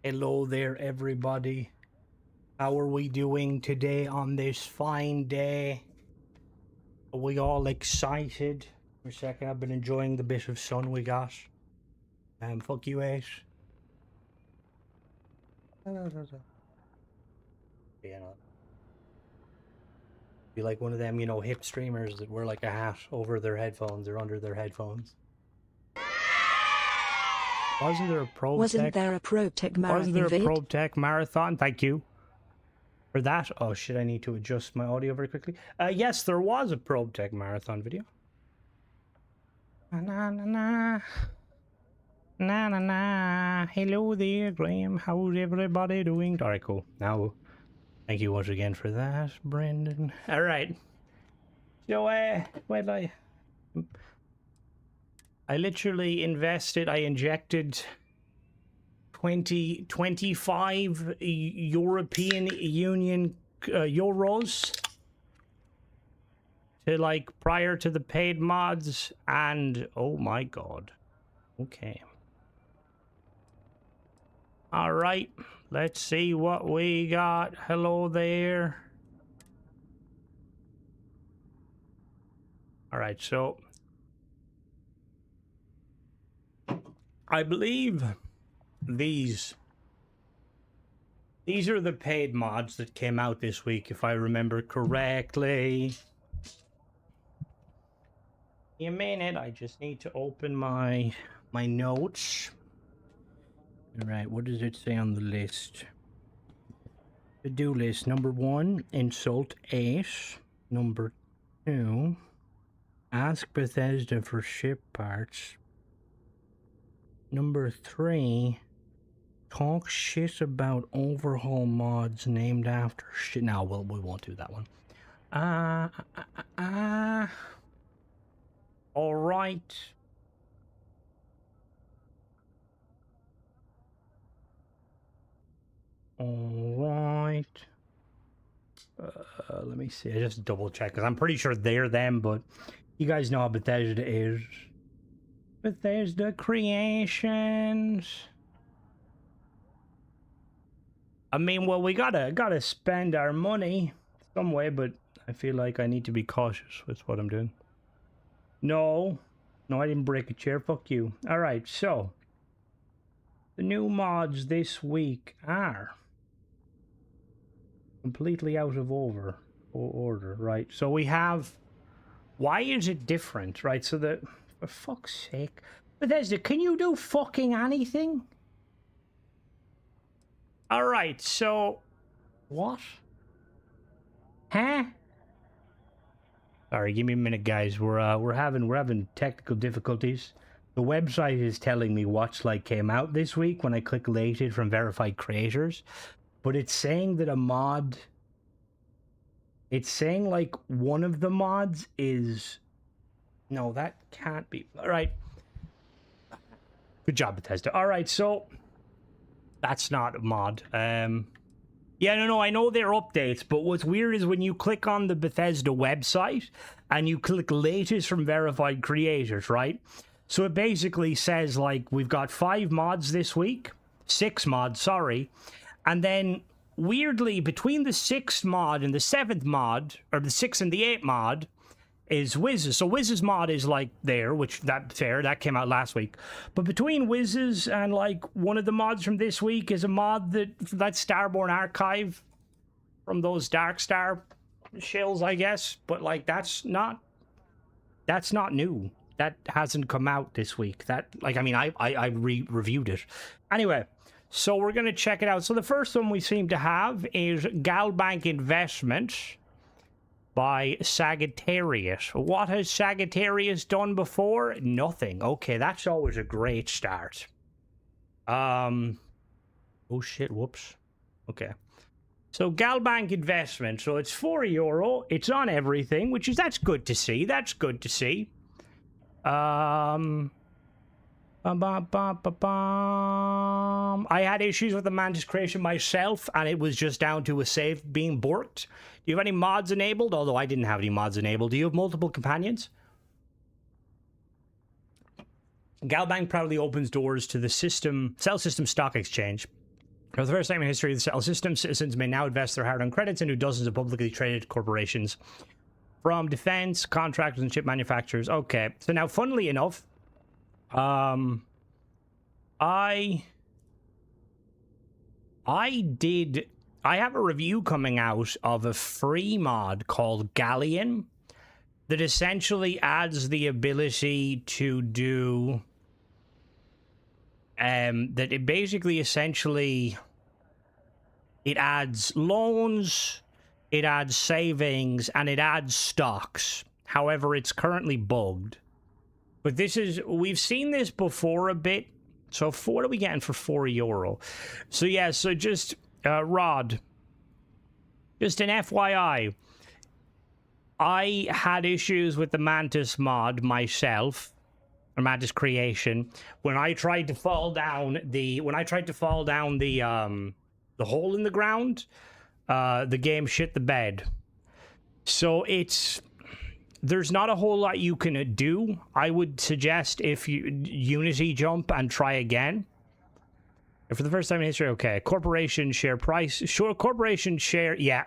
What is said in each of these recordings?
Hello there, everybody. How are we doing today on this fine day? Are we all excited? For a second, I've been enjoying the bit of sun we got. Fuck you, Ace. Yeah, no. Be like one of them, hip streamers that wear like a hat over their headphones or under their headphones. Wasn't there a probe tech marathon? Wasn't there a probe tech marathon? Thank you for that. Oh shit, I need to adjust my audio very quickly. Yes, there was a probe tech marathon video. Na na na na na na. Hello there, Graham. How's everybody doing? All right, cool. Now, thank you once again for that, Brendan. All right. So, well, I literally injected 25 European Union euros to like prior to the paid mods, and oh my god. Okay. All right, let's see what we got. Hello there. All right, so I believe these are the paid mods that came out this week, if I remember correctly. A minute, I just need to open my notes. All right, what does it say on the list? To-do list. Number 1, insult Ace. Number 2, ask Bethesda for ship parts. Number 3, talk shit about overhaul mods named after shit. No, we won't do that one. All right. All right. Let me see. I just double check because I'm pretty sure they're them, but you guys know how Bethesda is. Bethesda Creations. I mean, well, we gotta spend our money some way, but I feel like I need to be cautious with what I'm doing. No, I didn't break a chair. Fuck you. All right, so the new mods this week are completely out of order, right? So we have. Why is it different, right? So that, for fuck's sake, Bethesda, can you do fucking anything? All right, so what? Huh? Sorry, give me a minute, guys. We're having technical difficulties. The website is telling me Watchlight came out this week when I click related from verified creators, but it's saying that a mod. It's saying like one of the mods is. No, that can't be. All right. Good job, Bethesda. All right, so that's not a mod. Yeah, no, I know they're updates, but what's weird is when you click on the Bethesda website and you click latest from verified creators, right? So it basically says, like, we've got 5 mods this week. 6 mods, sorry. And then, weirdly, between the 6th mod and the 7th mod, or the 6th and the 8th mod, is Wiz's. So Wiz's mod is like there, which that's fair, that came out last week. But between Wiz's and like one of the mods from this week is a mod that's Starborn Archive from those Dark Star shells, I guess. But like that's not new. That hasn't come out this week. That, like, I mean, I reviewed it. Anyway, so we're gonna check it out. So the first one we seem to have is Galbank Investments by Sagittarius. What has Sagittarius done before? Nothing. Okay, that's always a great start. Oh shit, whoops. Okay. So Galbank Investment. So it's €4. It's on everything, that's good to see. That's good to see. I had issues with the Mantis creation myself, and it was just down to a save being borked. Do you have any mods enabled? Although I didn't have any mods enabled. Do you have multiple companions? Galbank proudly opens doors to the Cell System Stock Exchange For the first time in history of the Settle system, citizens may now invest their hard-earned credits into dozens of publicly traded corporations, from defense, contractors, and chip manufacturers. Okay, so now, funnily enough, I have a review coming out of a free mod called Galleon that essentially adds the ability to do that it basically essentially it adds loans, it adds savings, and it adds stocks. However, it's currently bugged. But we've seen this before a bit. So what are we getting for €4? So yeah, so just Rod, just an FYI, I had issues with the Mantis mod myself, or Mantis creation, when I tried to fall down the hole in the ground. The game shit the bed. So there's not a whole lot you can do. I would suggest if you Unity jump and try again. And for the first time in history, okay, corporation share price, sure, corporation share, yeah,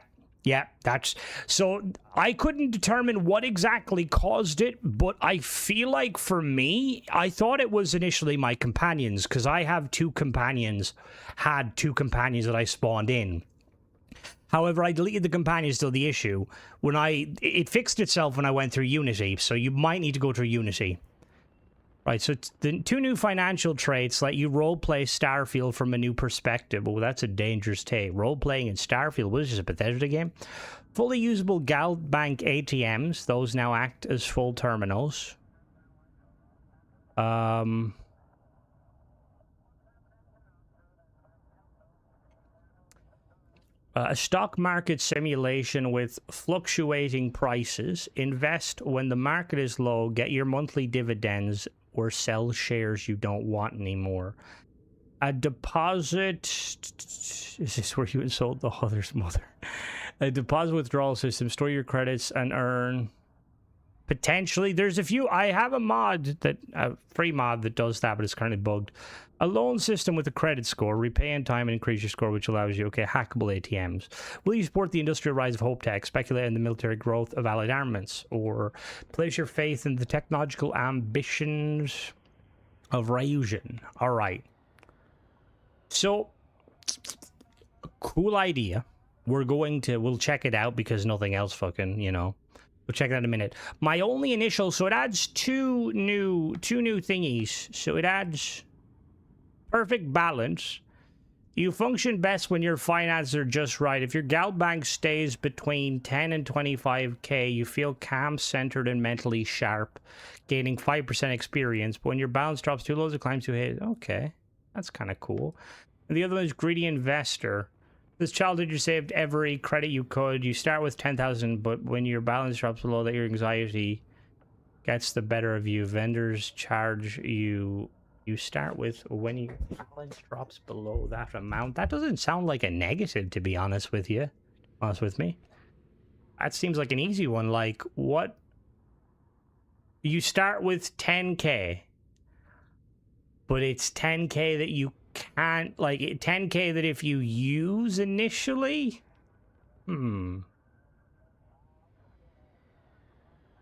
that's, so I couldn't determine what exactly caused it, but I feel like for me, I thought it was initially my companions, because I have had two companions that I spawned in. However, I deleted the companions till the issue. It fixed itself when I went through Unity, so you might need to go through Unity. Right, so the 2 new financial traits let you roleplay Starfield from a new perspective. Oh, that's a dangerous take. Roleplaying in Starfield, what is this, a Bethesda game? Fully usable GalBank ATMs. Those now act as full terminals. A stock market simulation with fluctuating prices. Invest when the market is low. Get your monthly dividends or sell shares you don't want anymore. A deposit... Is this where you insult the other's mother? A deposit withdrawal system. Store your credits and earn... Potentially. There's a few... I have a free mod that does that, but it's currently bugged. A loan system with a credit score. Repay in time and increase your score, which allows you, okay, hackable ATMs. Will you support the industrial rise of Hope Tech? Speculate in the military growth of allied armaments? Or place your faith in the technological ambitions of Ryujin? All right. So, cool idea. We'll check it out because nothing else fucking, We'll check that in a minute. My only initial, so it adds two new thingies. So it adds perfect balance. You function best when your finances are just right. If your GalBank stays between 10 and 25k, you feel calm, centered, and mentally sharp, gaining 5% experience. But when your balance drops too low, it climbs too high. Okay, that's kind of cool. And the other one is Greedy Investor. This childhood, you saved every credit you could. You start with 10,000, but when your balance drops below that, your anxiety gets the better of you. Vendors charge you. You start with when your balance drops below that amount. That doesn't sound like a negative, to be honest with you. Honest with me. That seems like an easy one. Like, what? You start with 10k, but it's 10k that you can't, like, 10k that if you use initially? I mean,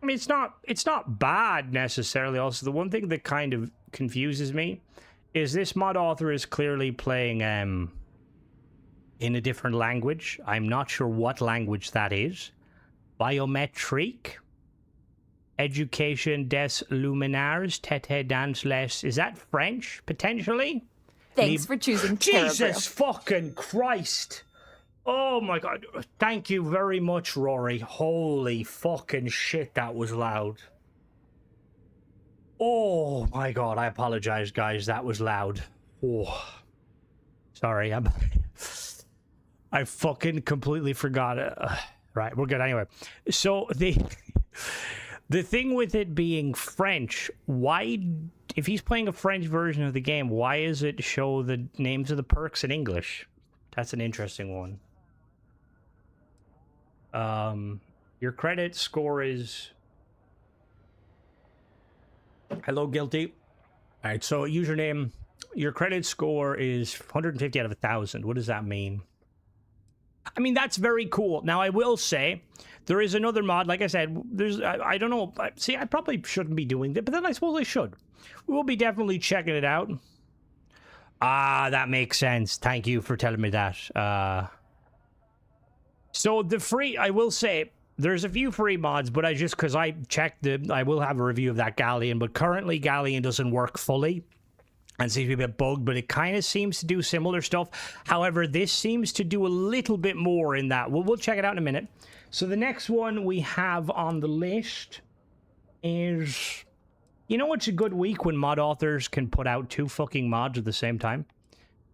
it's not bad necessarily. Also, the one thing that kind of confuses me is this mod author is clearly playing in a different language. I'm not sure what language that is. Biometric Education des Luminaires Tete dans les... Is that French, potentially? Thanks for choosing Jesus fucking Christ. Oh my god. Thank you very much, Rory. Holy fucking shit, that was loud. Oh my god, I apologize, guys. That was loud. Oh. Sorry, I fucking completely forgot it. Right, we're good anyway. So the thing with it being French, why, if he's playing a French version of the game, why is it show the names of the perks in English? That's an interesting one. Your credit score is... Hello, Guilty. All right, so username, Your credit score is 150 out of 1,000. What does that mean? I mean, that's very cool. Now, I will say, there is another mod. Like I said, there's, I don't know. See, I probably shouldn't be doing that, but then I suppose I should. We'll be definitely checking it out. Ah, that makes sense. Thank you for telling me that. So the free, I will say, there's a few free mods, but because I checked I will have a review of that Galleon, but currently Galleon doesn't work fully and seems to be a bit bugged, but it kind of seems to do similar stuff. However, this seems to do a little bit more in that. We'll check it out in a minute. So the next one we have on the list is, you know, it's a good week when mod authors can put out 2 fucking mods at the same time.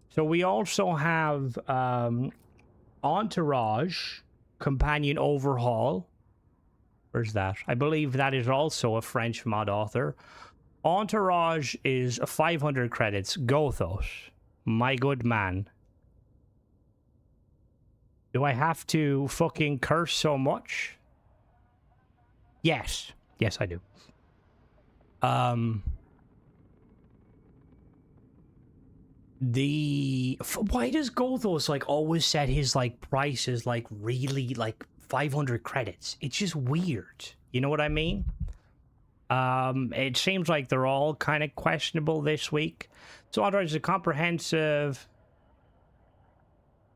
So we also have Entourage Companion Overhaul. Where's that? I believe that is also a French mod author. Entourage is 500 credits. Gothos, my good man. Do I have to fucking curse so much? Yes. Yes, I do. Why does Gothos like always set his like prices like really like 500 credits? It's just weird. You know what I mean? It seems like they're all kind of questionable this week. So Entourage is a comprehensive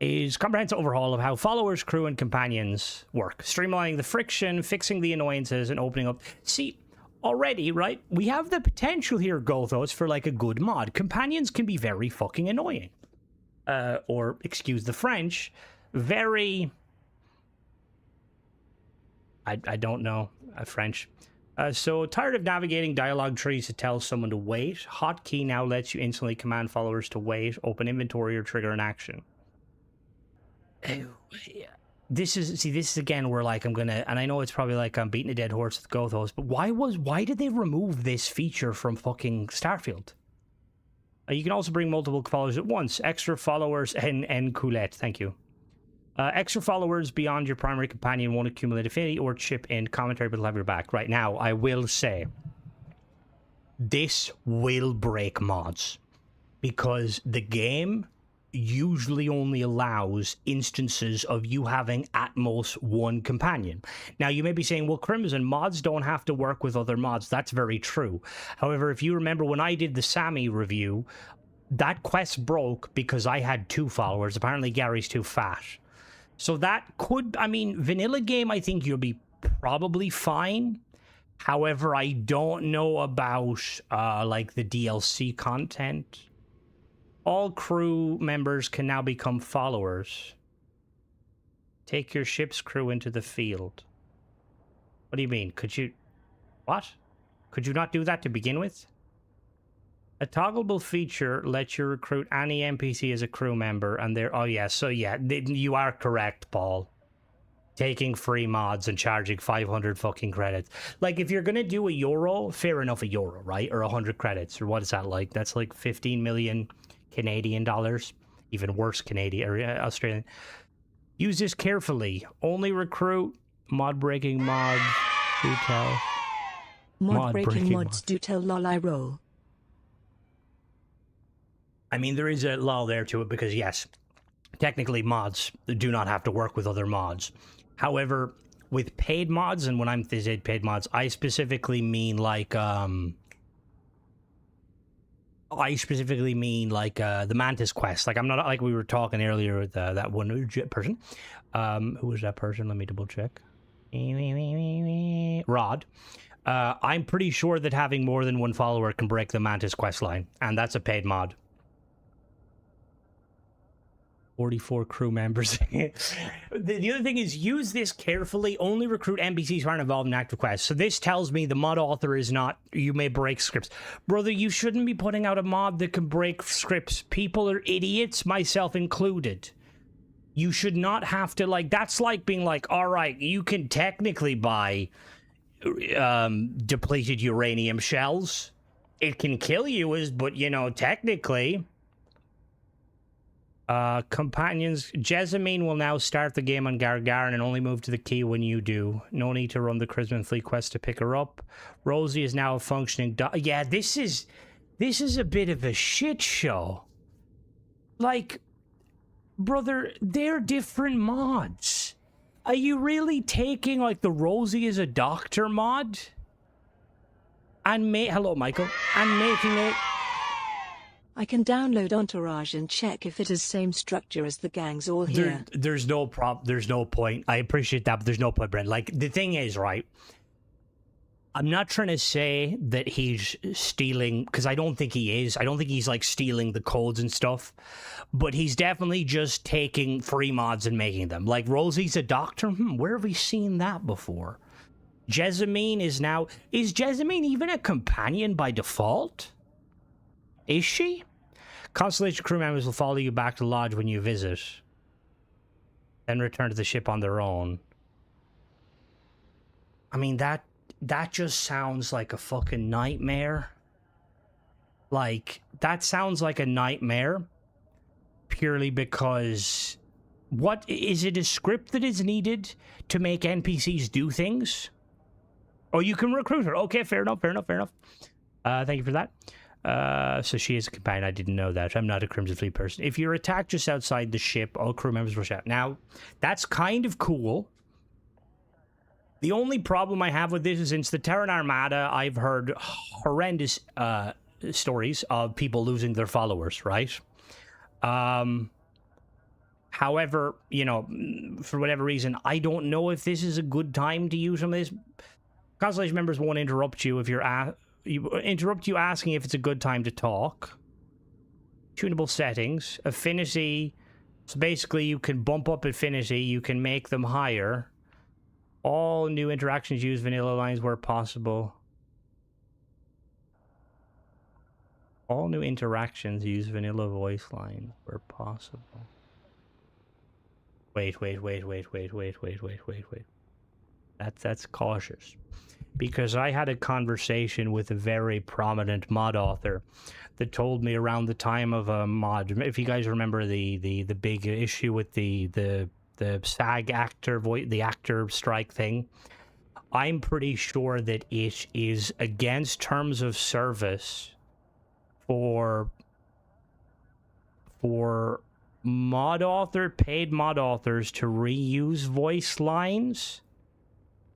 overhaul of how followers, crew, and companions work, streamlining the friction, fixing the annoyances, and opening up. See, already, right? We have the potential here, Gothos, for like a good mod. Companions can be very fucking annoying. Or, excuse the French, very... I don't know French. So, tired of navigating dialogue trees to tell someone to wait? Hotkey now lets you instantly command followers to wait, open inventory, or trigger an action. This is again where like I'm gonna, and I know it's probably like I'm beating a dead horse with Gothos, but why did they remove this feature from fucking Starfield? You can also bring multiple followers at once. Extra followers and Coulette, thank you. Extra followers beyond your primary companion won't accumulate affinity or chip in commentary, but they'll have your back. Right now, I will say, this will break mods, because the game usually only allows instances of you having at most 1 companion. Now, you may be saying, well, Crimson, mods don't have to work with other mods. That's very true. However, if you remember when I did the Sammy review, that quest broke because I had 2 followers. Apparently, Gary's too fat. So that could, I mean, vanilla game, I think you'll be probably fine. However, I don't know about, like, the DLC content. All crew members can now become followers. Take your ship's crew into the field. What do you mean? Could you... What? Could you not do that to begin with? A toggleable feature lets you recruit any NPC as a crew member, and they're... Oh, yeah, so yeah, you are correct, Paul. Taking free mods and charging 500 fucking credits. Like, if you're gonna do €1, fair enough, €1, right? Or 100 credits, or what is that like? That's like 15 million Canadian dollars. Even worse, Canadian or Australian. Use this carefully. Only recruit mod-breaking mods do tell. Mod-breaking mods do tell lol I roll. I mean, there is a law there to it because, yes, technically mods do not have to work with other mods. However, with paid mods, and when I'm saying paid mods, I specifically mean like, the Mantis quest. Like, I'm not, like we were talking earlier with that one person. Who was that person? Let me double check. Rod. I'm pretty sure that having more than 1 follower can break the Mantis quest line, and that's a paid mod. 44 crew members. The other thing is, use this carefully. Only recruit NPCs who aren't involved in active quests. So this tells me the mod author is not, you may break scripts. Brother, you shouldn't be putting out a mod that can break scripts. People are idiots, myself included. You should not have to, like, that's like being like, all right, you can technically buy depleted uranium shells. It can kill you, but, you know, technically... companions, Jessamine will now start the game on Gargarin and only move to the key when you do. No need to run the Crimson Fleet quest to pick her up. Rosie is now a functioning yeah, this is This is a bit of a shit show. Like, brother, they're different mods. Are you really taking, like, the Rosie is a doctor mod? And hello, Michael. And making it... I can download Entourage and check if it is same structure as the gangs all here. There's no point. I appreciate that, but there's no point, Brent. Like, the thing is, right? I'm not trying to say that he's stealing, because I don't think he is. I don't think he's, like, stealing the codes and stuff. But he's definitely just taking free mods and making them. Like, Rosie's a doctor? Where have we seen that before? Jessamine is now... Is Jessamine even a companion by default? Is she? Constellation crew members will follow you back to the lodge when you visit. Then return to the ship on their own. I mean, that just sounds like a fucking nightmare. Like, that sounds like a nightmare. Purely because... What? Is it a script that is needed to make NPCs do things? Oh, you can recruit her. Okay, fair enough. Thank you for that. So she is a companion. I didn't know that. I'm not a Crimson Fleet person. If you're attacked just outside the ship, all crew members rush out. Now, that's kind of cool. The only problem I have with this is since the Terran Armada, I've heard horrendous stories of people losing their followers, right? However, you know, for whatever reason, I don't know if this is a good time to use some of this. Constellation members won't interrupt you if you're interrupt you asking if it's a good time to talk. Tunable settings, affinity. So basically, you can bump up affinity. You can make them higher. All new interactions use vanilla lines where possible. All new interactions use vanilla voice lines where possible. Wait. That's cautious. Because I had a conversation with a very prominent mod author that told me around the time of a mod. If you guys remember the big issue with the SAG actor the actor strike thing, I'm pretty sure that it is against terms of service for paid mod authors to reuse voice lines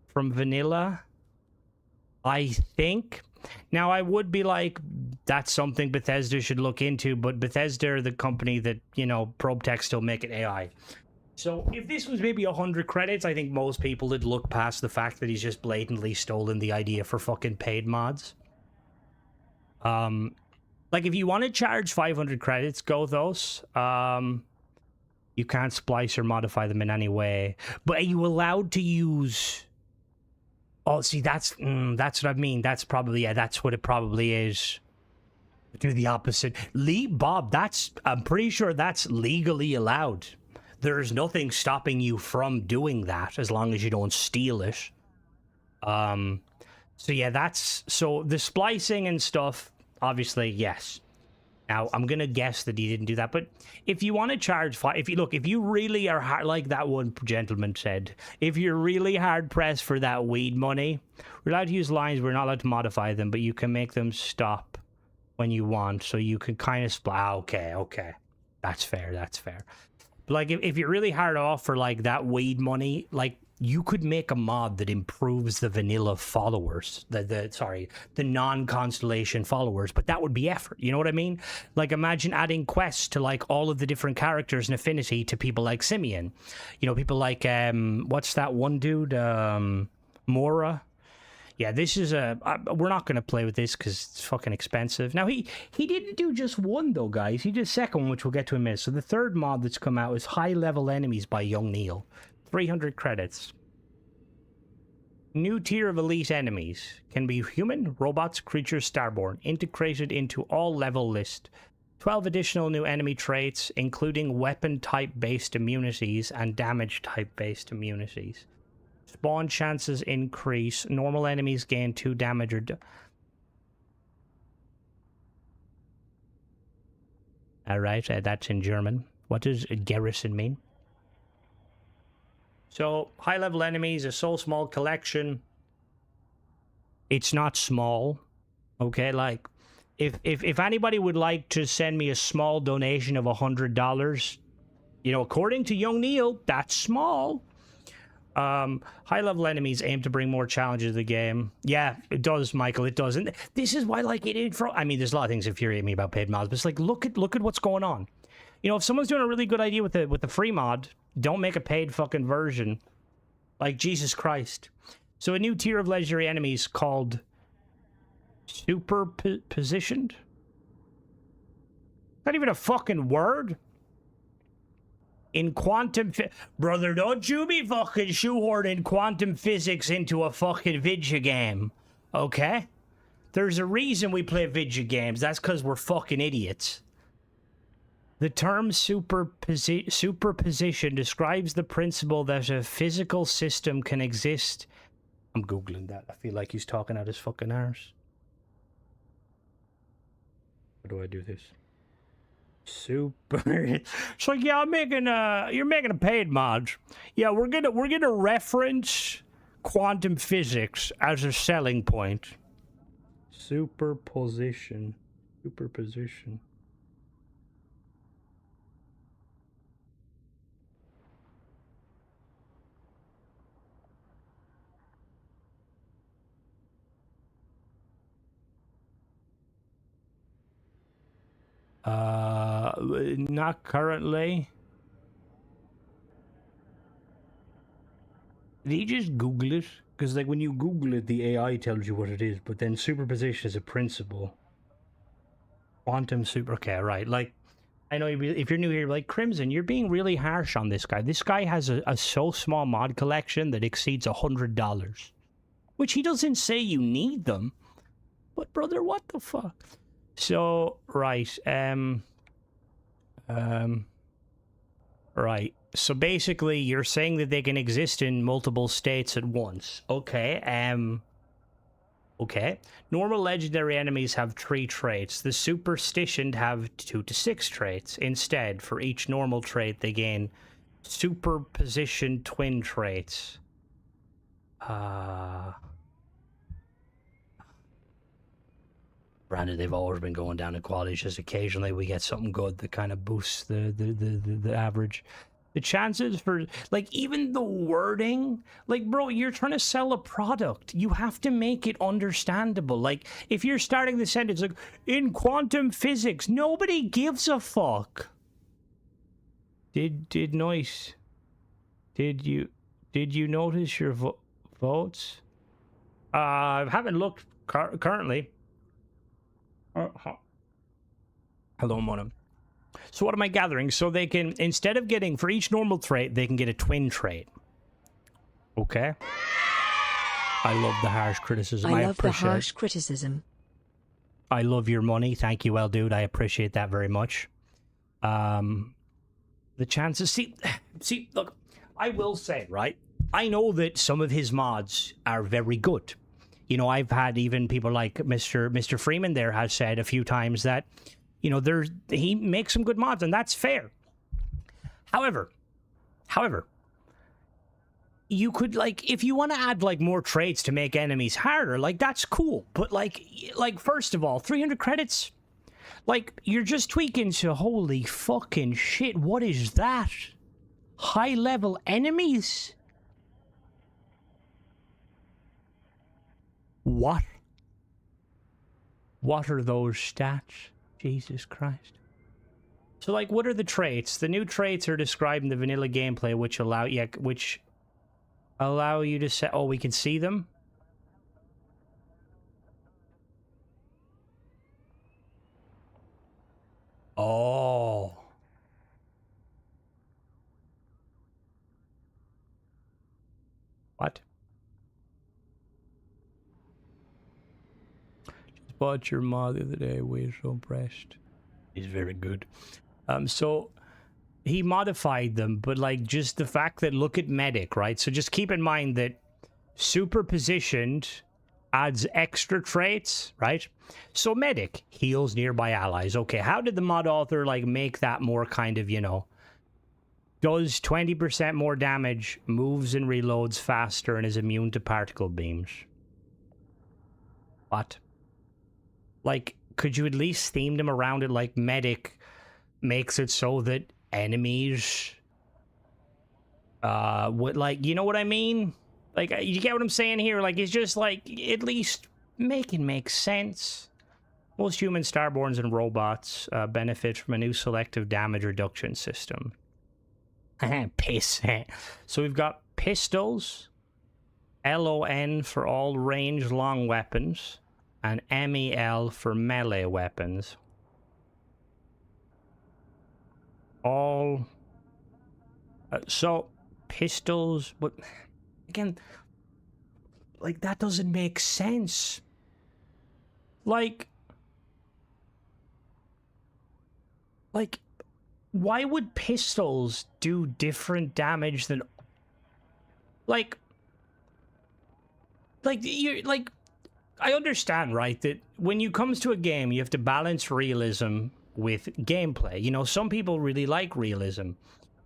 from vanilla, I think. Now, I would be like, that's something Bethesda should look into, but Bethesda are the company that, you know, ProbeTech still make it AI. So if this was maybe 100 credits, I think most people would look past the fact that he's just blatantly stolen the idea for fucking paid mods. Like, if you want to charge 500 credits, go those. You can't splice or modify them in any way. But are you allowed to use... Oh, see, that's what I mean. That's probably, yeah, that's what it probably is. Do the opposite. Bob, I'm pretty sure that's legally allowed. There's nothing stopping you from doing that as long as you don't steal it. So yeah, so the splicing and stuff, obviously, yes. Now, I'm going to guess that he didn't do that, but if you want to charge, if you really are hard, like that one gentleman said, if you're really hard pressed for that weed money, we're allowed to use lines, we're not allowed to modify them, but you can make them stop when you want, so you can kind of okay. That's fair. But like, if you're really hard off for like that weed money, like, you could make a mod that improves the vanilla followers, the non-constellation followers, but that would be effort, you know what I mean? Like, imagine adding quests to like all of the different characters and affinity to people like Simeon. You know, people like, what's that one dude? Mora. Yeah, this is we're not going to play with this because it's fucking expensive. Now, he didn't do just one, though, guys. He did a second one, which we'll get to in a minute. So the third mod that's come out is High Level Enemies by Young Neil. 300 credits. New tier of elite enemies. Can be human, robots, creatures, starborn. Integrated into all level list. 12 additional new enemy traits, including weapon type based immunities and damage type based immunities. Spawn chances increase. Normal enemies gain 2 damage or... Alright, that's in German. What does garrison mean? So, high-level enemies, a so small collection. It's not small, okay? Like, if anybody would like to send me a small donation of $100, you know, according to Young Neil, that's small. High level enemies aim to bring more challenges to the game. Yeah, it does, Michael. It does, and this is why, like, I mean, there's a lot of things that infuriate me about paid mods, but it's like, look at what's going on. You know, if someone's doing a really good idea with the free mod, don't make a paid fucking version. Like, Jesus Christ. So a new tier of legendary enemies called superpositioned. Not even a fucking word. In quantum brother, don't you be fucking shoehorning quantum physics into a fucking video game, okay? There's a reason we play video games. That's because we're fucking idiots. The term superposition describes the principle that a physical system can exist. I'm googling that. I feel like he's talking out his fucking arse. How do I do this? Super. It's like, yeah, you're making a paid mod. Yeah, we're gonna reference quantum physics as a selling point. Superposition. Not currently. Did he just Google it? Because, like, when you Google it, the AI tells you what it is, but then superposition is a principle. Quantum super... Okay, right. Like, I know if you're new here, like, Crimson, you're being really harsh on this guy. This guy has a so small mod collection that exceeds $100. Which he doesn't say you need them. But, brother, what the fuck? So, right, right. So basically, you're saying that they can exist in multiple states at once. Okay, okay. Normal legendary enemies have 3 traits. The superstitioned have 2 to 6 traits. Instead, for each normal trait, they gain superposition twin traits. Granted, they've always been going down in quality. Just occasionally we get something good that kind of boosts the average. The chances for, like, even the wording, like, bro, you're trying to sell a product. You have to make it understandable. Like, if you're starting the sentence like, in quantum physics, nobody gives a fuck. Did Noise? Did you notice your votes? I haven't looked currently. Hello, Mona. So what am I gathering? So they can, instead of getting, for each normal trait, they can get a twin trait. Okay. I love the harsh criticism. I love the harsh criticism. I love your money. Thank you, well, dude. I appreciate that very much. The chances... See, look, I will say, right? I know that some of his mods are very good. You know, I've had even people like Mr. Freeman there has said a few times that, you know, he makes some good mods, and that's fair. However, you could, like, if you want to add, like, more traits to make enemies harder, like, that's cool. But, like first of all, 300 credits? Like, you're just tweaking to, holy fucking shit, what is that? High-level enemies? What? What are those stats? Jesus Christ. So, like, what are the traits? The new traits are described in the vanilla gameplay, which allow you to set... Oh, we can see them? Oh. What? Bought your mod the other day. We were so impressed. He's very good. So he modified them, but, like, just the fact that, look at medic, right? So just keep in mind that superpositioned adds extra traits, right? So medic heals nearby allies. Okay, how did the mod author, like, make that more kind of, you know, does 20% more damage, moves and reloads faster, and is immune to particle beams? What? Like, could you at least theme them around it? Like medic makes it so that enemies would, like, you know what I mean? Like, you get what I'm saying here? Like, it's just like, at least make it make sense. Most humans, starborns, and robots benefit from a new selective damage reduction system. Piss. So we've got pistols, LON for all range long weapons, and MEL for melee weapons. All... so, pistols... But, again, like, that doesn't make sense. Like, why would pistols do different damage than... Like, I understand, right, that when you comes to a game, you have to balance realism with gameplay. You know, some people really like realism.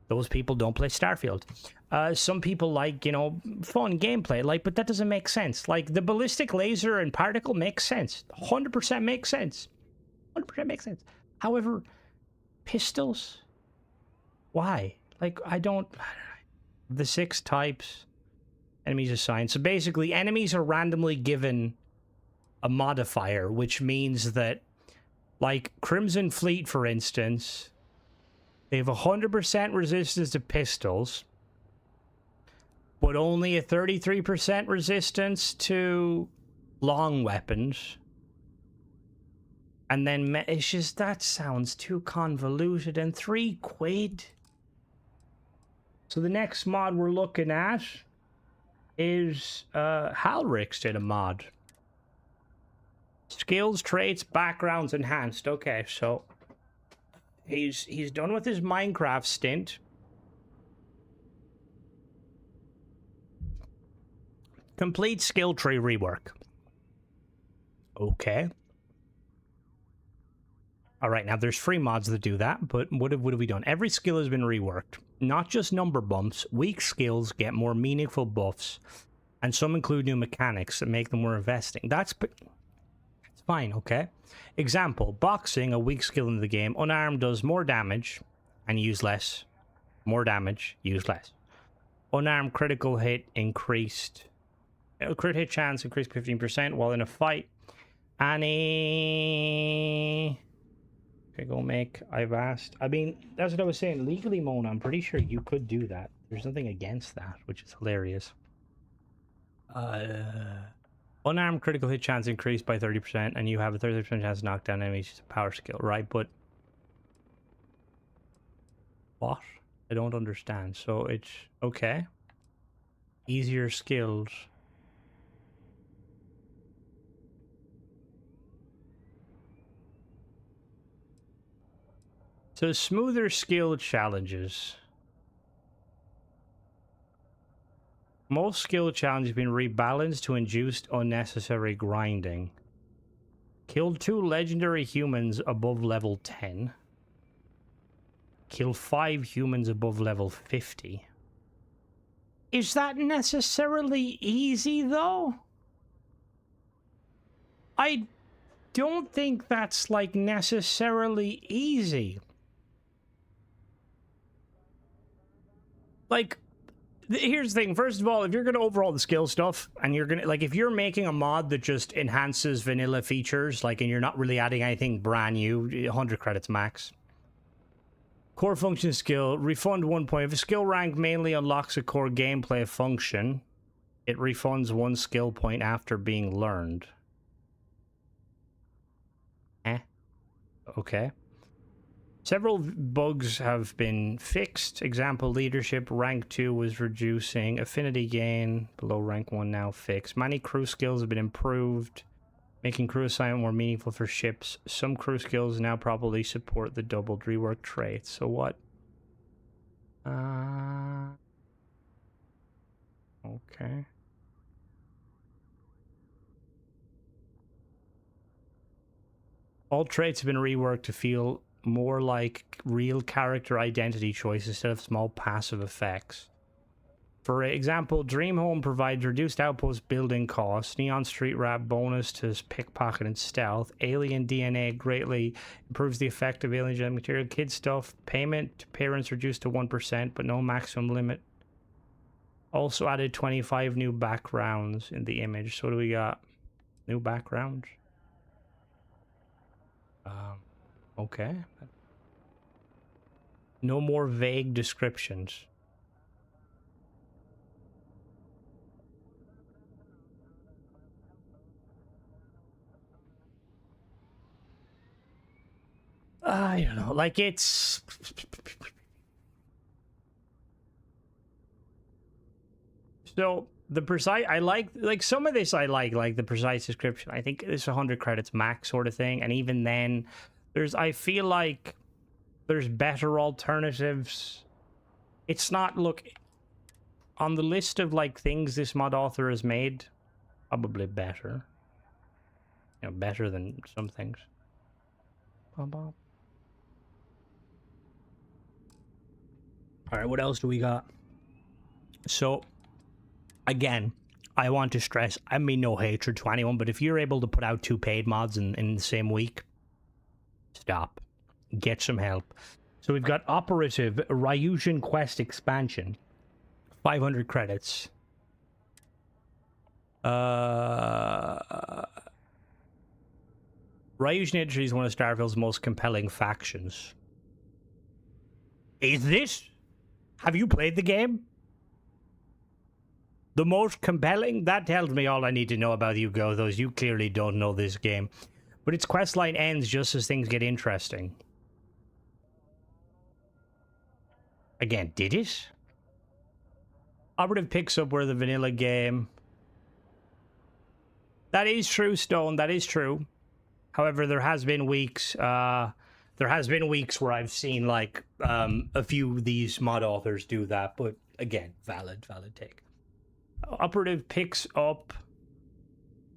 Those people don't play Starfield. Some people like, you know, fun gameplay. Like, but that doesn't make sense. Like, the ballistic laser and particle makes sense. 100% makes sense. 100% makes sense. However, pistols? Why? Like, I don't... The 6 types... Enemies assigned. So basically, enemies are randomly given a modifier, which means that, like, Crimson Fleet, for instance, they have 100% resistance to pistols, but only a 33% resistance to long weapons. And then it's just, that sounds too convoluted. And £3. So the next mod we're looking at is Halrix did a mod. Skills, traits, backgrounds enhanced. Okay, so he's done with his Minecraft stint. Complete skill tree rework. Okay. All right, now there's free mods that do that, but what have we done? Every skill has been reworked. Not just number bumps, weak skills get more meaningful buffs, and some include new mechanics that make them more investing. That's fine, okay? Example, boxing, a weak skill in the game. Unarmed does more damage and use less. More damage, use less. Unarmed critical hit increased. Crit hit chance increased 15% while in a fight. Any... Okay, go make. I've asked. I mean, that's what I was saying. Legally, Mona, I'm pretty sure you could do that. There's nothing against that, which is hilarious. Unarmed critical hit chance increased by 30%, and you have a 30% chance to knock down enemies. It's a power skill, right? But what? I don't understand. So it's okay. Easier skills. So smoother skill challenges. Most skill challenges have been rebalanced to induce unnecessary grinding. Killed 2 legendary humans above level 10. Kill 5 humans above level 50. Is that necessarily easy, though? I don't think that's, like, necessarily easy. Like, here's the thing. First of all, if you're going to overhaul the skill stuff, and you're going to, like, if you're making a mod that just enhances vanilla features, like, and you're not really adding anything brand new, 100 credits max. Core function skill, refund 1 point. If a skill rank mainly unlocks a core gameplay function, it refunds 1 skill point after being learned. Okay. Several bugs have been fixed. Example, leadership, rank 2 was reducing. Affinity gain, below rank 1 now fixed. Many crew skills have been improved, making crew assignment more meaningful for ships. Some crew skills now probably support the doubled rework trait. So what? Okay. All traits have been reworked to feel more like real character identity choices instead of small passive effects. For example, Dream Home provides reduced outpost building costs, Neon Street Rap bonus to pickpocket and stealth, Alien DNA greatly improves the effect of alien genetic material, kid stuff, payment to parents reduced to 1%, but no maximum limit. Also added 25 new backgrounds in the image. So what do we got? New background? Okay. No more vague descriptions. I don't know, like it's... So, the precise... I like some of this I like the precise description. I think it's 100 credits max sort of thing, and even then, I feel like there's better alternatives. It's not, look, on the list of, like, things this mod author has made, probably better. You know, better than some things. Alright, what else do we got? So, again, I want to stress, I mean no hatred to anyone, but if you're able to put out 2 paid mods in the same week, stop. Get some help. So we've got Operative Ryujin Quest Expansion. 500 credits. Ryujin Industries is one of Starfield's most compelling factions. Is this? Have you played the game? The most compelling? That tells me all I need to know about you, Gothos. You clearly don't know this game. But its questline ends just as things get interesting. Again, did it? Operative picks up where the vanilla game... That is true, Stone. That is true. However, there has been weeks... where I've seen, like, a few of these mod authors do that. But, again, valid take. Operative picks up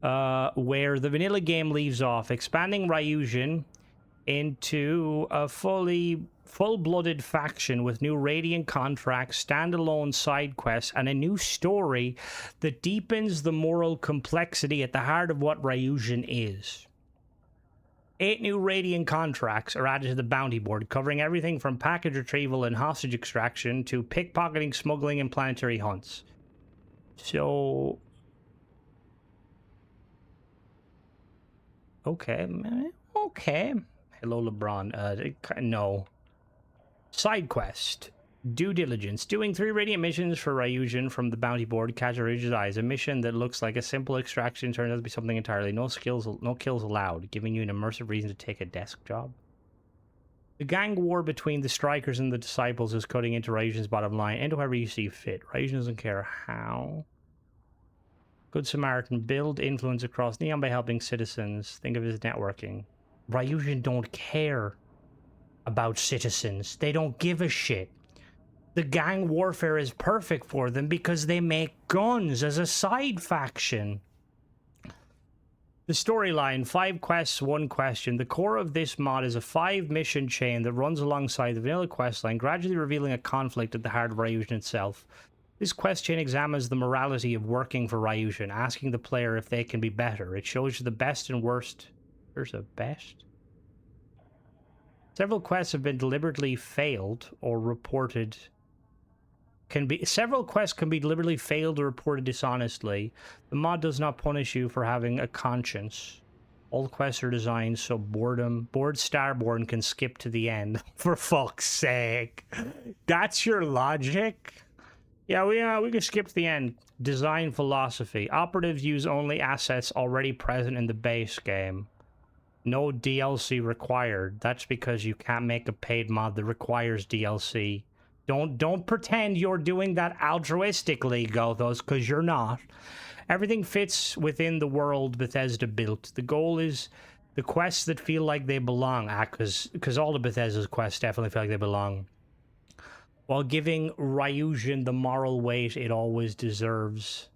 where the vanilla game leaves off, expanding Ryujin into a full-blooded faction with new Radiant contracts, standalone side quests, and a new story that deepens the moral complexity at the heart of what Ryujin is. 8 new Radiant contracts are added to the bounty board, covering everything from package retrieval and hostage extraction to pickpocketing, smuggling, and planetary hunts. So... Okay. Hello, LeBron. No. Side quest. Due diligence. Doing 3 Radiant missions for Ryujin from the bounty board catch Ryujin's eyes. A mission that looks like a simple extraction turns out to be something entirely. No kills allowed, giving you an immersive reason to take a desk job. The gang war between the strikers and the disciples is cutting into Ryujin's bottom line. Into however you see fit. Ryujin doesn't care how. Good Samaritan. Build influence across Neon by helping citizens. Think of his networking. Ryujin don't care about citizens. They don't give a shit. The gang warfare is perfect for them because they make guns as a side faction. The storyline, 5 quests, 1 question. The core of this mod is a 5-mission chain that runs alongside the vanilla questline, gradually revealing a conflict at the heart of Ryujin itself. This quest chain examines the morality of working for Ryujin, asking the player if they can be better. It shows you the best and worst. There's a best? Several quests have been deliberately failed or reported... Several quests can be deliberately failed or reported dishonestly. The mod does not punish you for having a conscience. All quests are designed so bored Starborn can skip to the end. For fuck's sake. That's your logic? Yeah, we can skip to the end. Design philosophy. Operatives use only assets already present in the base game. No DLC required. That's because you can't make a paid mod that requires DLC. Don't pretend you're doing that altruistically, Gothos, because you're not. Everything fits within the world Bethesda built. The goal is the quests that feel like they belong. Because all the Bethesda's quests definitely feel like they belong. While giving Ryujin the moral weight it always deserves.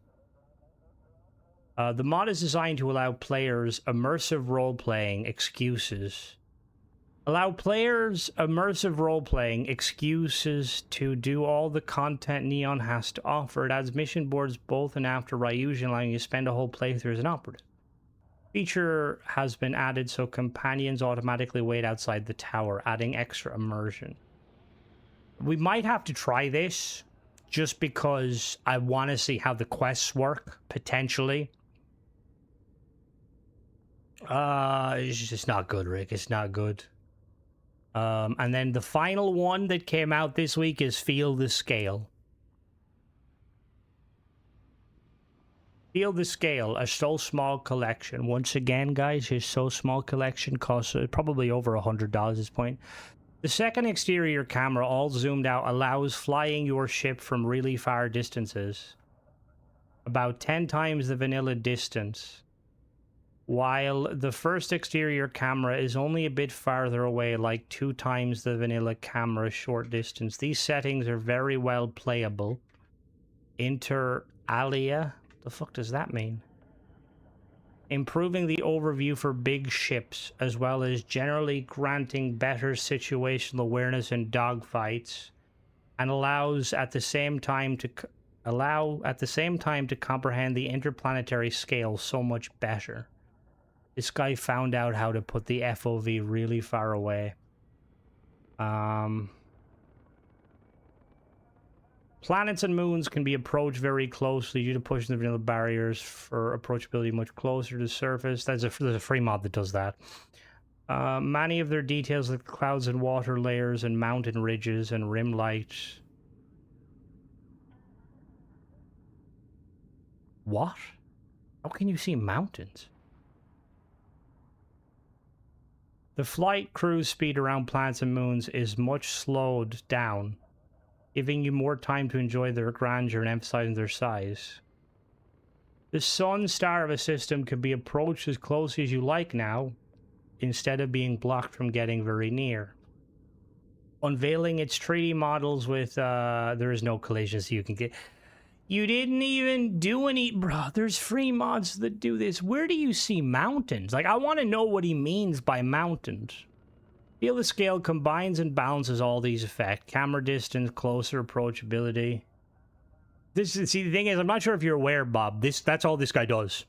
The mod is designed to allow players immersive role-playing excuses. Allow players immersive role-playing excuses to do all the content Neon has to offer. It adds mission boards both and after Ryujin, allowing you to spend a whole playthrough as an operative. Feature has been added so companions automatically wait outside the tower, adding extra immersion. We might have to try this just because I want to see how the quests work, potentially. It's just not good, Rick. It's not good. And then the final one that came out this week is Feel the Scale. Feel the Scale, a so small collection. Once again, guys, his so small collection costs probably over $100 at this point. The second exterior camera, all zoomed out, allows flying your ship from really far distances. About 10 times the vanilla distance. While the first exterior camera is only a bit farther away, like 2 times the vanilla camera short distance. These settings are very well playable. Inter alia? The fuck does that mean? Improving the overview for big ships, as well as generally granting better situational awareness in dogfights, and allows at the same time to comprehend the interplanetary scale so much better. This guy found out how to put the FOV really far away. Planets and moons can be approached very closely due to pushing the vanilla barriers for approachability much closer to the surface. There's a free mod that does that. Many of their details like clouds and water layers and mountain ridges and rim lights. What? How can you see mountains? The flight cruise speed around planets and moons is much slowed down, giving you more time to enjoy their grandeur and emphasizing their size. The sun star of a system can be approached as close as you like now, instead of being blocked from getting very near. Unveiling its 3D models with, there is no collision, so you can get... You didn't even do any... Bro, there's free mods that do this. Where do you see mountains? Like, I want to know what he means by mountains. Feel the Scale combines and balances all these effects. Camera distance, closer approachability. See, the thing is, I'm not sure if you're aware, Bob. That's all this guy does.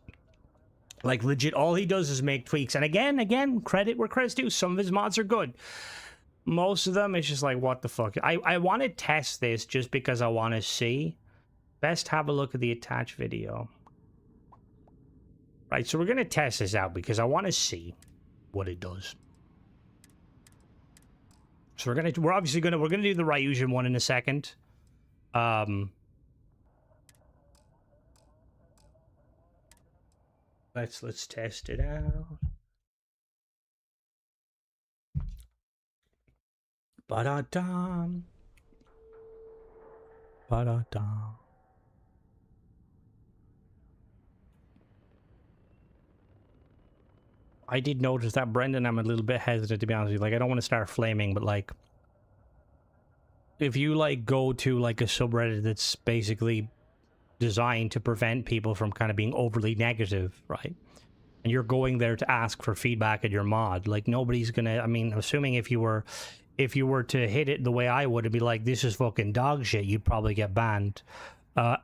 Like, legit, all he does is make tweaks. And again, credit where credit's due. Some of his mods are good. Most of them, it's just like, what the fuck? I want to test this just because I want to see. Best have a look at the attached video. Right, so we're going to test this out because I want to see what it does. So we're obviously gonna do the Ryujin one in a second. Let's test it out. Ba-da-dum. Ba-da-dum. I did notice that, Brendan. I'm a little bit hesitant, to be honest with you. Like, I don't want to start flaming, but like, if you like go to like a subreddit that's basically designed to prevent people from kind of being overly negative, right? And you're going there to ask for feedback at your mod, like nobody's gonna. I mean, assuming if you were to hit it the way I would and be like, this is fucking dog shit, you'd probably get banned.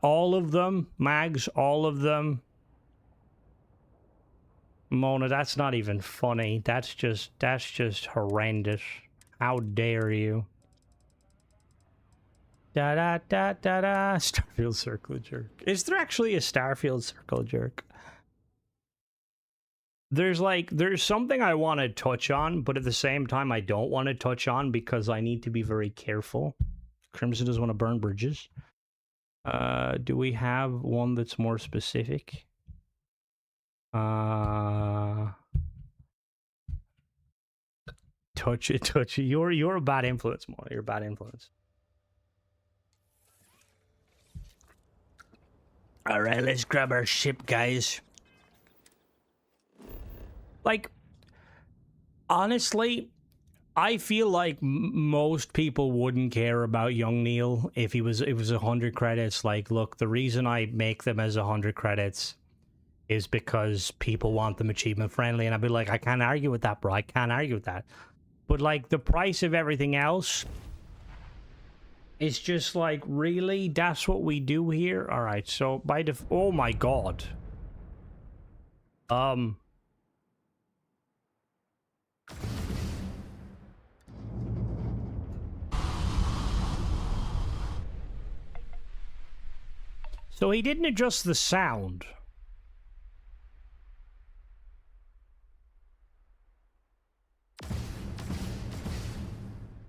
All of them, Mags, all of them. Mona, that's not even funny. That's just horrendous. How dare you? Da-da-da-da-da. Starfield Circle Jerk. Is there actually a Starfield Circle Jerk? There's something I want to touch on, but at the same time I don't want to touch on because I need to be very careful. Crimson doesn't want to burn bridges. Do we have one that's more specific? Touch it. You're a bad influence, Mona. You're a bad influence. All right, let's grab our ship, guys. Like, honestly, I feel like most people wouldn't care about young Neil if it was 100 credits. Like, look, the reason I make them as 100 credits is because people want them achievement friendly, and I'd be like, I can't argue with that, bro. I can't argue with that. but like the price of everything else, it's just like, really? That's what we do here? All right, so by oh my god. So he didn't adjust the sound.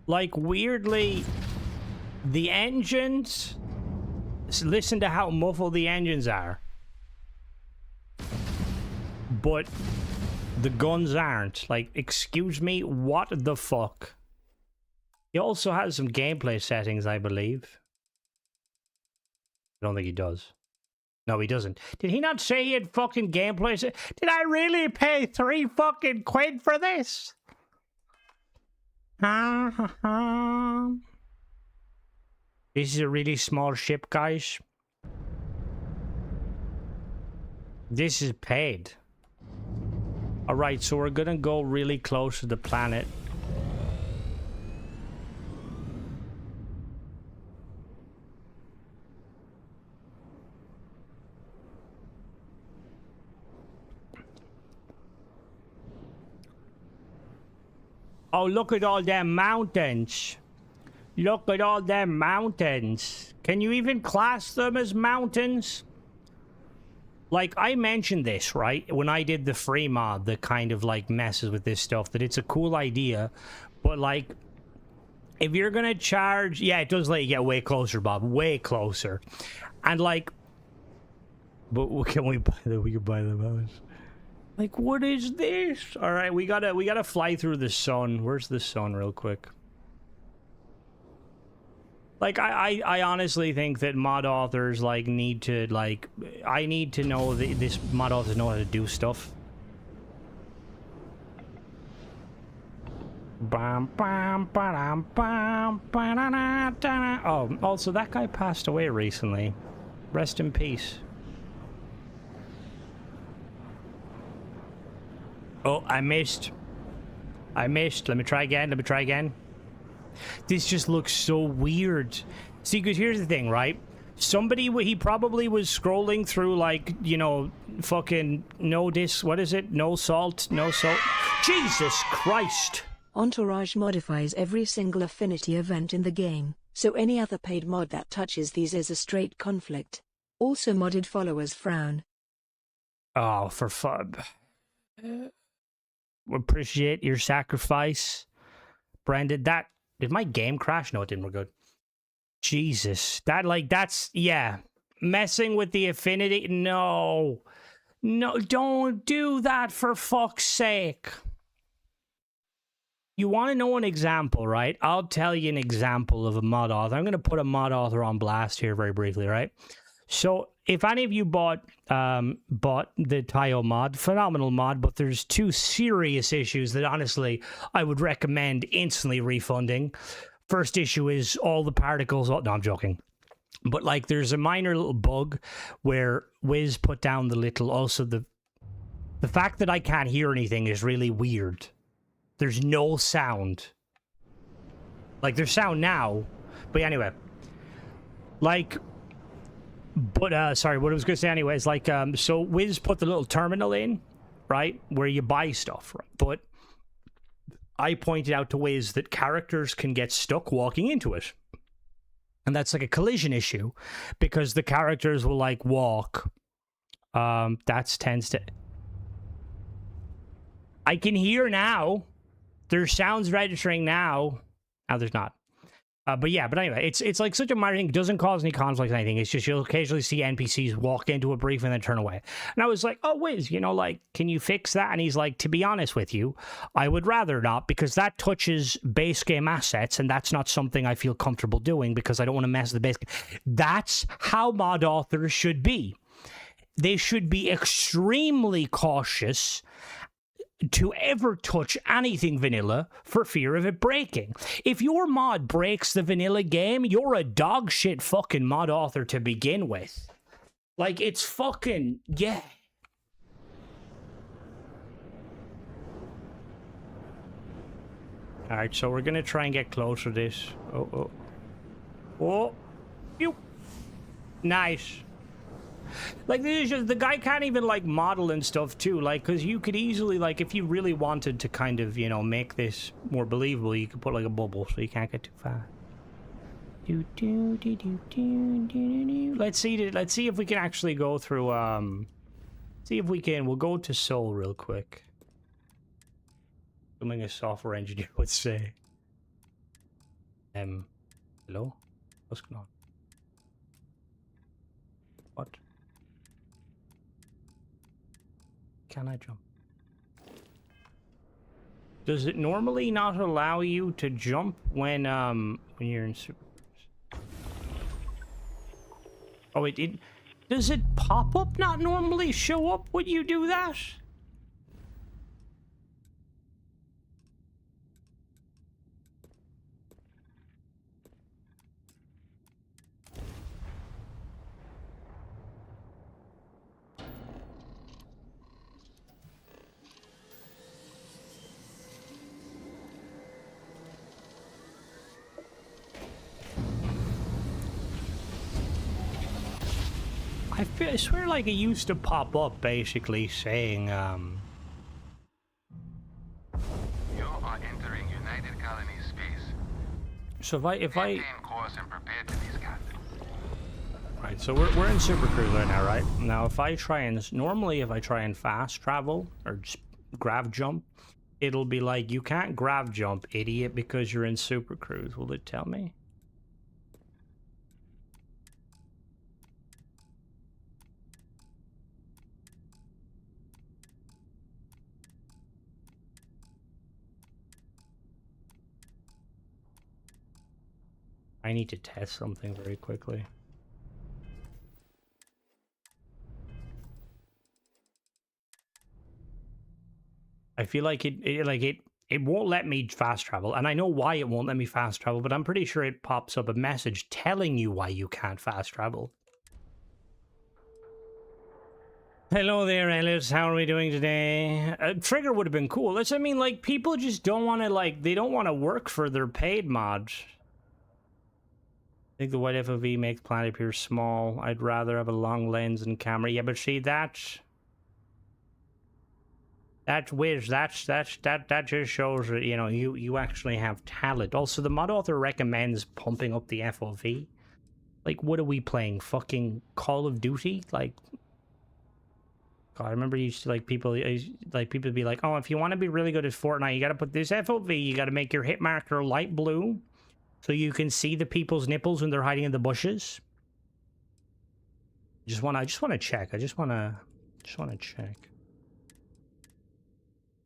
Like, weirdly, the engines... Listen to how muffled the engines are. But the guns aren't. Like, excuse me, what the fuck? He also has some gameplay settings, I believe. I don't think he does. No, he doesn't. Did he not say he had fucking gameplay? Did I really pay £3 fucking quid for this? This is a really small ship, guys. This is paid. Alright, so we're gonna go really close to the planet. Oh, look at all them mountains. Look at all them mountains. Can you even class them as mountains? Like, I mentioned this, right? When I did the free mod that kind of, like, messes with this stuff, that it's a cool idea. But, like, if you're gonna charge... Yeah, it does let you get way closer, Bob. Way closer. And, like... But can we buy them? We can buy them out. Like, what is this? All right, we gotta fly through the sun. Where's the sun, real quick? Like, I honestly think that mod authors, like, need to, like... I need to know this mod authors know how to do stuff. Bam, bam, ba-dam, bam, ba-da-da-da-da. Oh, also, that guy passed away recently. Rest in peace. Oh, I missed. Let me try again. This just looks so weird. See, because here's the thing, right? He probably was scrolling through, like, you know, fucking what is it? No salt. Jesus Christ! Entourage modifies every single affinity event in the game, so any other paid mod that touches these is a straight conflict. Also modded followers frown. Oh, for fun. Appreciate your sacrifice. Brandon, did my game crash? No, it didn't. We're good. Jesus. That's, yeah. Messing with the affinity? No. No, don't do that, for fuck's sake. You want to know an example, right? I'll tell you an example of a mod author. I'm going to put a mod author on blast here very briefly, right? So, if any of you bought the Tayo mod, phenomenal mod, but there's two serious issues that honestly I would recommend instantly refunding. First issue is all the particles. Oh, no, I'm joking. But like, there's a minor little bug where Wiz put down the little. Also, the fact that I can't hear anything is really weird. There's no sound. Like, there's sound now, but anyway, like. But, sorry, what I was going to say anyway is, like, so Wiz put the little terminal in, right, where you buy stuff, right? But I pointed out to Wiz that characters can get stuck walking into it. And that's like a collision issue, because the characters will, like, walk. That tends to... I can hear now. There's sounds registering now. Now there's not. But anyway, it's like such a minor thing. It doesn't cause any conflict or anything. It's just you'll occasionally see NPCs walk into a brief and then turn away. And I was like, oh, Wiz, you know, like, can you fix that? And he's like, to be honest with you, I would rather not, because that touches base game assets, and that's not something I feel comfortable doing, because I don't want to mess with the base game. That's how mod authors should be. They should be extremely cautious to ever touch anything vanilla for fear of it breaking. If your mod breaks the vanilla game, you're a dog shit fucking mod author to begin with. Like, it's fucking, yeah. Alright, so we're gonna try and get closer to this. Oh, oh. Oh! Pew! Nice. Like, this is just, the guy can't even, like, model and stuff, too. Like, because you could easily, like, if you really wanted to kind of, you know, make this more believable, you could put, like, a bubble so you can't get too fast. Let's see if we can actually go through, see if we can, we'll go to Seoul real quick. Something a software engineer would say. Hello? What's going on? What? Can I jump? Does it normally not allow you to jump when you're in Super Cruise? Oh, it does it pop up not normally show up when you do that? I swear like it used to pop up basically saying You are entering United Colonies space. so if I Maintain course and prepare to discard. right, so we're in Super Cruise right now, right? Now if I try and normally if I try and fast travel or just grav jump, it'll be like you can't grav jump, idiot, because you're in Super Cruise. Will it tell me? I need to test something very quickly. I feel like it won't let me fast travel, and I know why it won't let me fast travel, but I'm pretty sure it pops up a message telling you why you can't fast travel. Hello there, Ellis. How are we doing today? Trigger would have been cool. That's, I mean, like, people just don't want to, like, they don't want to work for their paid mods. I think the wide FOV makes planet appear small. I'd rather have a long lens and camera. Yeah, but see, that's whiz. That just shows that, you know, you actually have talent. Also, the mod author recommends pumping up the FOV. Like, what are we playing? Fucking Call of Duty? Like, God, I remember used to, like, people be like, oh, if you want to be really good at Fortnite, you got to put this FOV. You got to make your hit marker light blue, so you can see the people's nipples when they're hiding in the bushes. I just want to check. I just want to check.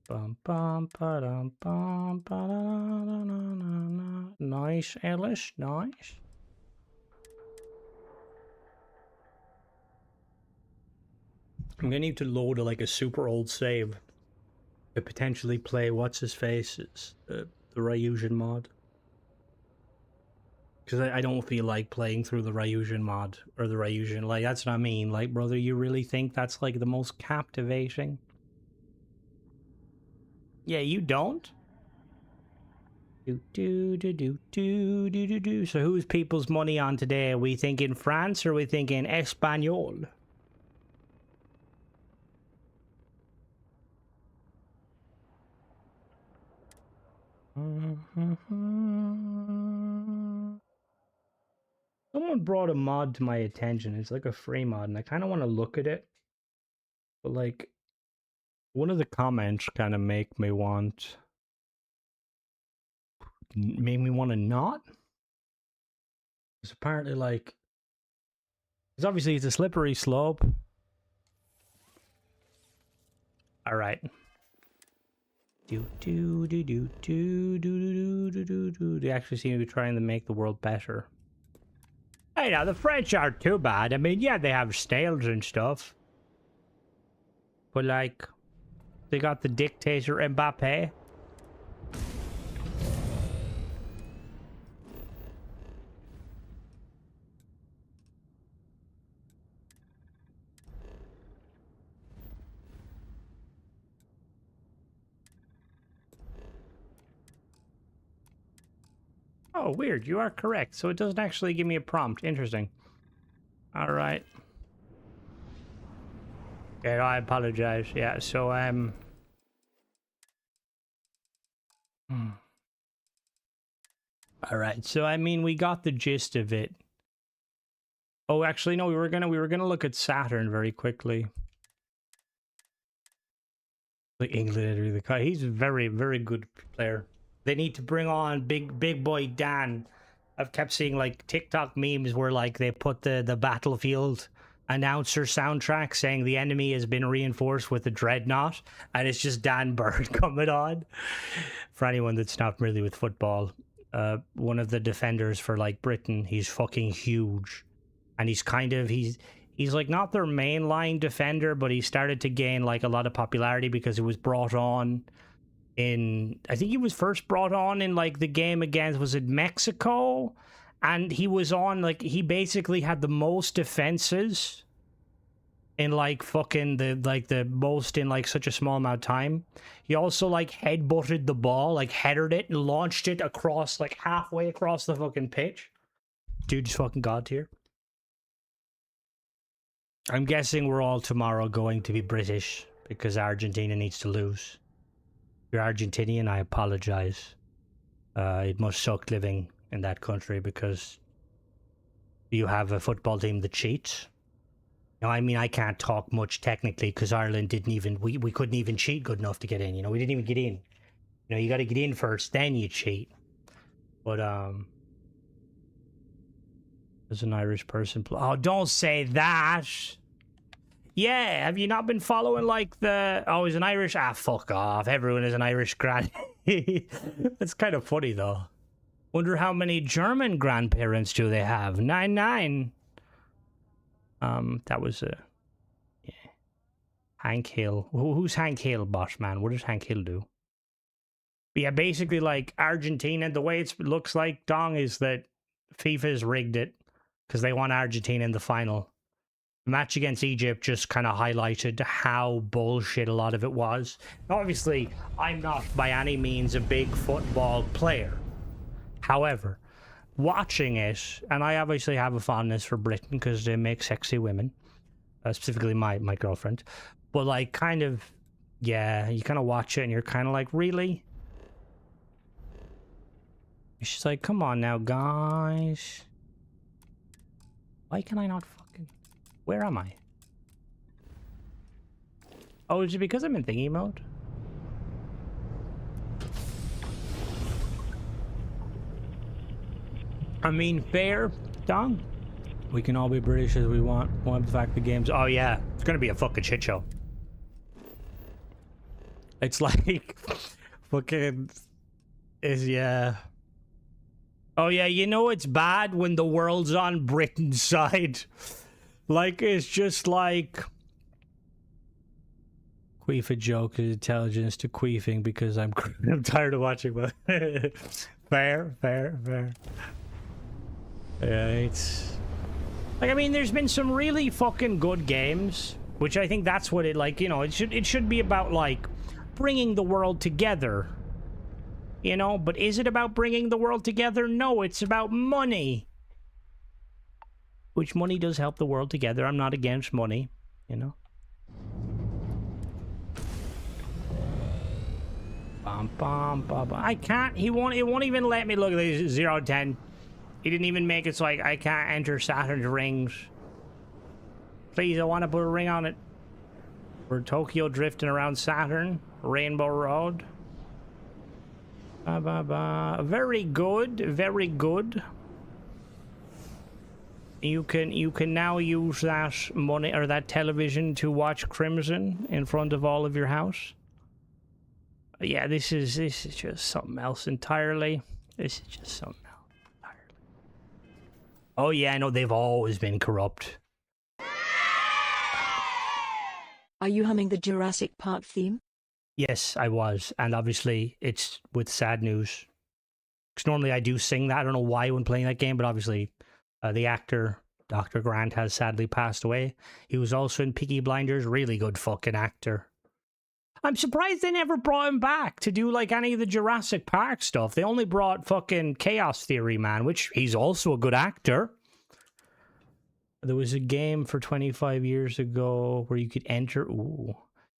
Bum bum ba dum bum ba da da da da. Nice, Ellis. Nice. I'm gonna need to load like a super old save to potentially play what's his face's the Ryusion mod. Because I don't feel like playing through the Ryusion mod or the Ryusion. Like, that's what I mean. Like, brother, you really think that's like the most captivating? Yeah, you don't? So who's people's money on today? Are we thinking France or are we thinking Espanol? Someone brought a mod to my attention. It's like a free mod, and I kind of want to look at it. But, like, one of the comments kind of made me want to not. It's apparently, like, because obviously it's a slippery slope. All right. They actually seem to be trying to make the world better. Hey, now the French aren't too bad. I mean, yeah, they have snails and stuff, but like, they got the dictator Mbappe. Oh, weird. You are correct. So it doesn't actually give me a prompt. Interesting. All right. Yeah, I apologize. Yeah, so, all right. So, I mean, we got the gist of it. Oh, actually, no, we were gonna look at Saturn very quickly. Like England, he's a very, very good player. They need to bring on big boy Dan. I've kept seeing like TikTok memes where like they put the Battlefield announcer soundtrack saying the enemy has been reinforced with a dreadnought, and it's just Dan Bird coming on. For anyone that's not familiar with football, one of the defenders for like Britain, he's fucking huge, and he's like not their mainline defender, but he started to gain like a lot of popularity because he was brought on in, I think he was first brought on in like the game against, was it Mexico? And he was on like, he basically had the most defenses in like fucking the most in like such a small amount of time. He also like headbutted the ball, like headed it and launched it across like halfway across the fucking pitch. Dude's fucking god tier. I'm guessing we're all tomorrow going to be British because Argentina needs to lose. If you're Argentinian, I apologize. It must suck living in that country because you have a football team that cheats. Now, I mean, I can't talk much technically because Ireland didn't even, we couldn't even cheat good enough to get in. You know, we didn't even get in. You know, you got to get in first, then you cheat. But, there's an Irish person. Oh, don't say that. Yeah, have you not been following like the, oh, he's an Irish, fuck off, everyone is an Irish granny. That's kind of funny though. Wonder how many German grandparents do they have? 9. That was yeah. Hank Hill. Who's Hank Hill, boss man? What does Hank Hill do? But yeah, basically like Argentina, the way it looks like, Dong, is that FIFA's rigged it because they want Argentina in the final. The match against Egypt just kind of highlighted how bullshit a lot of it was. Obviously, I'm not by any means a big football player. However, watching it, and I obviously have a fondness for Britain because they make sexy women, specifically my girlfriend, but like kind of, yeah, you kind of watch it and you're kind of like, really? She's like, come on now, guys. Why can I not fucking... Where am I? Oh, is it because I'm in thingy mode? I mean, fair, Dong. We can all be British as we want. We'll the fact the game's... Oh, yeah. It's gonna be a fucking shit show. It's like... fucking... yeah... Oh, yeah, you know it's bad when the world's on Britain's side. Like, it's just like... Queef a joke is intelligence to queefing because I'm tired of watching, but... fair. Yeah, it's... Like, I mean, there's been some really fucking good games, which I think that's what it, like, you know, it should be about, like, bringing the world together. You know, but is it about bringing the world together? No, it's about money. Which money does help the world together. I'm not against money, you know. Bum, bum, bum, bum. I can't, it won't even let me look at these 0 to 10. He didn't even make it so I can't enter Saturn's rings. Please, I want to put a ring on it. We're Tokyo drifting around Saturn, Rainbow Road. Very good, very good. You can now use that money or that television to watch Crimson in front of all of your house. Yeah, this is just something else entirely. This is just something else entirely. Oh yeah, I know they've always been corrupt. Are you humming the Jurassic Park theme? Yes, I was, and obviously it's with sad news. Because normally I do sing that. I don't know why when playing that game, but obviously the actor, Dr. Grant, has sadly passed away. He was also in Peaky Blinders. Really good fucking actor. I'm surprised they never brought him back to do like any of the Jurassic Park stuff. They only brought fucking Chaos Theory Man, which he's also a good actor. There was a game for 25 years ago where you could enter. Ooh,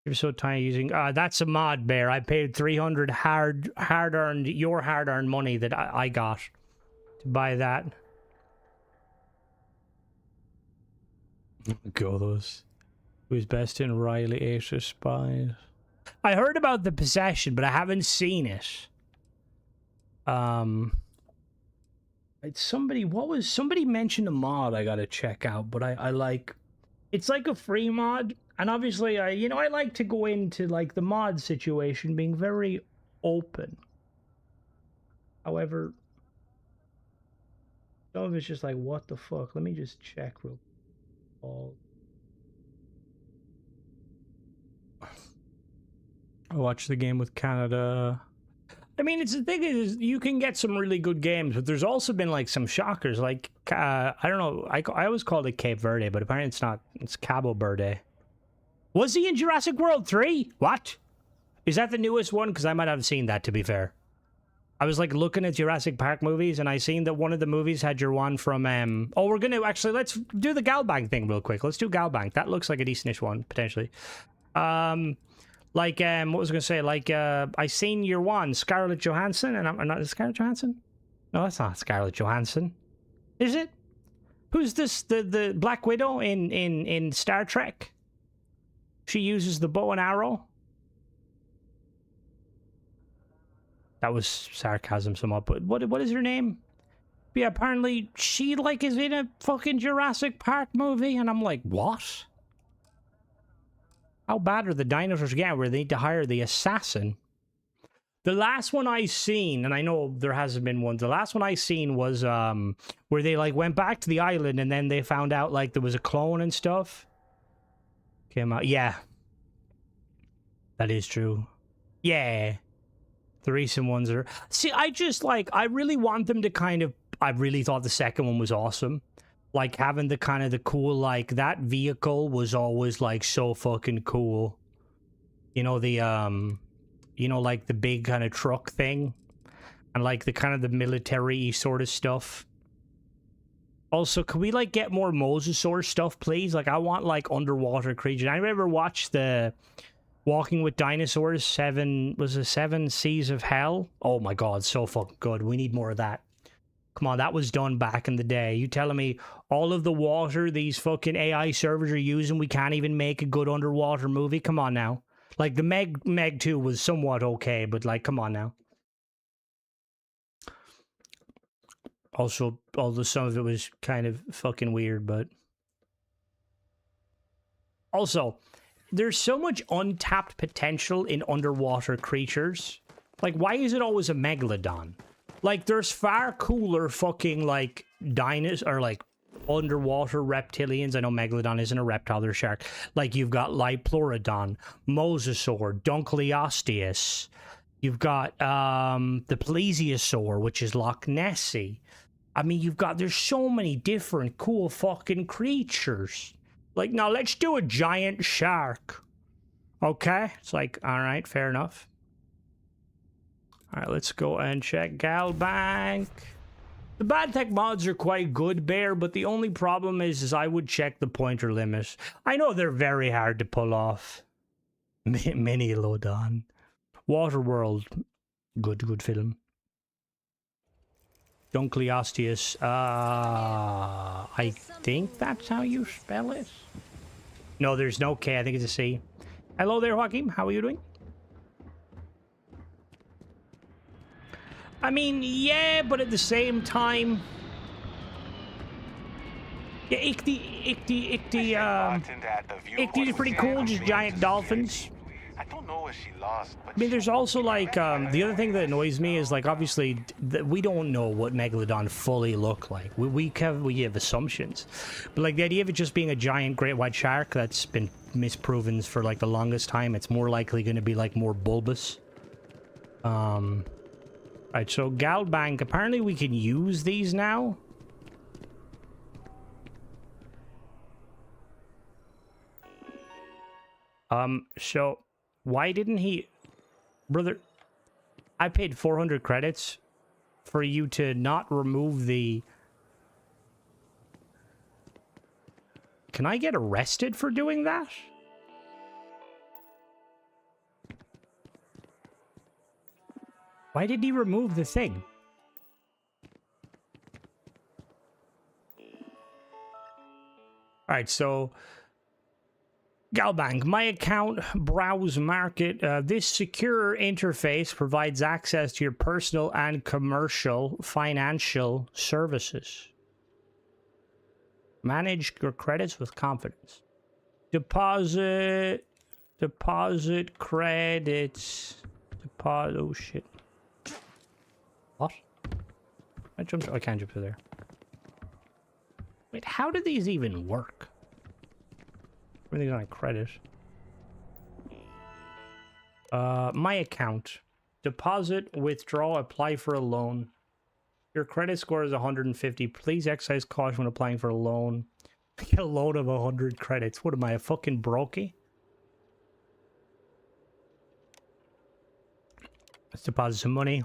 you're so tiny using. That's a mod, Bear. I paid 300 hard-earned money that I got to buy that. Go those. Who's best in Riley Ace of Spies? I heard about the possession, but I haven't seen it. It's somebody. Somebody mentioned a mod I gotta check out, but I like. It's like a free mod, and obviously I like to go into like the mod situation being very open. However, some of it's just like, what the fuck? Let me just check real quick. I watched the game with Canada. I mean, it's the thing is, you can get some really good games, but there's also been like some shockers. Like, I don't know, I always called it Cape Verde, but apparently it's not. It's Cabo Verde. Was he in Jurassic World 3? What? Is that the newest one? Because I might have seen that, to be fair. I was like looking at Jurassic Park movies, and I seen that one of the movies had your one from. Oh, we're gonna actually let's do the Galbank thing real quick. Let's do Galbank. That looks like a decentish one potentially. Like, what was I gonna say? Like, I seen your one, Scarlett Johansson, and I'm not Scarlett Johansson. No, that's not Scarlett Johansson, is it? Who's this? The Black Widow in Star Trek? She uses the bow and arrow. That was sarcasm, somewhat. But what is her name? Yeah, apparently she like is in a fucking Jurassic Park movie, and I'm like, what? How bad are the dinosaurs getting where they need to hire the assassin? The last one I seen, and I know there hasn't been one, the last one I seen was where they like went back to the island and then they found out like there was a clone and stuff. Came out. Yeah. That is true. Yeah. The recent ones are... See, I just like, I really want them to kind of... I really thought the second one was awesome. Like, having the kind of the cool, like, that vehicle was always, like, so fucking cool. You know, the, you know, like, the big kind of truck thing. And, like, the kind of the military sort of stuff. Also, can we, like, get more Mosasaur stuff, please? Like, I want, like, underwater creatures. I ever watched the Walking with Dinosaurs, Seven Seas of Hell? Oh, my God, so fucking good. We need more of that. Come on, that was done back in the day. You telling me all of the water these fucking AI servers are using, we can't even make a good underwater movie? Come on now. Like, the Meg 2 was somewhat okay, but, like, come on now. Also, although some of it was kind of fucking weird, but... Also, there's so much untapped potential in underwater creatures. Like, why is it always a megalodon? Like, there's far cooler fucking, like, dinosaurs, or, like, underwater reptilians. I know Megalodon isn't a reptile, they're a shark. Like, you've got Liplorodon, Mosasaur, Dunkleosteus. You've got, the Plesiosaur, which is Loch Nessie. I mean, there's so many different cool fucking creatures. Like, now let's do a giant shark. Okay? It's like, alright, fair enough. Alright, let's go and check Galbank. The bad tech mods are quite good, Bear, but the only problem is I would check the pointer limit. I know they're very hard to pull off. Mini Lodon. Waterworld. Good film. Dunkleosteus. I think that's how you spell it. No, there's no K. I think it's a C. Hello there, Joaquin. How are you doing? I mean, yeah, but at the same time... Yeah, Ichty is pretty cool, just giant dolphins. I don't know if she lost, but I mean, there's also, like, the other thing that annoys me is, like, obviously, we don't know what Megalodon fully look like. We have assumptions. But, like, the idea of it just being a giant great white shark that's been misproven for, like, the longest time, it's more likely going to be, like, more bulbous. Right, so Galbank, apparently we can use these now. So Why didn't he... Brother, I paid 400 credits for you to not remove the... Can I get arrested for doing that? Why did he remove the thing? Alright, so... Galbank, my account, browse market. This secure interface provides access to your personal and commercial financial services. Manage your credits with confidence. Deposit credits. Oh shit. What? I can't jump through there. Wait, how do these even work? Everything's on credit. My account. Deposit, withdraw, apply for a loan. Your credit score is 150. Please exercise caution when applying for a loan. Get a loan of 100 credits. What am I, a fucking brokey? Let's deposit some money.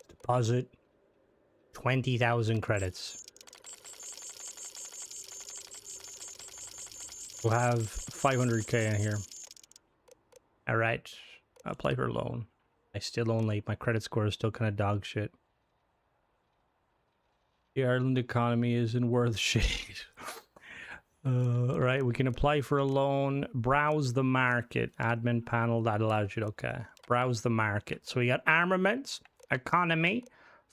Deposit 20,000 credits. We'll have 500k in here. All right, apply for a loan. I still only, my credit score is still kind of dog shit. The Ireland economy isn't worth shit. Right, we can apply for a loan. Browse the market. Admin panel, that allows you to, okay. Browse the market. So we got armaments, economy,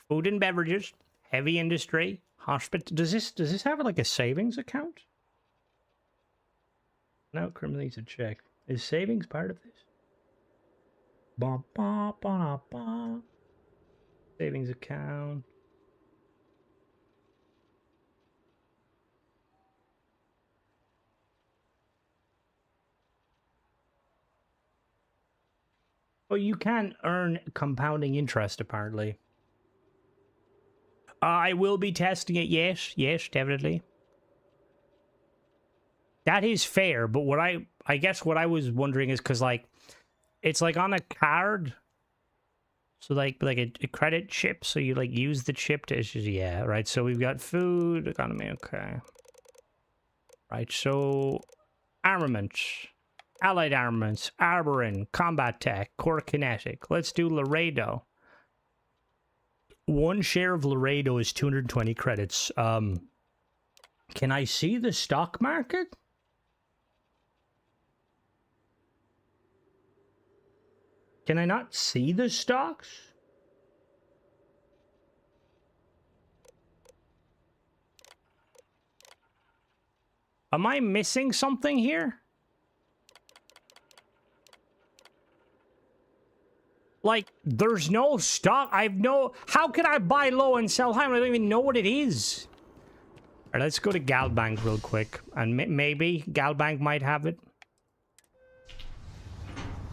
food and beverages, heavy industry, hospital. Does this have like a savings account? No, criminal needs to check. Is savings part of this? Ba, ba, ba, ba. Savings account. Oh, you can earn compounding interest, apparently. I will be testing it, yes. Yes, definitely. That is fair, but what I guess what I was wondering is because, like, it's, like, on a card. So, like a credit chip, so you, like, use the chip to... Yeah, right, so we've got food, economy, okay. Right, so... Armaments. Allied armaments, Arborin, combat tech, core kinetic. Let's do Laredo. One share of Laredo is 220 credits. Can I see the stock market? Can I not see the stocks? Am I missing something here? Like, there's no stock. How can I buy low and sell high when I don't even know what it is? All right, let's go to Galbank real quick. And maybe Galbank might have it.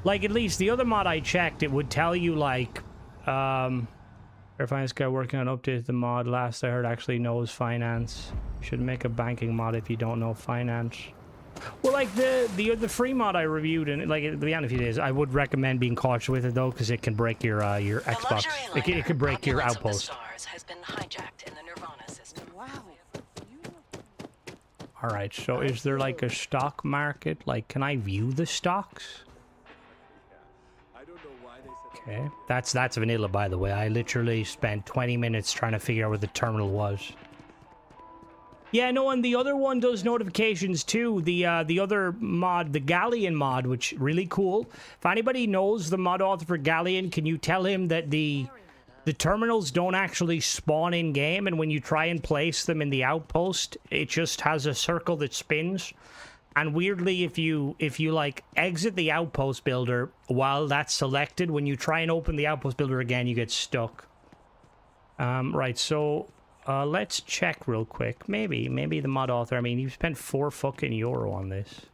Like, at least the other mod I checked, it would tell you, like, finance guy working on update the mod. Last I heard actually knows finance. You should make a banking mod if you don't know finance. Well, like, the free mod I reviewed, and, like, it'll be on a few days, I would recommend being cautious with it, though, because it can break your Xbox. It could break your outpost. Has been hijacked in the Nirvana system. Wow. All right, so is there, like, a stock market? Like, can I view the stocks? Okay, that's vanilla, by the way. I literally spent 20 minutes trying to figure out where the terminal was. Yeah, no, and the other one does notifications too. The other mod, the Galleon mod, which really cool. If anybody knows the mod author for Galleon, can you tell him that the terminals don't actually spawn in game, and when you try and place them in the outpost, it just has a circle that spins. And weirdly, if you like exit the outpost builder while that's selected, when you try and open the outpost builder again, you get stuck. Right, so let's check real quick. Maybe the mod author. I mean, you spent €4 fucking on this.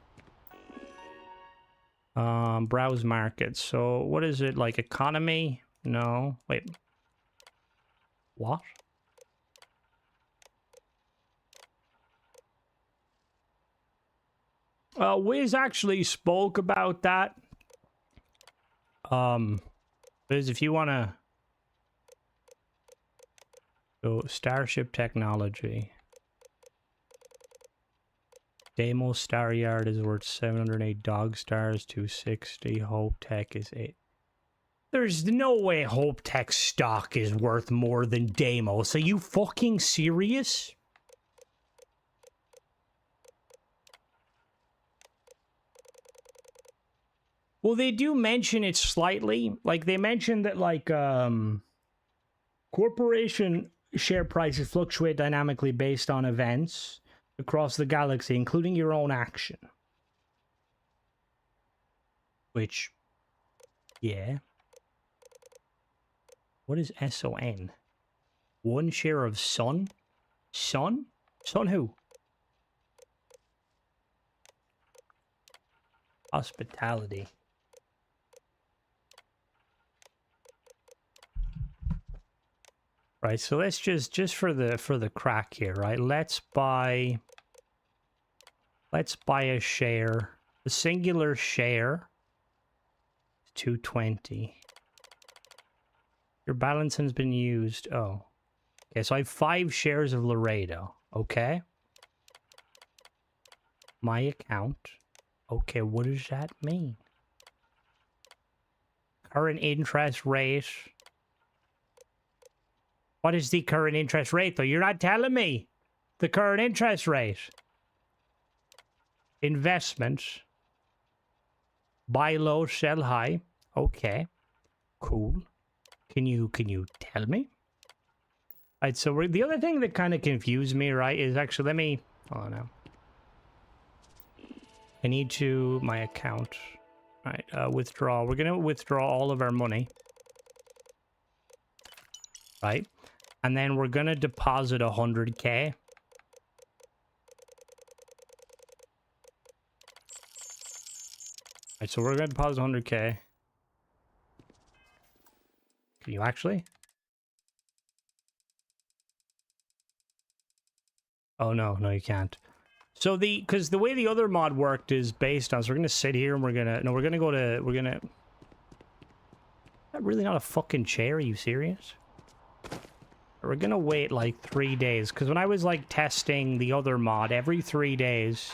Browse market. So what is it, like economy? No, wait. What? Wiz actually spoke about that. Wiz, if you want to go Starship Technology. Demo Star Yard is worth 708 dog stars, 260. Hope Tech is 8. There's no way Hope Tech stock is worth more than Deimos. Are you fucking serious? Well, they do mention it slightly. Like, they mention that, like, corporation share prices fluctuate dynamically based on events across the galaxy, including your own action. Which, yeah. What is SON? 1 share of Sun? Sun? Sun who? Hospitality. Right, so let's just for the crack here, right? Let's buy a share. The singular share 220. Your balance has been used. Oh. Okay, so I have 5 shares of Laredo. Okay. My account. Okay, what does that mean? Current interest rate. What is the current interest rate, though? You're not telling me the current interest rate. Investments. Buy low, sell high. Okay. Cool. Can you tell me? Right, so the other thing that kind of confused me, right, is actually, let me... Oh, no. I need to... My account. All right, withdraw. We're going to withdraw all of our money. Right? And then we're going to deposit 100K. Right, so we're going to deposit 100K. Can you actually? Oh, no, you can't. So because the way the other mod worked is based on, so we're going to sit here and we're going to That's really not a fucking chair, are you serious? We're going to wait like 3 days, because when I was like testing the other mod, every 3 days...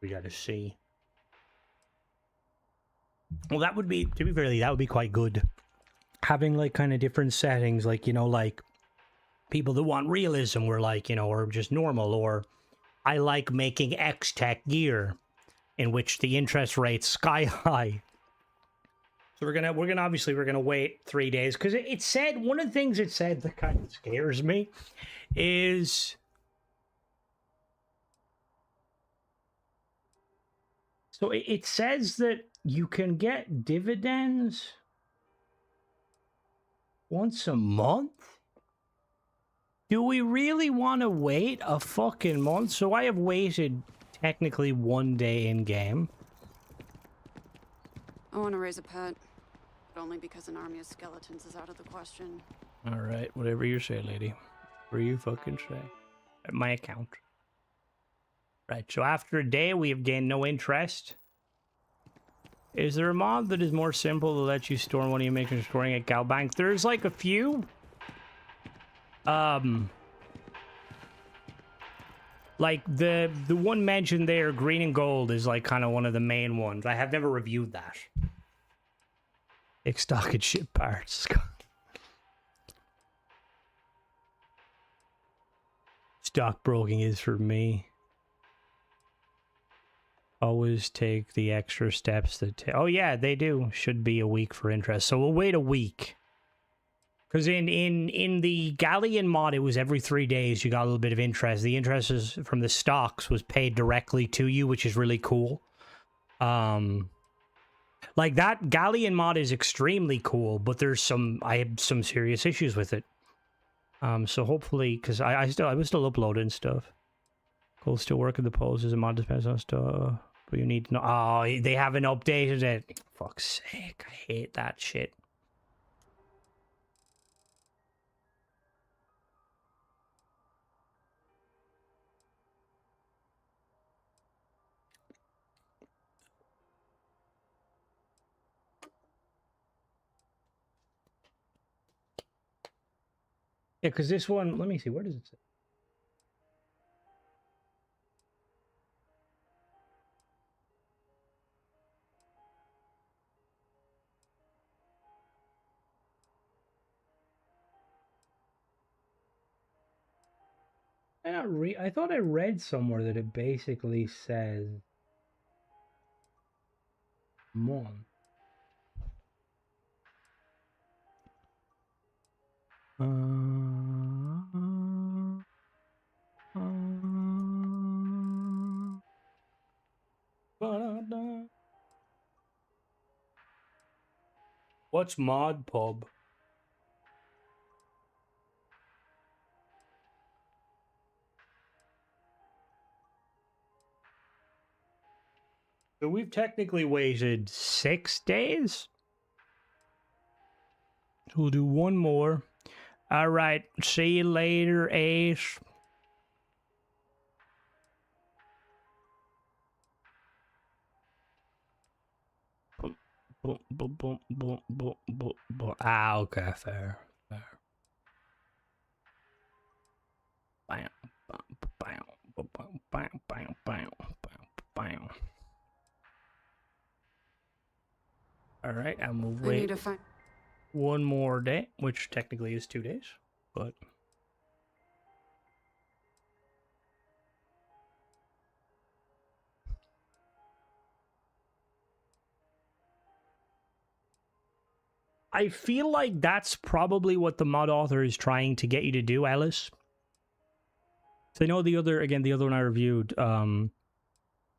We gotta see. Well, that would be, to be fair, that would be quite good. Having like kind of different settings, like, you know, like people that want realism were like, you know, or just normal, or I like making X-Tech gear in which the interest rate's sky high. So we're gonna wait 3 days, because it said, one of the things it said that kind of scares me is... So it says that you can get dividends once a month? Do we really want to wait a fucking month? So I have waited technically 1 day in game. I want to raise a pet, but only because an army of skeletons is out of the question. All right, whatever you say, lady. Whatever you fucking say. At my account. Right, so after a day, we have gained no interest. Is there a mod that is more simple to let you store money you make from storing at Galbank? There's like a few. Like the one mentioned there, green and gold, is like kind of one of the main ones. I have never reviewed that. Take stock and ship parts. Stockbroking is for me. Always take the extra steps that... Oh, yeah, they do. Should be a week for interest. So we'll wait a week. Because in the Galleon mod, it was every 3 days you got a little bit of interest. The interest is from the stocks was paid directly to you, which is really cool. Like, that Galleon mod is extremely cool, but I have some serious issues with it. So hopefully, because I was still uploading stuff. We'll still work at the polls as a mod depends on stuff. But you need to know. Oh, they haven't updated it. Fuck's sake. I hate that shit. Yeah, because this one, let me see, where does it say? I thought I read somewhere that it basically says mon. What's mod pub? So we've technically waited 6 days. So we'll do one more. All right. See you later, Ace. Boom, boom, boom, boom, boom, boom, boom. Ah, okay, fair. Bam, bam, bam, bam, bam, bam, bam, bam, bam. All right, and we'll I need wait to find. one more day, which technically is 2 days, but I feel like that's probably what the mod author is trying to get you to do, Ellis. So I know the other one I reviewed,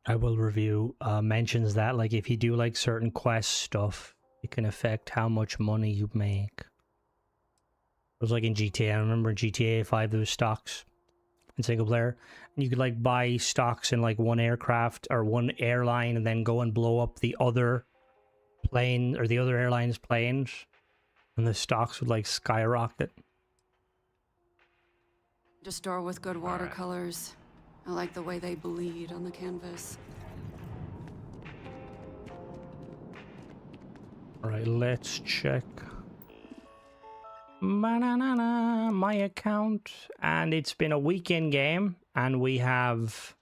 I will review, mentions that like if you do like certain quest stuff, it can affect how much money you make. It was like in GTA. I remember in GTA 5 there was stocks in single player, and you could like buy stocks in like one aircraft or one airline, and then go and blow up the other plane or the other airline's planes, and the stocks would like skyrocket. A store with good right. watercolors. I like the way they bleed on the canvas. All right, let's check my account, and it's been a weekend game, and we have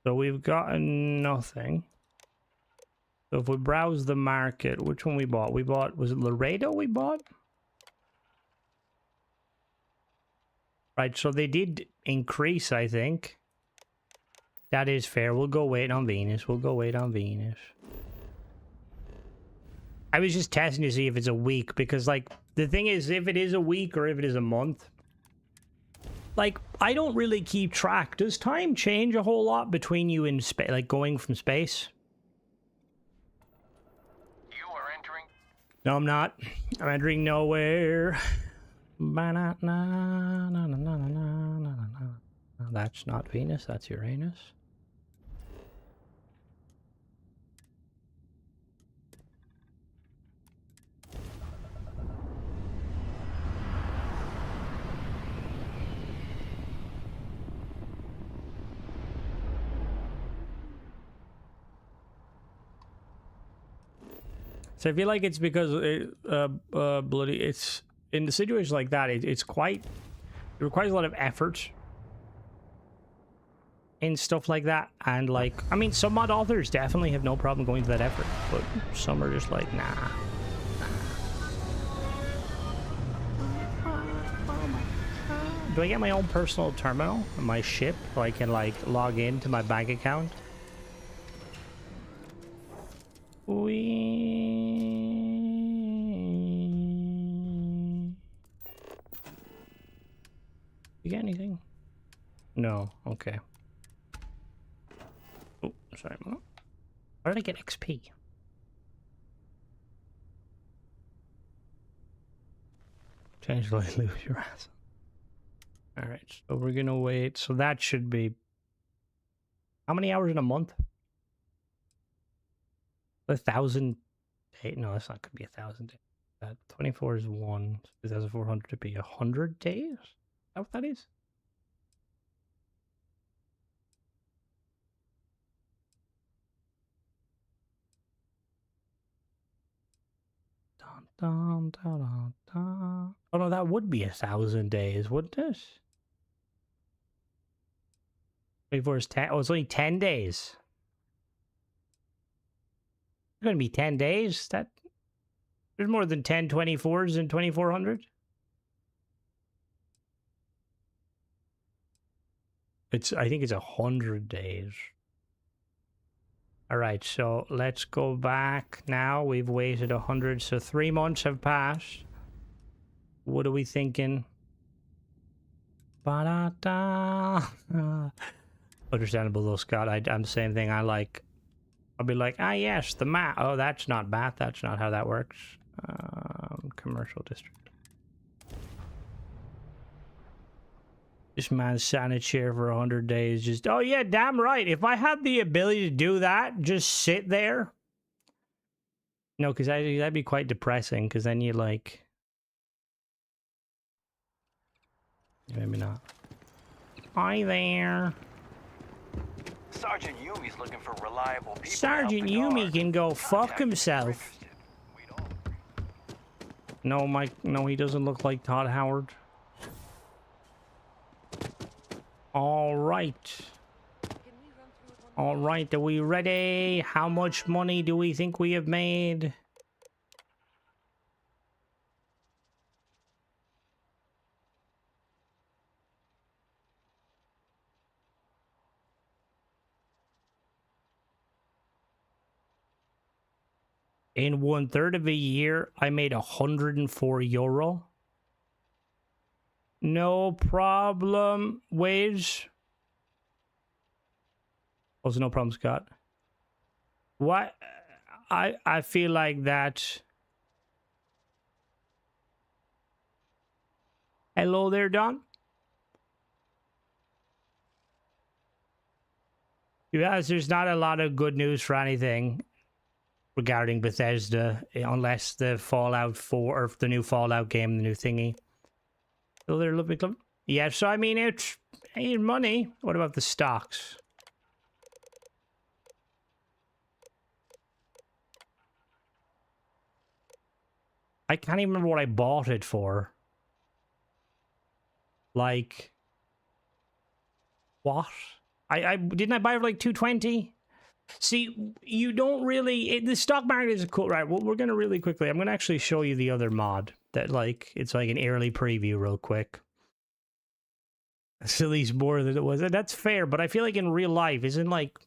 so we've gotten nothing. So if we browse the market, which one we bought? We bought, was it Laredo we bought? Right, so they did increase, I think. That is fair. We'll go wait on Venus. We'll go wait on Venus. I was just testing to see if it's a week, because, like, the thing is, if it is a week or if it is a month, like, I don't really keep track. Does time change a whole lot between you and space, like, going from space? You are entering. No, I'm not. I'm entering nowhere. That's not Venus, that's Uranus. So I feel like it's because bloody, it's in the situation like that, it's quite, it requires a lot of effort in stuff like that, and like, I mean, some mod authors definitely have no problem going to that effort, but some are just like, nah. Do I get my own personal terminal on my ship so I can like log into my bank account? You get anything? No. Okay. Oh, sorry. How did I get XP? Occasionally lose your ass. Alright, so we're gonna wait. So that should be... How many hours in a month? 1,000 days? No, that's not gonna be 1,000 days. 24 is 1. 2,400 to be 100 days? Is that what that is? Dun, dun, dun, dun, dun. Oh no, that would be 1,000 days, wouldn't it? 24 is 10. Oh, it's only 10 days. It's gonna be 10 days? There's more than 10 24s in 2,400? I think it's 100 days. Alright, so let's go back now. We've waited 100, so 3 months have passed. What are we thinking? Ba-da-da. Understandable though, Scott. I'm the same thing. I'll be like, ah yes, the map. Oh, that's not bad. That's not how that works. Commercial district. This man's sat in a chair for 100 days. Just, oh yeah, damn right. If I had the ability to do that, just sit there. No, because that'd be quite depressing. Because then you like, maybe not. Hi there. Sergeant Yumi's looking for reliable people. Sergeant Yumi can go fuck himself. No, Mike. No, he doesn't look like Todd Howard. All right. All right, are we ready? How much money do we think we have made? In 1/3 of a year, I made €104. No problem, Wiz. Also, no problem, Scott. What? I feel like that. Hello there, Don. Yes, there's not a lot of good news for anything regarding Bethesda, unless the Fallout 4 or the new Fallout game, the new thingy. So they're a little bit. Yeah, so I mean, it's money. What about the stocks? I can't even remember what I bought it for. Like, what? I didn't I buy it for like 220? See, you don't really... the stock market is cool. Right, well, we're going to really quickly... I'm going to actually show you the other mod. That, like, it's like an early preview real quick. It's at least more than it was. And that's fair, but I feel like in real life, isn't like...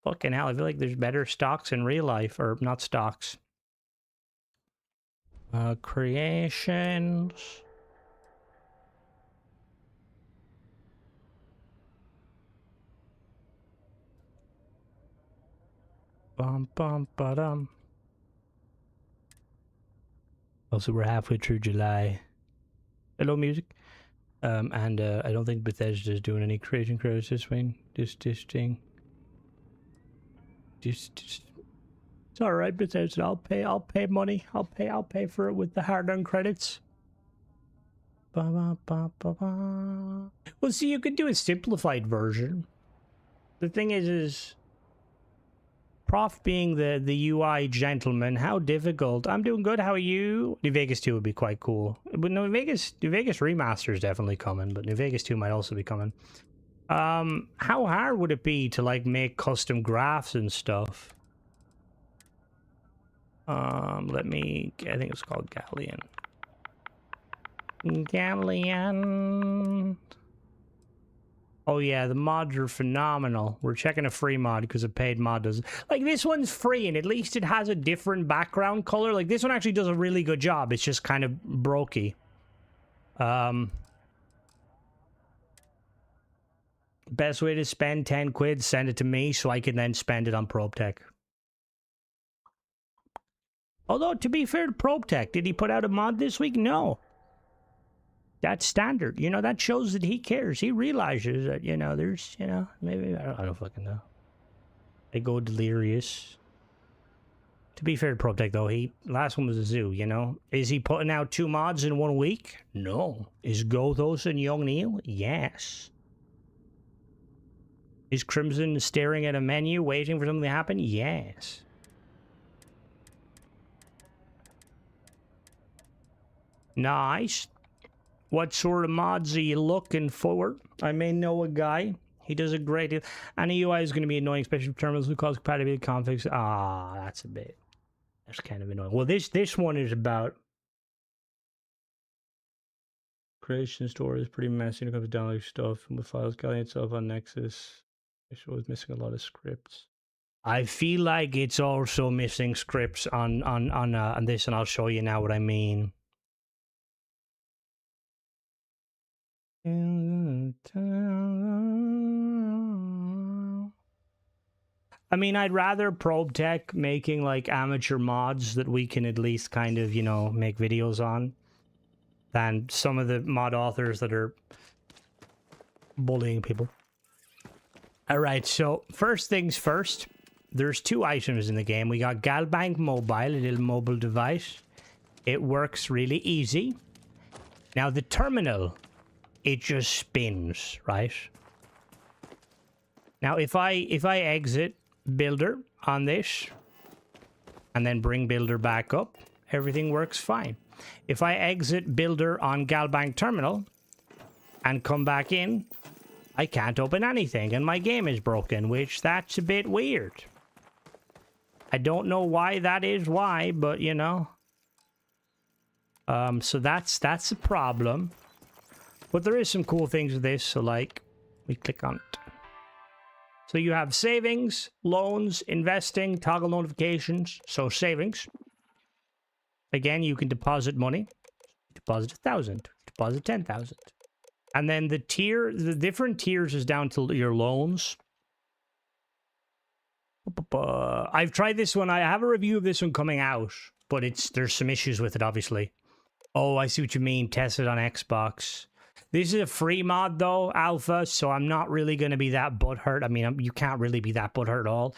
Fucking hell, I feel like there's better stocks in real life. Or, not stocks. Creations... Bum bum ba-dum. Also, we're halfway through July. Hello, music. And I don't think Bethesda is doing any creation credits this week. This thing. Just. It's all right, Bethesda. I'll pay money. I'll pay for it with the hard-earned credits. Ba ba ba ba ba. Well, see, you could do a simplified version. The thing is. Prof being the UI gentleman, how difficult? I'm doing good. How are you? New Vegas 2 would be quite cool. But New Vegas Remaster is definitely coming, but New Vegas 2 might also be coming. How hard would it be to like make custom graphs and stuff? I think it's called Galleon. Galleon. Oh yeah, the mods are phenomenal. We're checking a free mod because a paid mod does. Like, this one's free, and at least it has a different background color. Like, this one actually does a really good job. It's just kind of brokey. Best way to spend 10 quid, send it to me so I can then spend it on ProbeTech. Although, to be fair to ProbeTech, did he put out a mod this week? No. That's standard. You know, that shows that he cares. He realizes that, you know, there's, you know, maybe, I don't fucking know. They go delirious. To be fair to ProTech, though, last one was a zoo, you know? Is he putting out 2 mods in 1 week? No. Is Gothos and Young Neil? Yes. Is Crimson staring at a menu waiting for something to happen? Yes. Nice. What sort of mods are you looking for? I may know a guy. He does a great deal. Any UI is going to be annoying, especially for terminals who cause compatibility conflicts. Ah, that's kind of annoying. Well, this one is about creation store is pretty messy when it comes to downloading stuff and with files calling itself on Nexus. It was missing a lot of scripts. I feel like it's also missing scripts on this, and I'll show you now what I mean. I mean, I'd rather Probe Tech making like amateur mods that we can at least kind of, you know, make videos on than some of the mod authors that are bullying people. All right, so first things first, there's 2 items in the game. We got Galbank Mobile, a little mobile device. It works really easy. Now the terminal, it just spins, right? Now if I exit Builder on this and then bring Builder back up, everything works fine. If I exit Builder on Galbank Terminal and come back in, I can't open anything and my game is broken, which that's a bit weird. I don't know why that is, but you know. So that's a problem. But there is some cool things with this, so like, we click on it. So you have savings, loans, investing, toggle notifications. So savings. Again, you can deposit money. Deposit 1,000, deposit 10,000. And then the different tiers is down to your loans. I've tried this one. I have a review of this one coming out, but there's some issues with it, obviously. Oh, I see what you mean. Test it on Xbox. This is a free mod, though, alpha, so I'm not really going to be that butthurt. I mean, you can't really be that butthurt at all.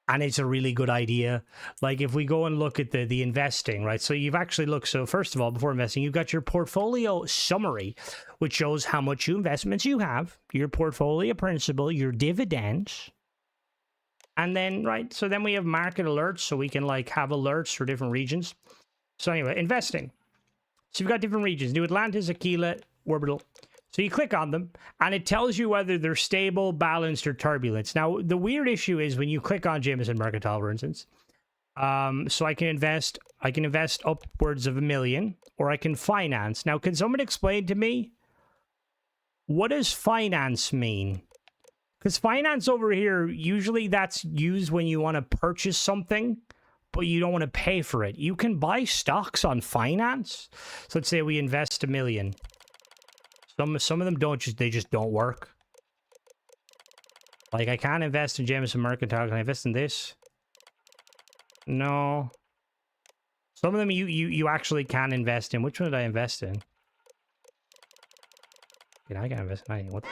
And it's a really good idea. Like, if we go and look at the investing, right? So you've actually looked, so first of all, before investing, you've got your portfolio summary, which shows how much investments you have, your portfolio principal, your dividends. And then, right, so then we have market alerts, so we can, like, have alerts for different regions. So anyway, investing. So you've got different regions, New Atlantis, Aquila, Orbital. So you click on them, and it tells you whether they're stable, balanced, or turbulent. Now, the weird issue is when you click on Jameson Mercantile, for instance, so I can invest upwards of $1 million, or I can finance. Now, can someone explain to me, what does finance mean? Because finance over here, usually that's used when you want to purchase something, but you don't want to pay for it. You can buy stocks on finance. So let's say we invest $1 million. Some of them they just don't work. Like, I can't invest in Jameson Mercantile. Can I invest in this? No. Some of them you actually can invest in. Which one did I invest in? I can't invest in anything. What the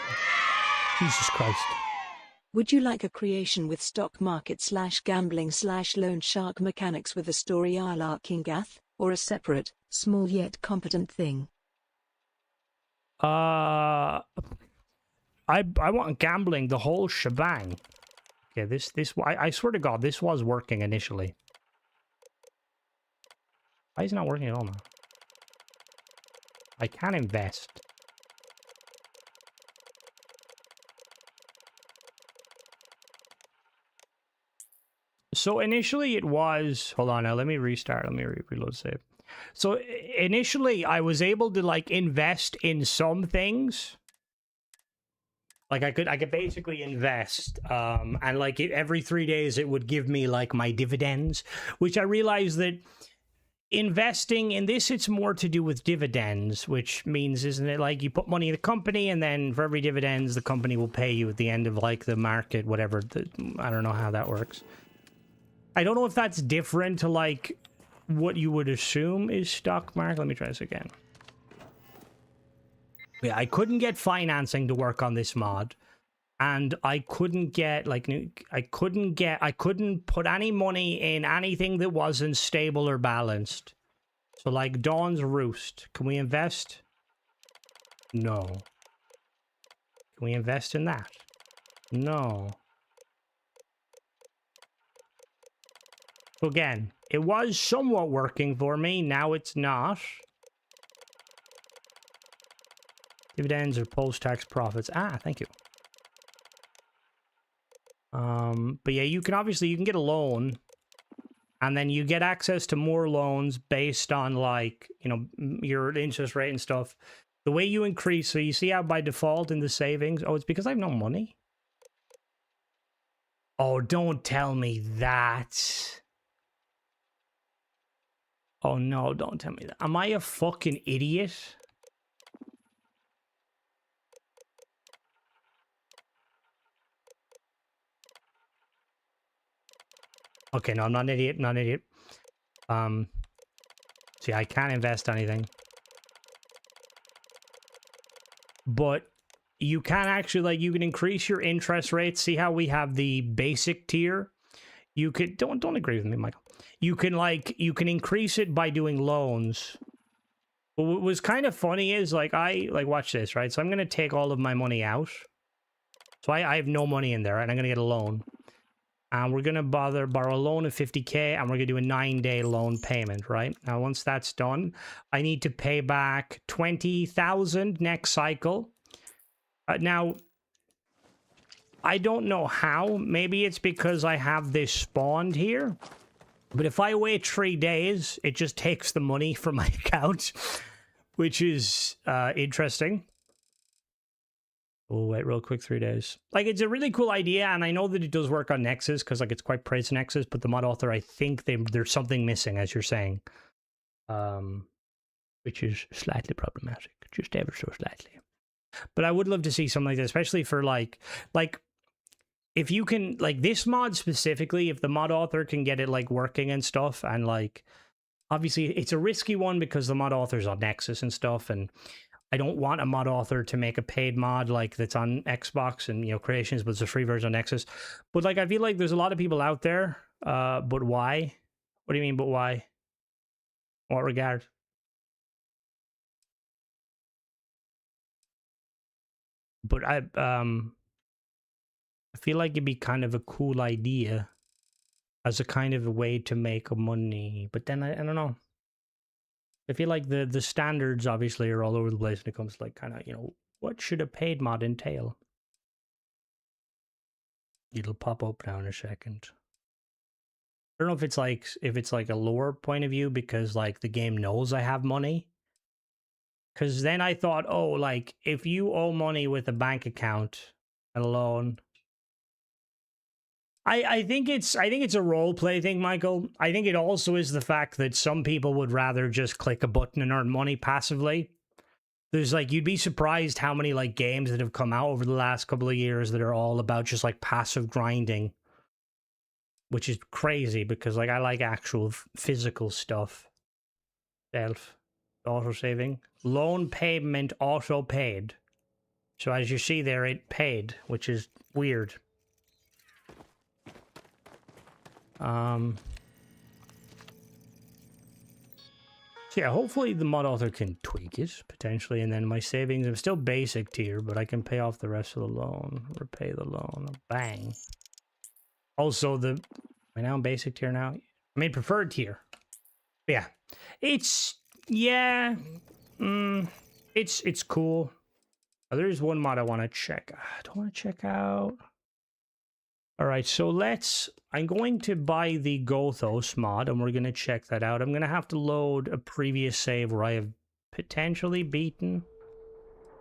Jesus Christ. Would you like a creation with stock market / gambling / loan shark mechanics with a story a la King Gath, or a separate, small yet competent thing? I want gambling, the whole shebang. Okay, I swear to God, this was working initially. Why is it not working at all now? I can invest. So initially it was, hold on now, let me restart, let me reload save. So initially I was able to like invest in some things. Like I could basically invest, and like every 3 days it would give me like my dividends, which I realized that investing in this, it's more to do with dividends, which means, isn't it, like you put money in the company and then for every dividends the company will pay you at the end of like the market, whatever. I don't know how that works. I don't know if that's different to like what you would assume is stock market. Let me try this again. Yeah, I couldn't get financing to work on this mod, and I couldn't get like I couldn't put any money in anything that wasn't stable or balanced. So like Dawn's Roost, can we invest? No. Can we invest in that? No. So again, it was somewhat working for me. Now it's not. Dividends or post-tax profits. Ah, thank you. But yeah, you can get a loan, and then you get access to more loans based on like, you know, your interest rate and stuff. The way you increase, so you see how by default in the savings, oh, it's because I have no money. Oh, don't tell me that. Oh no, don't tell me that. Am I a fucking idiot? Okay, no, I'm not an idiot, not an idiot. See, I can't invest anything. But you can actually, like, you can increase your interest rate. See how we have the basic tier? You could, don't agree with me, Michael. You can increase it by doing loans. But what was kind of funny is, like, watch this, right? So I'm going to take all of my money out. So I have no money in there, and I'm going to get a loan. And we're going to borrow a loan of 50K, and we're going to do a 9-day loan payment, right? Now, once that's done, I need to pay back 20,000 next cycle. Now, I don't know how. Maybe it's because I have this spawned here. But if I wait 3 days, it just takes the money from my account, which is interesting. We'll wait real quick, 3 days. Like, it's a really cool idea, and I know that it does work on Nexus, because, like, it's quite praised Nexus, but the mod author, I think there's something missing, as you're saying. Which is slightly problematic, just ever so slightly. But I would love to see something like that, especially for, like, if you can, like, this mod specifically, if the mod author can get it, like, working and stuff, and, like, obviously, it's a risky one, because the mod author's on Nexus and stuff, and I don't want a mod author to make a paid mod like that's on Xbox and, you know, creations, but it's a free version on Nexus. But like, I feel like there's a lot of people out there. But why? What do you mean, but why? In what regard? But I feel like it'd be kind of a cool idea as a kind of a way to make money. But then I don't know. I feel like the standards obviously are all over the place when it comes to, like, kind of, you know, what should a paid mod entail? It'll pop up now in a second. I don't know if it's like a lower point of view because, like, the game knows I have money. Because then I thought, oh, like, if you owe money with a bank account and a loan, I think it's a role play thing, Michael. I think it also is the fact that some people would rather just click a button and earn money passively. There's, like, you'd be surprised how many, like, games that have come out over the last couple of years that are all about just, like, passive grinding. Which is crazy because, like, I like actual physical stuff. Self. Auto-saving. Loan payment auto-paid. So as you see there, it paid, which is weird. So yeah, hopefully the mod author can tweak it, potentially, and then my savings, I'm still basic tier, but I can pay off the rest of the loan. Repay the loan. Bang. Also, am I now in basic tier now? I mean, preferred tier. But yeah. It's cool. Oh, there's one mod I want to check. I don't want to check out. All right, so I'm going to buy the Gothos mod, and we're going to check that out. I'm going to have to load a previous save where I have potentially beaten.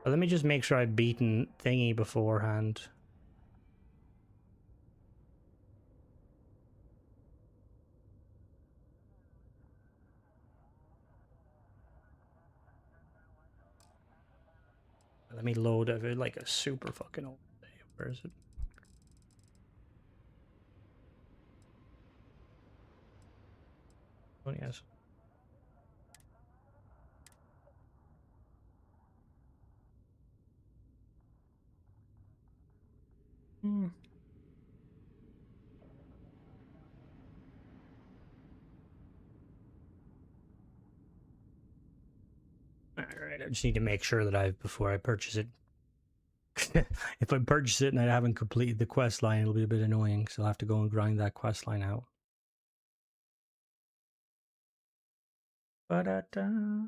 Let me just make sure I've beaten thingy beforehand. Let me load it like a super fucking old save. Where is it? Oh, yes. Alright, I just need to make sure that before I purchase it. If I purchase it and I haven't completed the quest line, it'll be a bit annoying, so I'll have to go and grind that quest line out. Ba-da-da.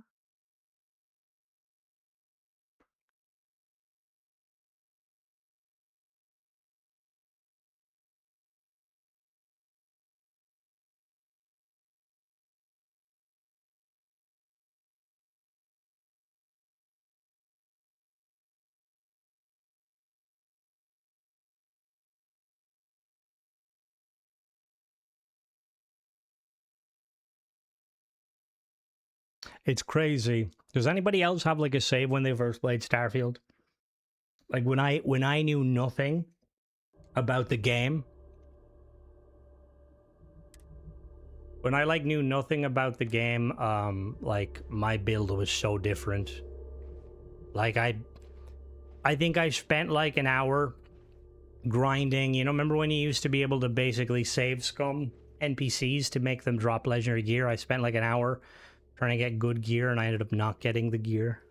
It's crazy. Does anybody else have like a save when they first played Starfield? Like when I knew nothing about the game. When I like knew nothing about the game, like my build was so different. Like I think I spent like an hour grinding. You know, remember when you used to be able to basically save scum NPCs to make them drop legendary gear? I spent like an hour trying to get good gear and I ended up not getting the gear.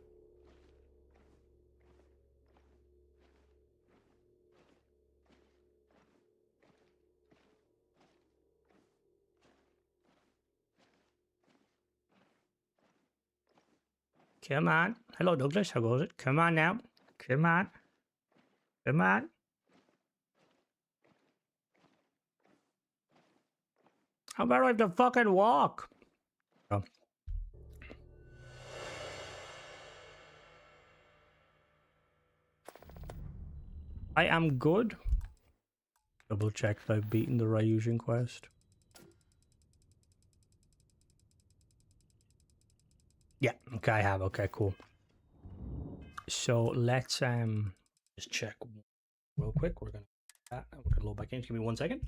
Come on. Hello, Douglas. How goes it? Come on now. Come on. Come on. How about I have to fucking walk? Oh. I am good. Double check that I've beaten the Ryujin quest. Yeah, okay, I have. Okay, cool. So let's just check real quick. We're gonna load back in. Just give me 1 second.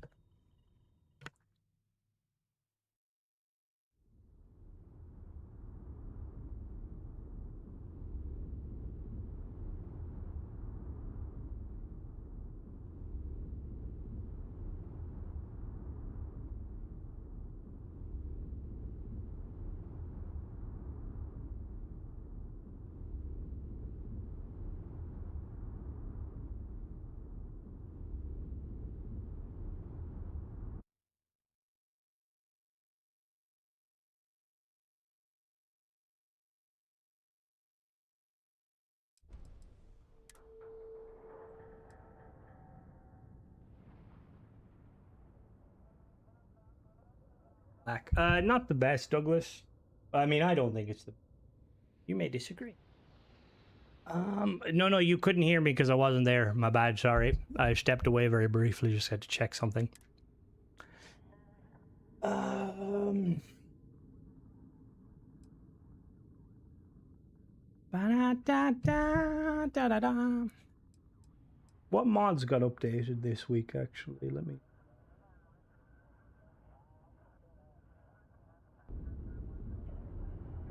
Back. Not the best, Douglas. I mean, I don't think it's the. You may disagree. No, you couldn't hear me because I wasn't there. My bad. Sorry. I stepped away very briefly. Just had to check something. Ba-da-da-da-da-da-da. What mods got updated this week, actually? Let me...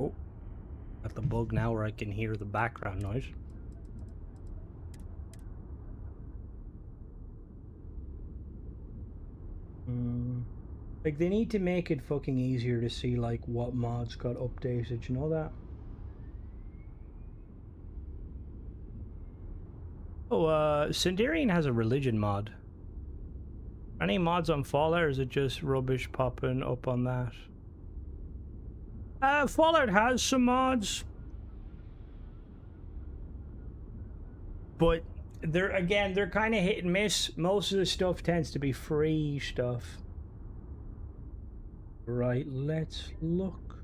Oh, got the bug now where I can hear the background noise. Like, they need to make it fucking easier to see, like, what mods got updated, you know that? Oh, Sindarian has a religion mod. Any mods on Fallout, or is it just rubbish popping up on that? Fallout has some mods. But they're kind of hit and miss. Most of the stuff tends to be free stuff. Right, let's look.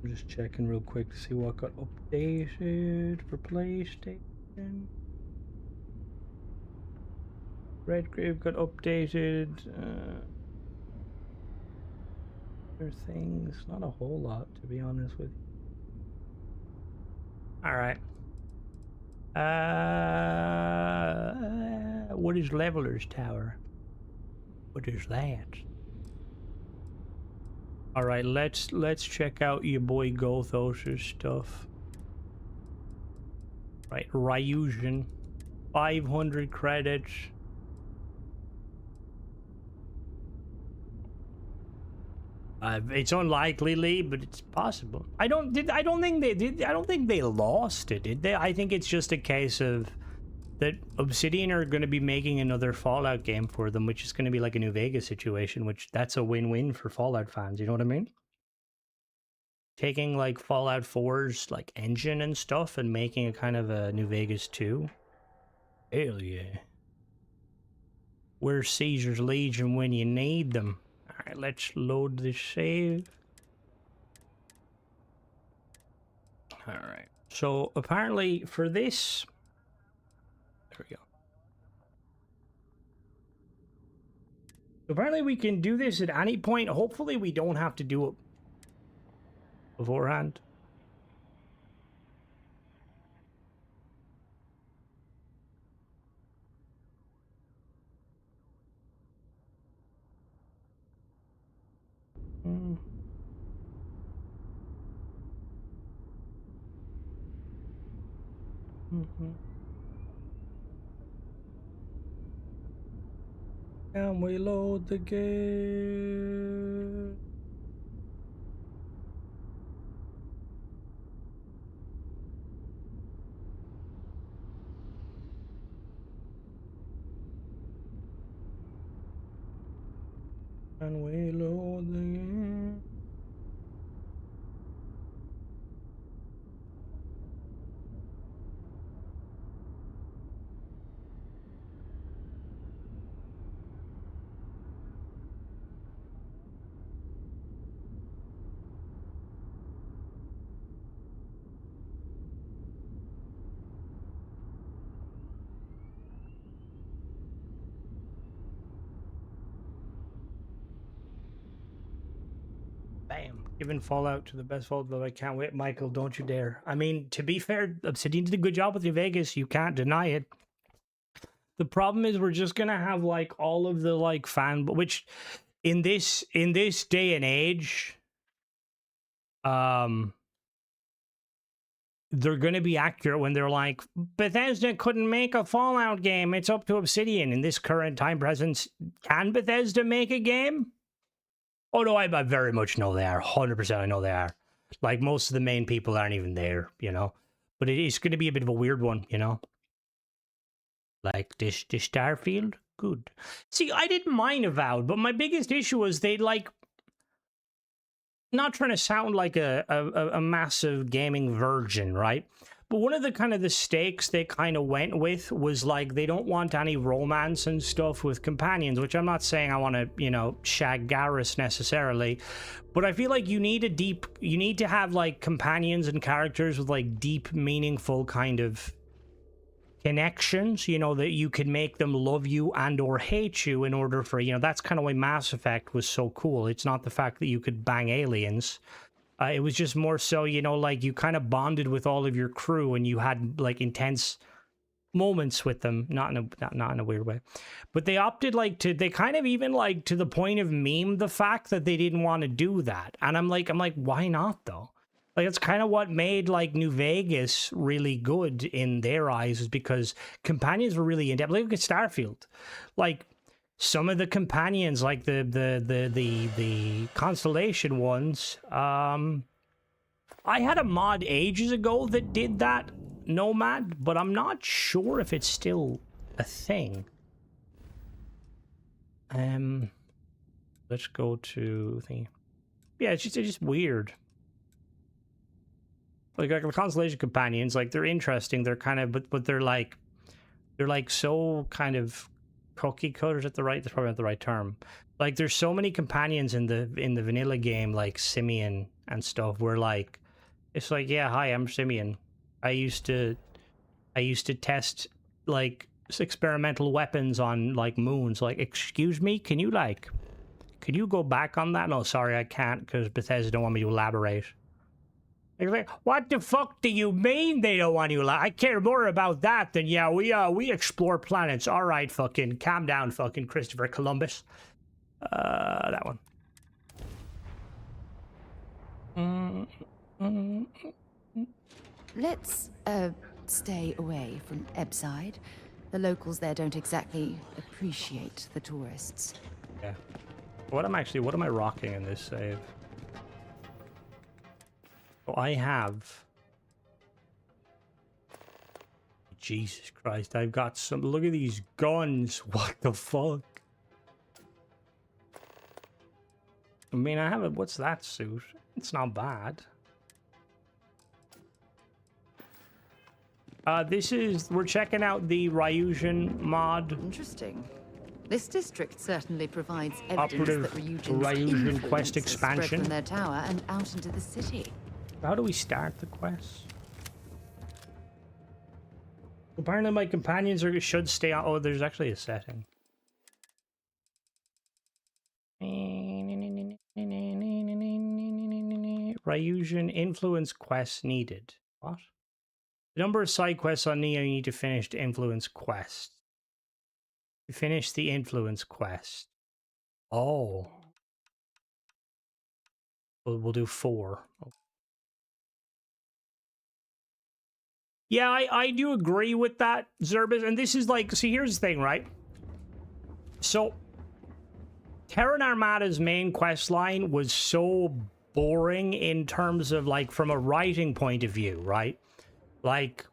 I'm just checking real quick to see what got updated for PlayStation. Redgrave got updated. Other things, not a whole lot, to be honest with you. All right. What is Leveler's Tower? What is that? All right, let's check out your boy Gothos's stuff. Right, Ryusion. 500 credits. It's unlikely, Lee, but it's possible. I don't think they did. I don't think they lost it, did they? I think it's just a case of that Obsidian are going to be making another Fallout game for them, which is going to be like a New Vegas situation, which that's a win-win for Fallout fans. You know what I mean? Taking like Fallout 4's like engine and stuff and making a kind of a New Vegas 2. Hell yeah. Where's Caesar's Legion when you need them? Alright, let's load this save. Alright. So apparently for this... There we go. Apparently we can do this at any point. Hopefully we don't have to do it beforehand. Can we load the game? Can we load the game? Bam. Giving Fallout to the best Fallout, but I can't wait. Michael, don't you dare. I mean, to be fair, Obsidian did a good job with New Vegas. You can't deny it. The problem is we're just gonna have like all of the like which in this day and age, they're gonna be accurate when they're like, Bethesda couldn't make a Fallout game. It's up to Obsidian. In this current time presence, can Bethesda make a game? Oh no, I very much know they are. 100% I know they are. Like, most of the main people aren't even there, you know? But it is going to be a bit of a weird one, you know? Like, this Starfield? Good. See, I didn't mind Avowed, but my biggest issue was they, like... Not trying to sound like a massive gaming virgin, right? But one of the kind of the stakes they kind of went with was like they don't want any romance and stuff with companions, which I'm not saying I want to, you know, shag Garrus necessarily, but I feel like you need to have like companions and characters with like deep, meaningful kind of connections, you know, that you can make them love you and or hate you in order for, you know, that's kind of why Mass Effect was so cool. It's not the fact that you could bang aliens. It was just more so, you know, like you kind of bonded with all of your crew and you had like intense moments with them, not in a weird way. But they opted like they kind of even like to the point of meme the fact that they didn't want to do that. And I'm like, why not though? Like, it's kind of what made like New Vegas really good in their eyes, is because companions were really in depth. Like, look at Starfield. Like, some of the companions, like the Constellation ones, I had a mod ages ago that did that, Nomad, but I'm not sure if it's still a thing. Let's go to thingy. Yeah, it's just weird. Like the Constellation companions, like they're interesting. They're kind of, but they're like so kind of cookie cutters at the right. That's probably not the right term. Like there's so many companions in the vanilla game, like Simeon and stuff. Where like it's like, yeah, hi, I'm Simeon. I used to test like experimental weapons on like moons. Like, excuse me, can you go back on that? No, sorry, I can't, because Bethesda don't want me to elaborate. Like, what the fuck do you mean they don't want you? I care more about that than, yeah, we explore planets. All right, fucking calm down, fucking Christopher Columbus. That one. Let's stay away from Ebbside. The locals there don't exactly appreciate the tourists. Yeah. What am I rocking in this save? Oh, I have... Jesus Christ, I've got some... Look at these guns. What the fuck? I mean, I have a... What's that suit? It's not bad. This is... We're checking out the Ryujan mod. Interesting. This district certainly provides evidence Operative that Ryujan quest influence has spread expansion. from their tower and out into the city. How do we start the quest? Apparently my companions should stay on... Oh, there's actually a setting. Ryujan influence quests needed. What? The number of side quests on Neo you need to finish to influence quest. To finish the influence quest. Oh. We'll do 4. Oh. Yeah, I do agree with that, Zerbis. And this is like, see, here's the thing, right? So, Terran Armada's main quest line was so boring in terms of, like, from a writing point of view, right? Like,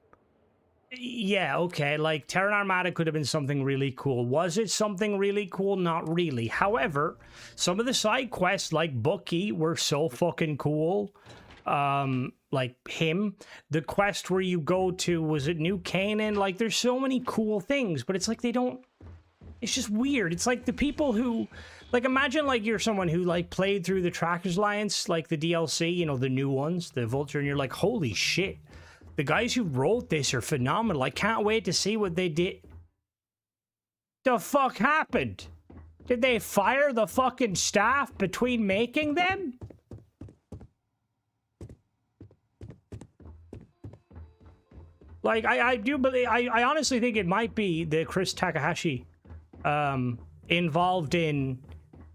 yeah, okay, like, Terran Armada could have been something really cool. Was it something really cool? Not really. However, some of the side quests, like Bucky, were so fucking cool. Like him, the quest where you go to, was it New Canaan? Like, there's so many cool things, but it's like they don't, it's just weird. It's like the people who, like, imagine like you're someone who like played through the Trackers Alliance, like the DLC, you know, the new ones, the Vulture, and you're like, holy shit, the guys who wrote this are phenomenal. I can't wait to see what they did. The fuck happened? Did they fire the fucking staff between making them? Like, I do believe, I honestly think it might be the Chris Takahashi involved in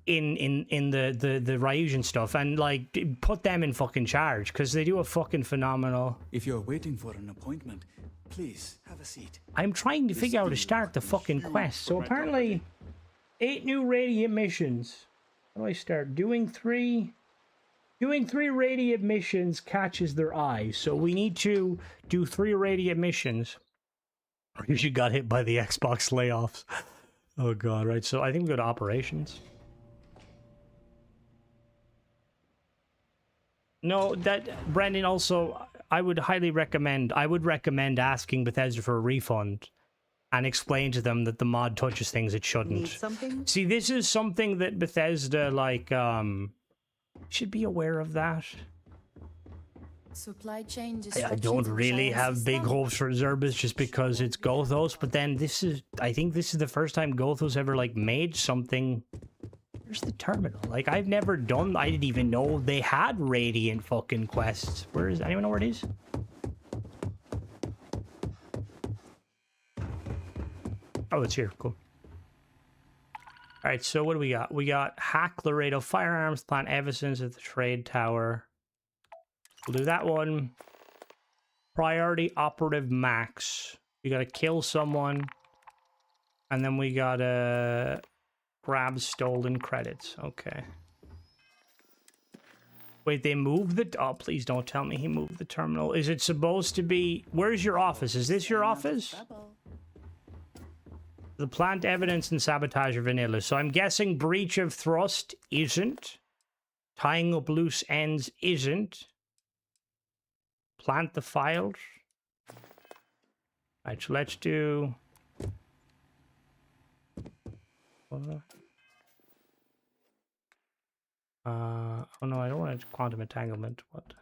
the Ryujan stuff, and like put them in fucking charge, because they do a fucking phenomenal. If you're waiting for an appointment, please have a seat. I'm trying to figure out how to start the fucking quest. So apparently 8 new radiant missions. How do I start? Doing 3 radiant missions catches their eye. So we need to do 3 radiant missions. Or you got hit by the Xbox layoffs. Oh god, right. So I think we go to operations. No, that, Brendan, also, I would recommend asking Bethesda for a refund and explain to them that the mod touches things it shouldn't. Need something? See, this is something that Bethesda, like, should be aware of that. Supply chain I don't really have big hopes for Zerbis just because it's Gothos, but then I think this is the first time Gothos ever, like, made something. Where's the terminal? Like, I didn't even know they had Radiant fucking quests. Anyone know where it is? Oh, it's here. Cool. Alright, so what do we got? We got hack Laredo Firearms, plant evidence at the trade tower. We'll do that one. Priority operative max. We gotta kill someone. And then we gotta grab stolen credits. Okay. Wait, they moved the... Oh, please don't tell me he moved the terminal. Is it supposed to be... Where's your office? Is this your office? The plant evidence and sabotage are vanilla. So I'm guessing breach of thrust isn't. Tying up loose ends isn't. Plant the files. Alright, so let's do... oh no, I don't want quantum entanglement. What?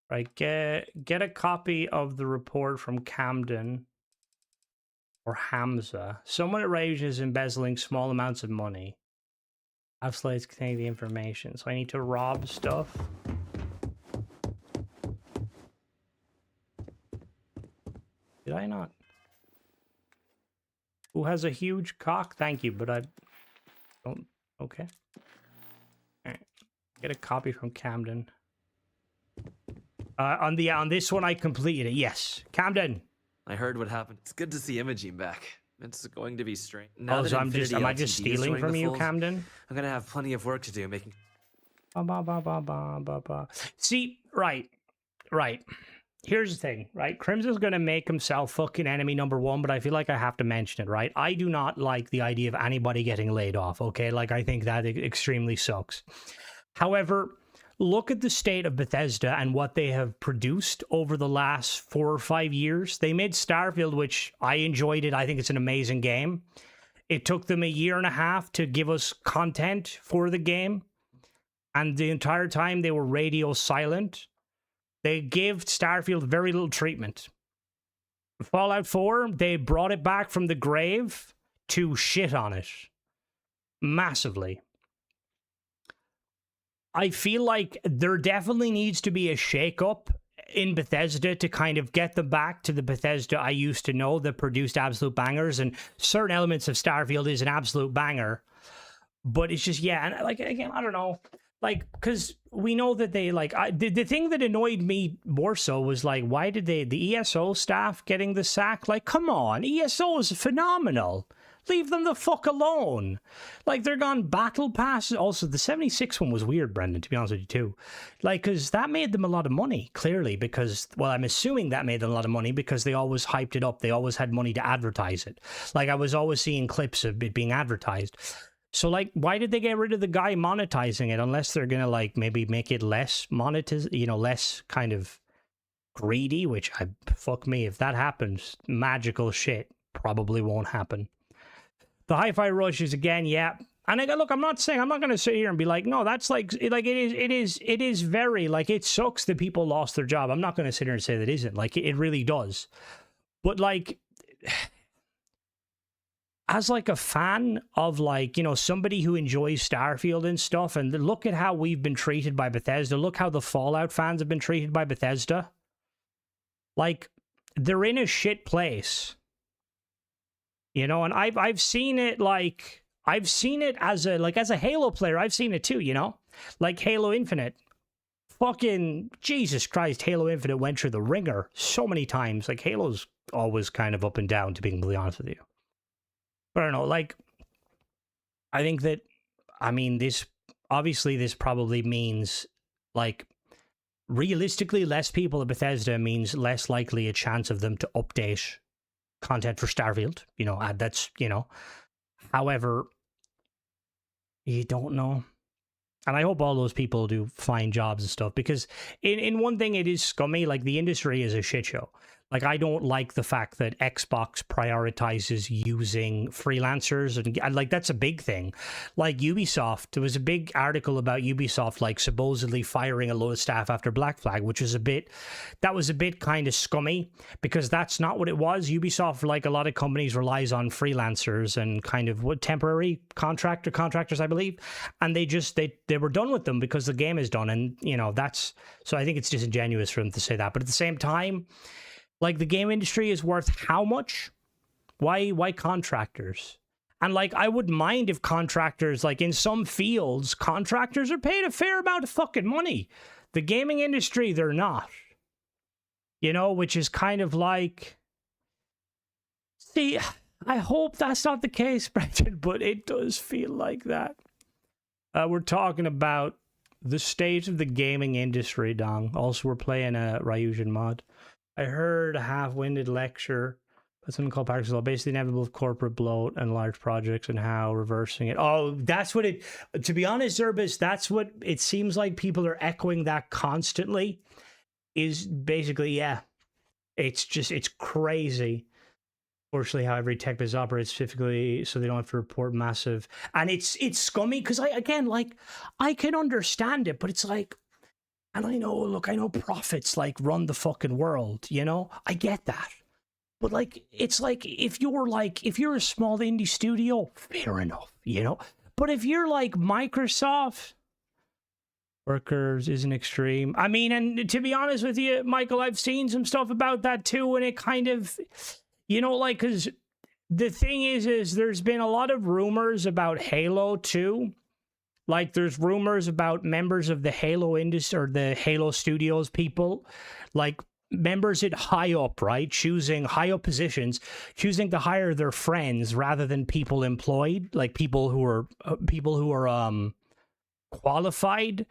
Right, get a copy of the report from Camden or Hamza. Someone at Rage is embezzling small amounts of money. Have slates containing the information. So I need to rob stuff. Did I not? Who has a huge cock? Thank you, but I don't... Okay. Alright. Get a copy from Camden. On this one, I completed it. Yes, Camden. I heard what happened. It's good to see Imogene back. It's going to be strange. Now that So Infinity am I just LTD is stealing joining from the you, fold, Camden? I'm gonna have plenty of work to do making. See, right. Here's the thing, right? Crimson's gonna make himself fucking enemy number one, but I feel like I have to mention it, right? I do not like the idea of anybody getting laid off, okay? Like, I think that extremely sucks. However, look at the state of Bethesda and what they have produced over the last 4 or 5 years. They made Starfield, which I enjoyed it. I think it's an amazing game. It took them 1.5 years to give us content for the game. And the entire time they were radio silent. They gave Starfield very little treatment. Fallout 4, they brought it back from the grave to shit on it. Massively. I feel like there definitely needs to be a shake-up in Bethesda to kind of get them back to the Bethesda I used to know that produced absolute bangers, and certain elements of Starfield is an absolute banger. But it's just, yeah, and like, again, I don't know. Like, because we know that they, like, the thing that annoyed me more so was, like, why did the ESO staff getting the sack? Like, come on, ESO is phenomenal. Leave them the fuck alone. Like, they're gone battle passes. Also, the 76 one was weird, Brendan, to be honest with you, too. Like, because that made them a lot of money, clearly, because, well, I'm assuming that made them a lot of money because they always hyped it up. They always had money to advertise it. Like, I was always seeing clips of it being advertised. So, like, why did they get rid of the guy monetizing it? Unless they're going to, like, maybe make it less less kind of greedy, which, fuck me, if that happens, magical shit probably won't happen. The Hi-Fi Rush is, again, yeah. And look, I'm not going to sit here and be like, no, that's like it is very, like, it sucks that people lost their job. I'm not going to sit here and say that isn't. Like, it really does. But, like, as, like, a fan of, like, you know, somebody who enjoys Starfield and stuff, and look at how we've been treated by Bethesda. Look how the Fallout fans have been treated by Bethesda. Like, they're in a shit place. You know, and I've seen it, like, I've seen it as a Halo player. I've seen it too, you know? Like Halo Infinite. Fucking Jesus Christ, Halo Infinite went through the ringer so many times. Like, Halo's always kind of up and down, to be completely honest with you. But I don't know, like, I think that, I mean, this probably means, like, realistically, less people at Bethesda means less likely a chance of them to update content for Starfield, you know, that's, you know. However, you don't know. And I hope all those people do find jobs and stuff, because in one thing, it is scummy. Like, the industry is a shit show. Like, I don't like the fact that Xbox prioritizes using freelancers, and like, that's a big thing. Like, Ubisoft, there was a big article about Ubisoft, like, supposedly firing a load of staff after Black Flag, which was a bit kind of scummy, because that's not what it was. Ubisoft, like a lot of companies, relies on freelancers and kind of temporary contractors, I believe, and they were done with them because the game is done, and, you know, that's, so I think it's disingenuous for them to say that. But at the same time, like, the game industry is worth how much? Why contractors? And, like, I wouldn't mind if contractors, like, in some fields, contractors are paid a fair amount of fucking money. The gaming industry, they're not. You know, which is kind of like, see, I hope that's not the case, Brendan, but it does feel like that. We're talking about the state of the gaming industry, Dong. Also, we're playing a Ryujin mod. I heard a half-winded lecture by something called Parks Law, basically inevitable of corporate bloat and large projects and how reversing it. Oh, that's what it, to be honest, Zerbis, that's what it seems like people are echoing that constantly, is basically, yeah, it's just, it's crazy. Fortunately, how every tech business operates, specifically so they don't have to report massive, and it's scummy, because I can understand it, but it's like, and I know profits, like, run the fucking world, you know? I get that. But, like, it's like, if you're a small indie studio, fair enough, you know? But if you're like Microsoft, workers isn't extreme. I mean, and to be honest with you, Michael, I've seen some stuff about that too, and it kind of, you know, like, because the thing is there's been a lot of rumors about Halo too, Like, there's rumors about members of the Halo industry or the Halo Studios people, like members at high up, right? Choosing high up positions, choosing to hire their friends rather than people employed, like people who are qualified.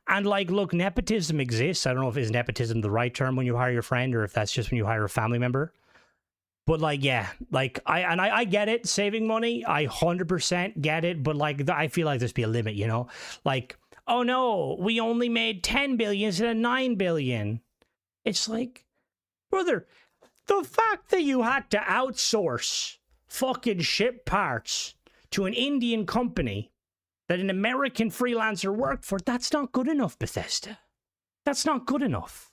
And like, look, nepotism exists. I don't know if is nepotism the right term when you hire your friend or if that's just when you hire a family member. But like, yeah, like I get it, saving money. I 100% get it. But like, I feel like there's be a limit, you know? Like, oh no, we only made 10 billion instead of 9 billion. It's like, brother, the fact that you had to outsource fucking ship parts to an Indian company that an American freelancer worked for, that's not good enough, Bethesda. That's not good enough.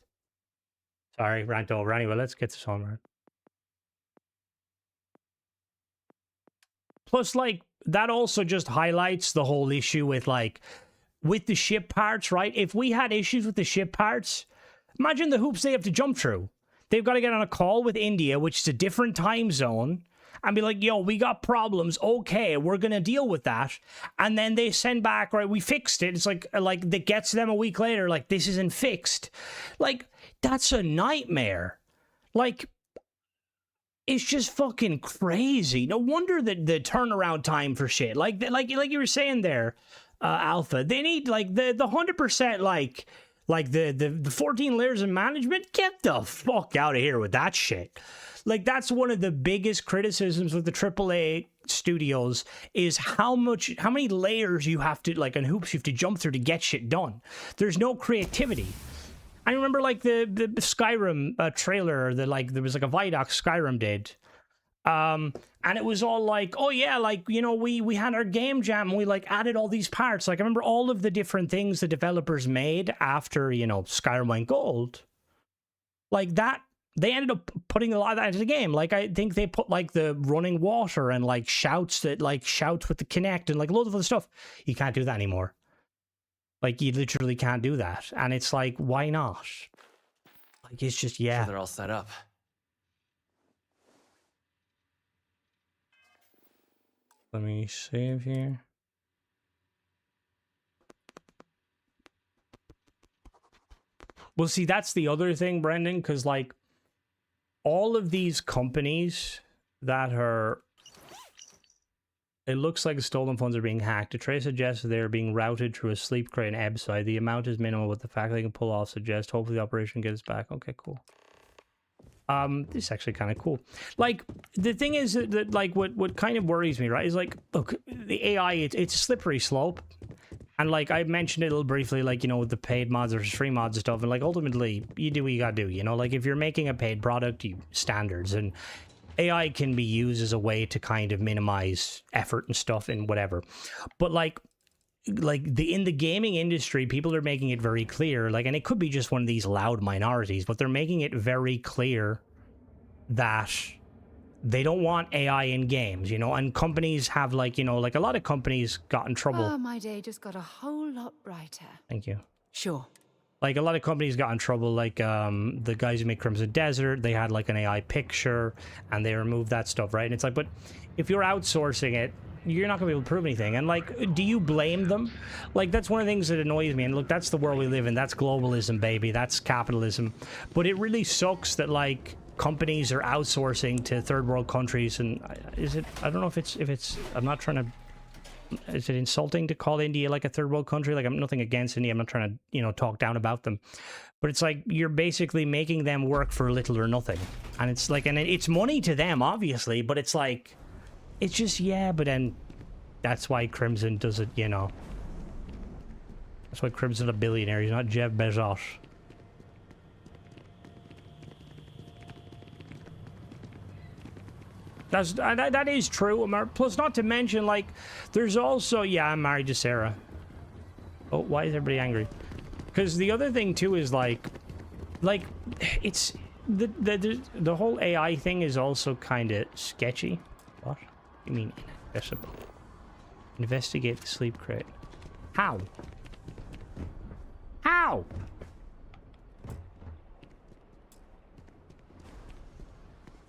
Sorry, rant over. Anyway, let's get this on, right? Plus, like, that also just highlights the whole issue with, like, with the ship parts, right? If we had issues with the ship parts, imagine the hoops they have to jump through. They've got to get on a call with India, which is a different time zone, and be like, yo, we got problems. Okay, we're going to deal with that. And then they send back, right, we fixed it. It's like that gets them a week later, like, this isn't fixed. Like, that's a nightmare. Like, it's just fucking crazy. No wonder that the turnaround time for shit, like you were saying there, Alpha, they need like the 100%, like the 14 layers of management. Get the fuck out of here with that shit. Like, that's one of the biggest criticisms with the AAA studios is how many layers you have to, like, and hoops you have to jump through to get shit done. There's no creativity. I remember, like, the Skyrim trailer that, like, there was, like, a Vidoc Skyrim did. And it was all like, oh, yeah, like, you know, we had our game jam and we, like, added all these parts. Like, I remember all of the different things the developers made after, you know, Skyrim went gold. Like, that, they ended up putting a lot of that into the game. Like, I think they put, like, the running water and, like, shouts with the Kinect and, like, loads of other stuff. You can't do that anymore. Like, you literally can't do that. And it's like, why not? Like, it's just, yeah. So they're all set up. Let me save here. Well, see, that's the other thing, Brendan, because, like, all of these companies that are... It looks like stolen funds are being hacked. A trace suggests they're being routed through a sleep crate and website. The amount is minimal, but the fact they can pull off suggests hopefully the operation gets back. Okay, cool. This is actually kind of cool. Like, the thing is that like, what kind of worries me, right, is like, look, the AI, it's a slippery slope. And like, I mentioned it a little briefly, like, you know, with the paid mods versus free mods and stuff. And like, ultimately, you do what you gotta do, you know? Like, if you're making a paid product, you standards, and AI can be used as a way to kind of minimize effort and stuff and whatever. But like in the gaming industry, people are making it very clear, like, and it could be just one of these loud minorities, but they're making it very clear that they don't want AI in games, you know, and companies have, like, you know, like a lot of companies got in trouble. Oh, my day just got a whole lot brighter. Thank you. Sure. Like, a lot of companies got in trouble, like, the guys who make Crimson Desert, they had, like, an AI picture, and they removed that stuff, right? And it's like, but if you're outsourcing it, you're not going to be able to prove anything. And, like, do you blame them? Like, that's one of the things that annoys me. And, look, that's the world we live in. That's globalism, baby. That's capitalism. But it really sucks that, like, companies are outsourcing to third world countries. And is it... I don't know if it's... I'm not trying to... Is it insulting to call India like a third world country? Like, I'm nothing against India. I'm not trying to, you know, talk down about them. But it's like, you're basically making them work for little or nothing. And it's like, and it's money to them, obviously, but it's like, it's just, yeah, but then that's why Crimson does it, you know. That's why Crimson's a billionaire. He's not Jeff Bezos. That is true. Plus, not to mention, like, there's also... Yeah, I'm married to Sarah. Oh, why is everybody angry? Because the other thing, too, is, like, it's... The whole AI thing is also kind of sketchy. What? You mean inaccessible? Investigate the sleep crate. How? How?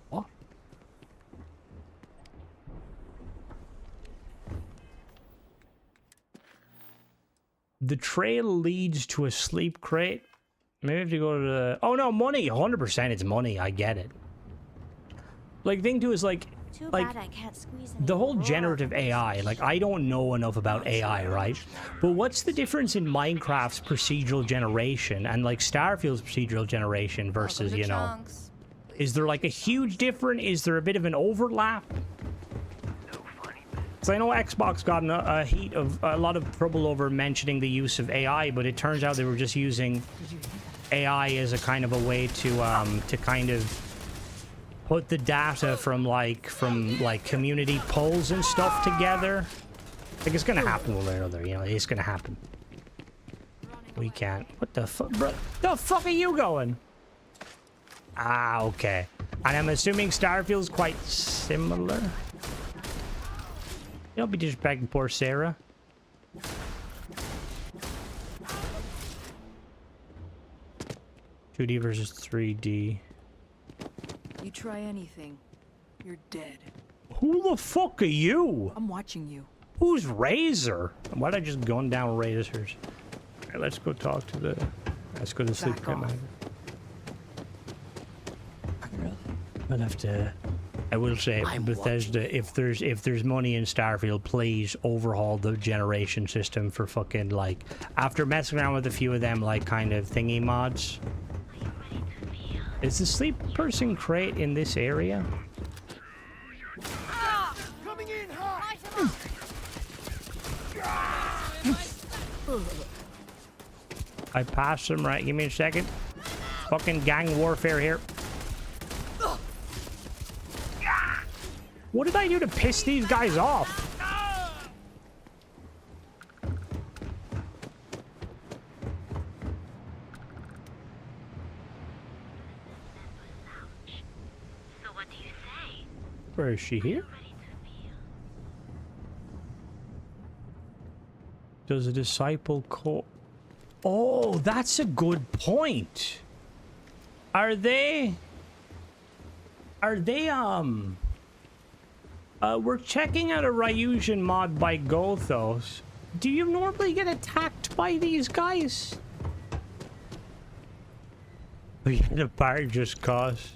What? The trail leads to a sleep crate. Maybe I have to go to the... Oh, no, money. 100% it's money. I get it. Like, thing too is, like... Too like, bad I can't squeeze any the whole Aurora generative from this AI, fish. like, I don't know enough about AI, right? But what's the difference in Minecraft's procedural generation and, like, Starfield's procedural generation versus, you know... Is there, like, a huge difference? Is there a bit of an overlap? Because I know Xbox got a lot of trouble over mentioning the use of AI, but it turns out they were just using AI as a kind of a way to kind of put the data from community polls and stuff together. Like, it's gonna happen one way or another, you know, it's gonna happen. We can't. What the fuck, bro? The fuck are you going? Ah, okay. And I'm assuming Starfield's quite similar. Don't be disrespecting poor Sarah. 2D versus 3D. You try anything, you're dead. Who the fuck are you? I'm watching you. Who's Razor? Why'd I just go down Razors? Alright, let's go talk to the... Let's go to sleep. I'll have to... I will say, Bethesda, if there's money in Starfield, please overhaul the generation system for fucking, like... After messing around with a few of them, like, kind of thingy mods. Is the sleep person crate in this area? Coming in hot. I passed him, right? Give me a second. Fucking gang warfare here. What did I do to piss these guys off? So what do you say? Where is she here? Does a disciple call? Oh, that's a good point. We're checking out a Ryusian mod by Gothos. Do you normally get attacked by these guys? We get a part just cause.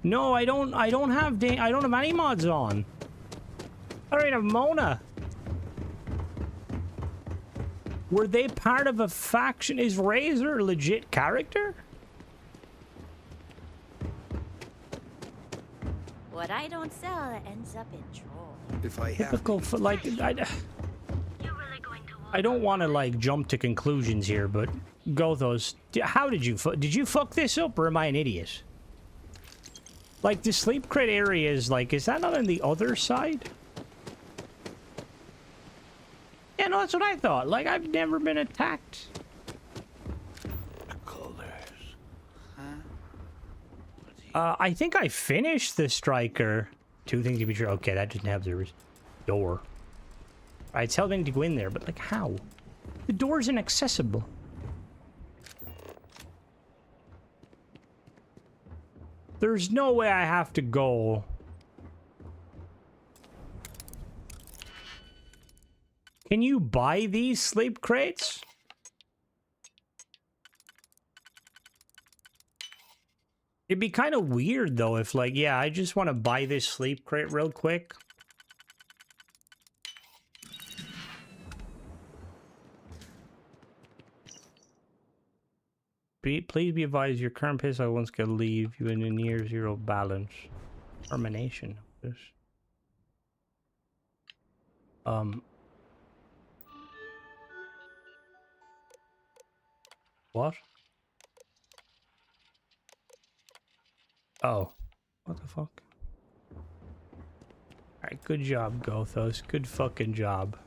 No, I don't have any mods on. I don't even have Mona. Were they part of a faction? Is Razor a legit character? What I don't sell ends up in troll. If I have Typical for like I don't want to like jump to conclusions here, but Gothos, how did you fuck this up, or am I an idiot? Like the sleep crate area is like, is that not on the other side? Yeah, no, that's what I thought. Like, I've never been attacked. I think I finished the striker. Two things to be true. Okay, that didn't have the door. I tell them to go in there, but like, how? The door's inaccessible. There's no way I have to go. Can you buy these sleep crates? It'd be kind of weird though if like, yeah, I just want to buy this sleep crate real quick. Please be advised your current pistol once can leave you in a near zero balance. Termination notice. What? Oh. What the fuck? Alright, good job, Gothos. Good fucking job.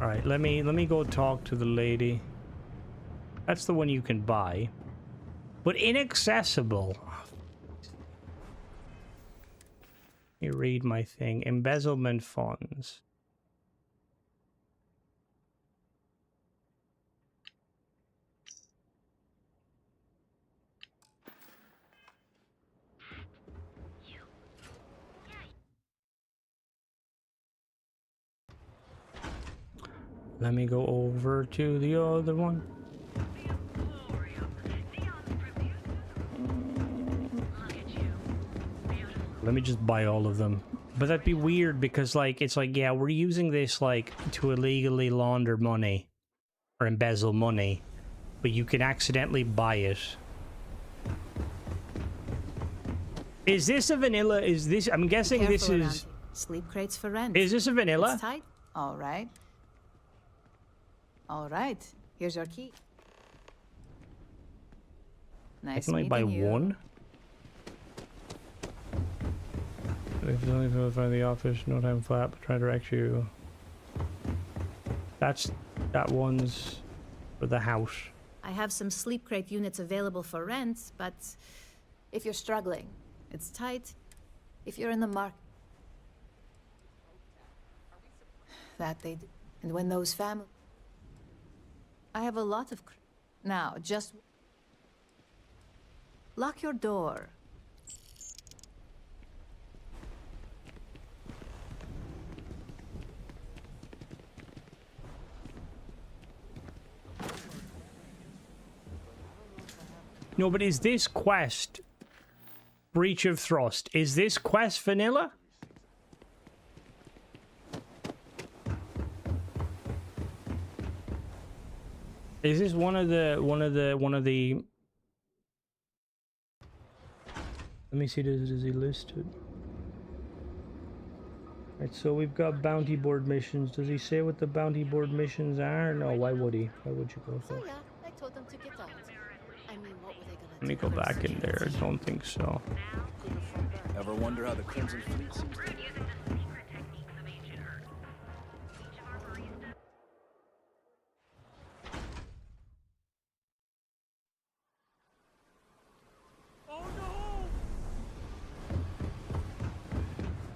Alright, let me go talk to the lady. That's the one you can buy. But inaccessible. Let me read my thing. Embezzlement funds. Let me go over to the other one. Let me just buy all of them. But that'd be weird because, like, it's like, yeah, we're using this, like, to illegally launder money or embezzle money, but you can accidentally buy it. Is this a vanilla? Is this, I'm guessing this is... Sleep crates for rent. Is this a vanilla? It's tight. All right. All right. Here's your key. I Nice can only buy meeting you. one. If it's only to find the office, no time flat, but try to direct you. That one's for the house. I have some sleep crate units available for rent, but if you're struggling, it's tight. If you're in the market, that they do. And when those families, I have a lot of. Now, just lock your door. No, but is this quest Breach of Thrust? Is this quest vanilla? Is this one of the let me see, does he list it? Right, so we've got bounty board missions. Does he say what the bounty board missions are? No, why would he? Why would you go for it? yeah, I told them to get out. I mean, what were they gonna Let me go back in there. I don't think so. Ever wonder how the Crimson Fleet seems to...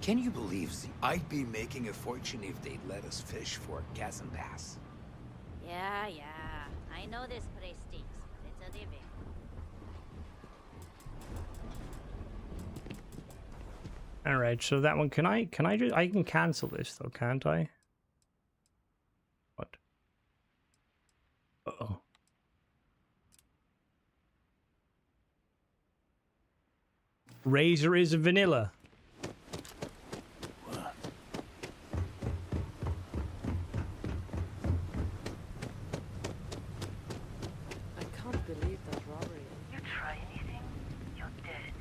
Can you believe I'd be making a fortune if they'd let us fish for Chasm Pass? Yeah, I know this place stinks, but it's a living. All right, so that one, can I just, I can cancel this though, can't I? What? Uh-oh. Razor is a vanilla. I can't believe that robbery. You try anything, you're dead.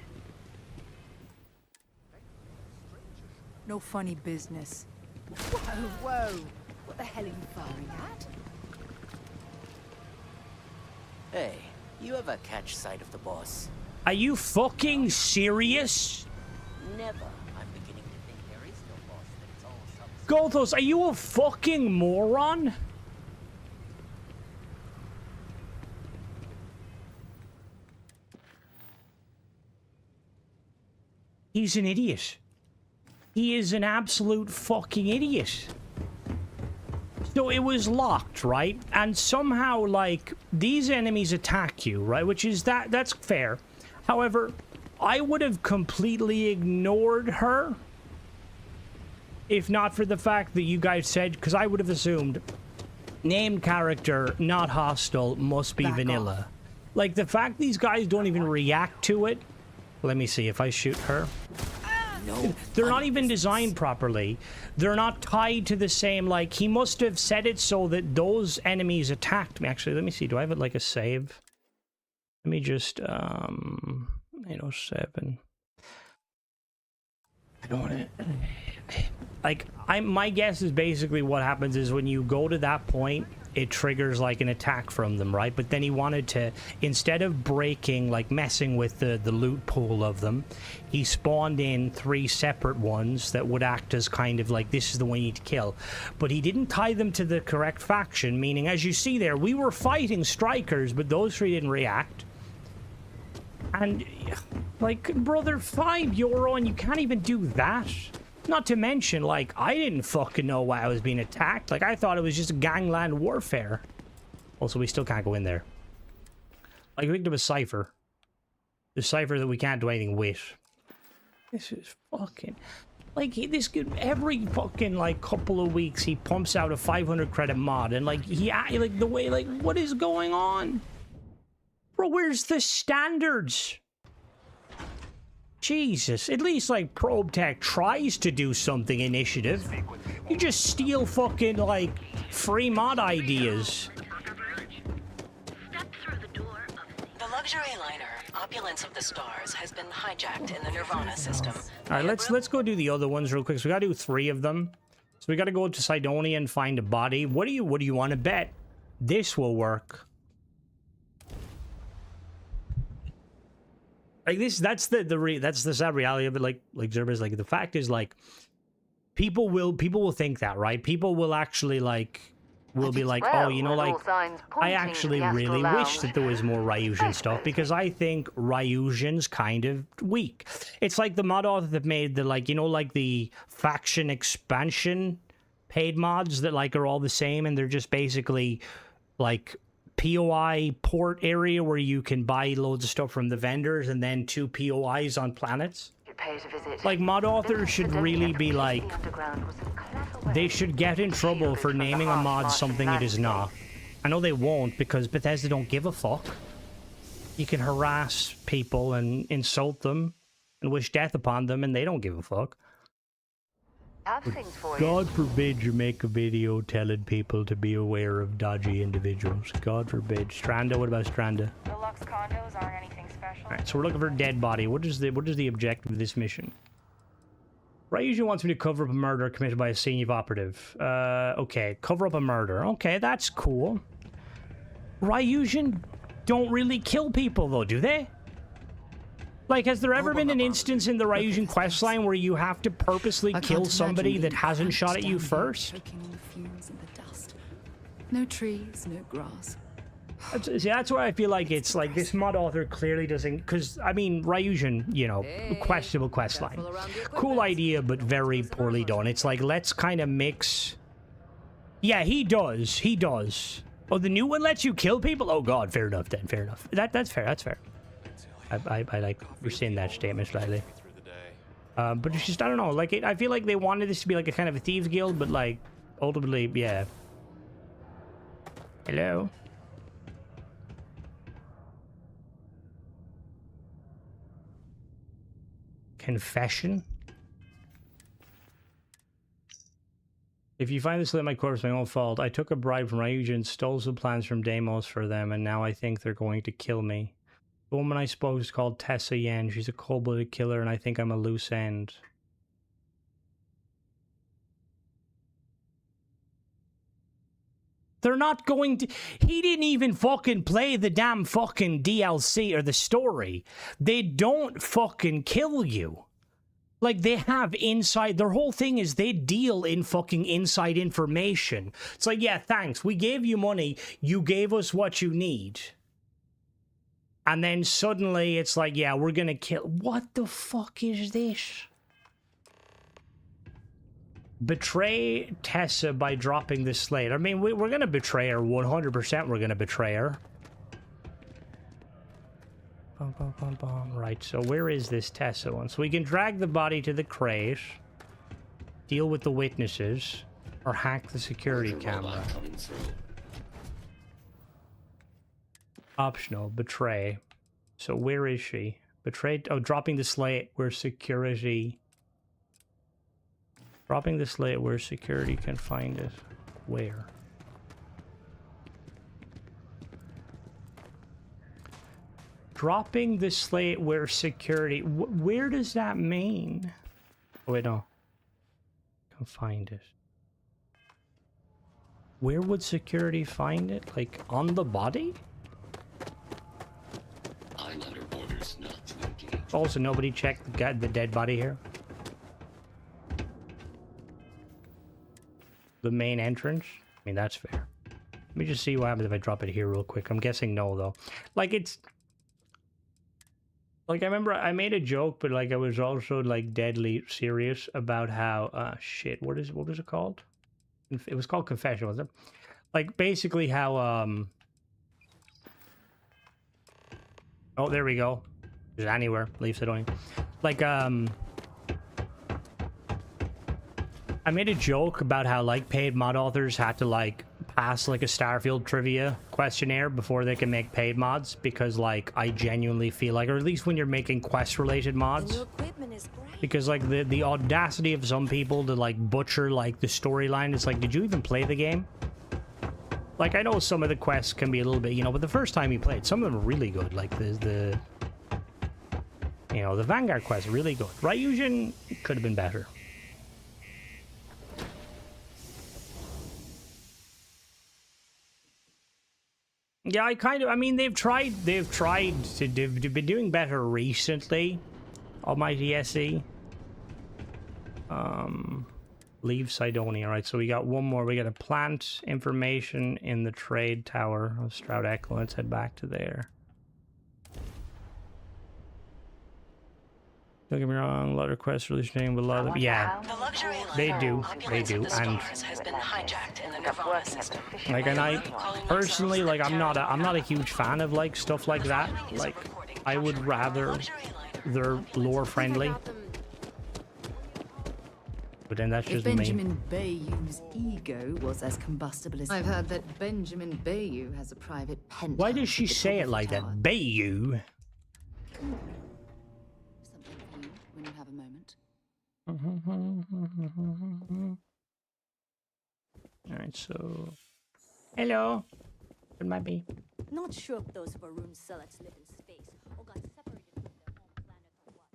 No funny business. Whoa! What the hell are you firing at? Hey, you ever catch sight of the boss? Are you fucking serious? Never. I'm beginning to think there is no boss, that it's all some... Gothos, are you a fucking moron? He's an idiot. He is an absolute fucking idiot. So it was locked, right? And somehow, like, these enemies attack you, right? Which is that's fair. However, I would have completely ignored her if not for the fact that you guys said, because I would have assumed named character, not hostile, must be vanilla. Like, the fact these guys don't even react to it. Let me see if I shoot her. No, they're not even designed properly. They're not tied to the same, like, he must have set it so that those enemies attacked me. Actually, let me see. Do I have it like a save? Let me just, 807. I don't want to... Like, my guess is basically what happens is when you go to that point, it triggers like an attack from them, right? But then he wanted to, instead of breaking, like messing with the loot pool of them, he spawned in 3 separate ones that would act as kind of like, this is the one you need to kill. But he didn't tie them to the correct faction, meaning, as you see there, we were fighting strikers, but those 3 didn't react. And, like, brother, €5 and you can't even do that. Not to mention, like, I didn't fucking know why I was being attacked. Like, I thought it was just gangland warfare. Also, we still can't go in there. Like, I think there was Cypher. The Cypher that we can't do anything with. This is fucking... Like, this kid, every fucking, like, couple of weeks, he pumps out a 500 credit mod, and, like, like, the way, like, what is going on? Bro, where's the standards? Jesus, at least, like, Probe Tech tries to do something initiative. You just steal fucking, like, free mod ideas. The luxury liner, Opulence of the Stars, has been hijacked in the Nirvana system. All right, let's go do the other ones real quick. So we gotta do 3 of them. So we gotta go to Cydonia and find a body. What do you want to bet? This will work. Like this, that's the sad reality of it. Like Zerba's like, the fact is, like, people will think that, right? People will actually, like, will be like, oh, you know, like, I actually really wish that there was more Ryujian stuff, because I think Ryujian's kind of weak. It's like the mod author that made the, like, you know, like the faction expansion paid mods that, like, are all the same, and they're just basically like POI port area where you can buy loads of stuff from the vendors and then 2 POIs on planets. Like, mod authors should really be like, they should get in trouble for naming a mod something it is not. I know they won't, because Bethesda don't give a fuck. You can harass people and insult them and wish death upon them, and they don't give a fuck. God forbid you make a video telling people to be aware of dodgy individuals. God forbid. Stranda, what about Stranda? The Lux condos aren't anything special. Alright, so we're looking for a dead body. What is the objective of this mission? Ryujin wants me to cover up a murder committed by a senior operative. Okay, cover up a murder. Okay, that's cool. Ryujin don't really kill people, though, do they? Like, has there ever been an instance in the Ryujin questline where you have to purposely kill somebody that hasn't shot at you first? No trees, no grass. See, that's why I feel like it's like this mod author clearly doesn't, because, I mean, Ryujin, you know, questionable questline. Cool idea, but very poorly done. It's like, let's kind of mix... Yeah, he does. Oh, the new one lets you kill people? Oh god, fair enough then, fair enough. That's fair. I like rescind that statement slightly. But it's just, I don't know, like, I feel like they wanted this to be like a kind of a thieves guild, but like, ultimately, yeah. Hello? Confession? If you find this lit my corpse, my own fault. I took a bribe from Ryujin, stole some plans from Deimos for them, and now I think they're going to kill me. The woman I spoke is called Tessa Yen. She's a cold-blooded killer, and I think I'm a loose end. They're not going to... He didn't even fucking play the damn fucking DLC or the story. They don't fucking kill you. Like, they have inside... Their whole thing is they deal in fucking inside information. It's like, yeah, thanks. We gave you money. You gave us what you need. And then suddenly it's like, yeah, we're gonna kill... What the fuck is this? Betray Tessa by dropping the slate. I mean, we're gonna betray her. 100% we're gonna betray her. Right, so where is this Tessa one? So we can drag the body to the crate, deal with the witnesses, or hack the security camera. Optional, betray. So where is she? Betray, oh, dropping the slate where security... Dropping the slate where security can find it. Where? Dropping the slate where security... where does that mean? Oh, wait, no. Can find it. Where would security find it? Like, on the body? I'm under orders not to engage. Also, nobody checked the dead body here? The main entrance? I mean, that's fair. Let me just see what happens if I drop it here real quick. I'm guessing no, though. Like, it's... Like, I remember I made a joke, but, like, I was also, like, deadly serious about how... shit, what was it called? It was called Confession, wasn't it? Like, basically how, Oh, there we go. Just anywhere. Leave Sidonia. Like, I made a joke about how like paid mod authors had to like pass like a Starfield trivia questionnaire before they can make paid mods, because like I genuinely feel like, or at least when you're making quest related mods, because like the audacity of some people to like butcher like the storyline, it's like, did you even play the game? Like, I know some of the quests can be a little bit, you know, but the first time you play it, some of them are really good. Like the you know, the Vanguard quest really good. Ryujin could have been better. Yeah, I mean, they've been doing better recently. Almighty SE. Leave Sidonia, right? So we got one more. We got a plant information in the trade tower of Stroud Echo. Let's head back to there. Don't get me wrong, a lot of requests releasing, but a lot of yeah, they do, and like, and I personally, like, I'm not a huge fan of like stuff like that. Like, I would rather they're lore friendly. But then that's just Benjamin Bayou's ego was as combustible as... I've heard that Benjamin Bayou has a private penthouse. Why does she say it like that? Bayou? Something for you when you have a moment. Alright, so... Hello. It might be. Not sure if those Varun zealots live in space or got separated from their home planet or what,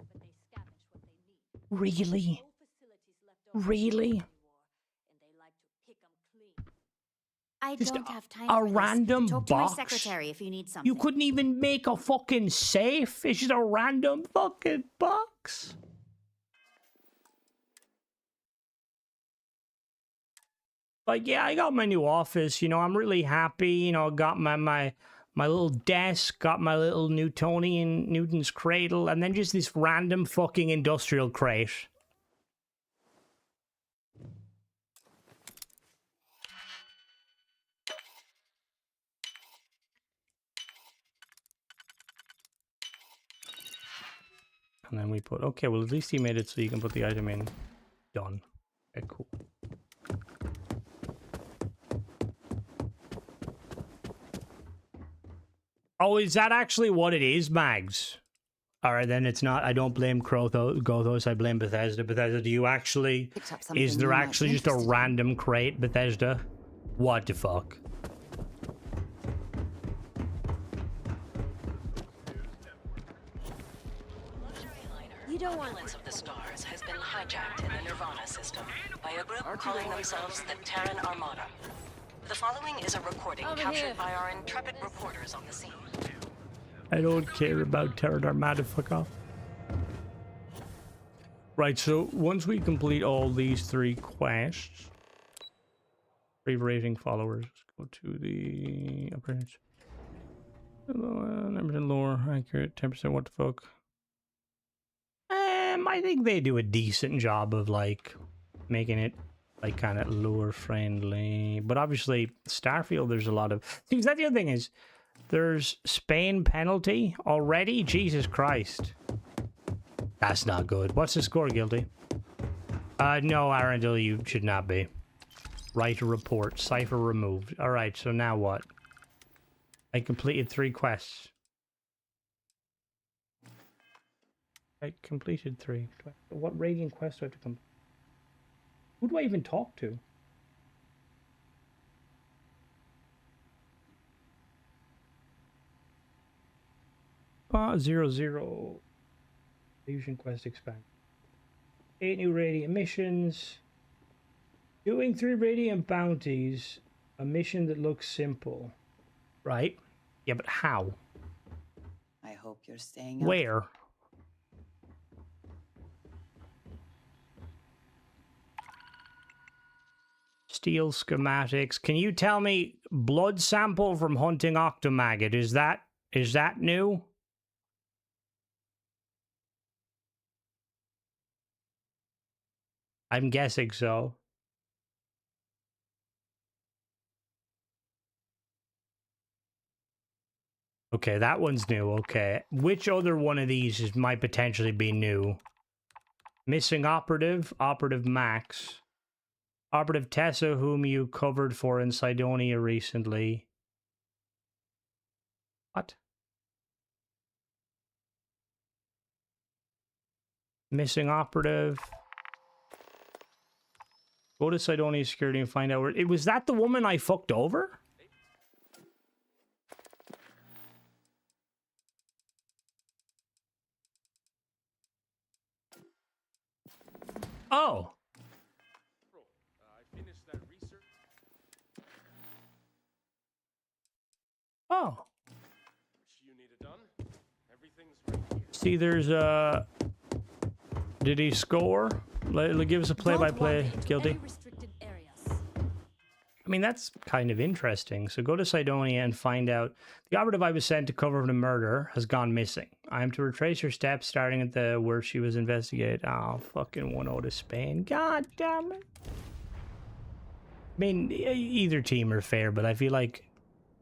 but they scavenge what they need. Really? Really? I Just don't have time a for this. random Talk box? to my secretary if you need something. You couldn't even make a fucking safe? It's just a random fucking box. Like, yeah, I got my new office, you know, I'm really happy, you know, got my little desk, got my little Newton's cradle, and then just this random fucking industrial crate. And then we put, okay, well, at least he made it so you can put the item in. Done. Okay, cool. Oh, is that actually what it is, Mags? Alright, then it's not. I don't blame Gothos, I blame Bethesda. Bethesda, do you actually... Is there actually just a random crate, Bethesda? What the fuck? Ambulance of the Stars has been hijacked in the Nirvana system by a group calling themselves the Terran Armada. The following is a recording captured by our intrepid reporters on the scene. I don't care about Terran Armada, fuck off. Right, so once we complete all these 3 quests, brave rating followers, let's go to the upgrades. Numbers and lore, accurate, 10%, what the fuck. I think they do a decent job of like making it like kind of lure friendly, but obviously Starfield, there's a lot of things. That the other thing is, there's Spain penalty already. Jesus Christ, that's not good. What's the score, Guilty? No, Arundel, you should not be. Write a report. Cipher removed. All right, so now what? I completed 3 quests. I completed 3. What radiant quest do I have to come? Who do I even talk to? .00 Fusion quest expand. 8 new radiant missions. Doing 3 radiant bounties. A mission that looks simple. Right? Yeah, but how? I hope you're staying up. Where? Steel schematics. Can you tell me blood sample from hunting octomaggot? Is that new? I'm guessing so. Okay, that one's new. Okay. Which other one of these might potentially be new? Missing operative, operative Max. Operative Tessa, whom you covered for in Cydonia recently. What? Missing operative. Go to Cydonia Security and find out where... Was that the woman I fucked over? Oh. Oh. See, there's a... Did he score? Give us a play-by-play. Guilty. I mean, that's kind of interesting. So go to Cydonia and find out. The operative I was sent to cover the murder has gone missing. I am to retrace her steps starting at the where she was investigated. Oh, fucking 1-0 to Spain. God damn it. I mean, either team are fair, but I feel like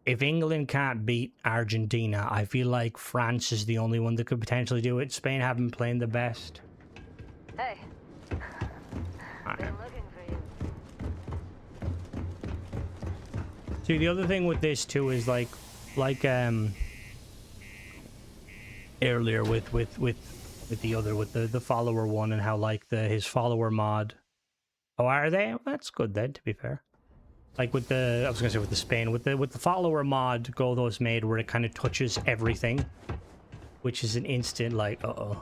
if England can't beat Argentina, I feel like France is the only one that could potentially do it. Spain haven't been playing the best. Hey. Been looking for you. See, the other thing with this too is like earlier with the follower one and how like his follower mod. Oh, are they? Well, that's good then, to be fair. Like with the, I was gonna say with the Spain, with the follower mod Gothos made where it kind of touches everything, which is an instant like, uh-oh.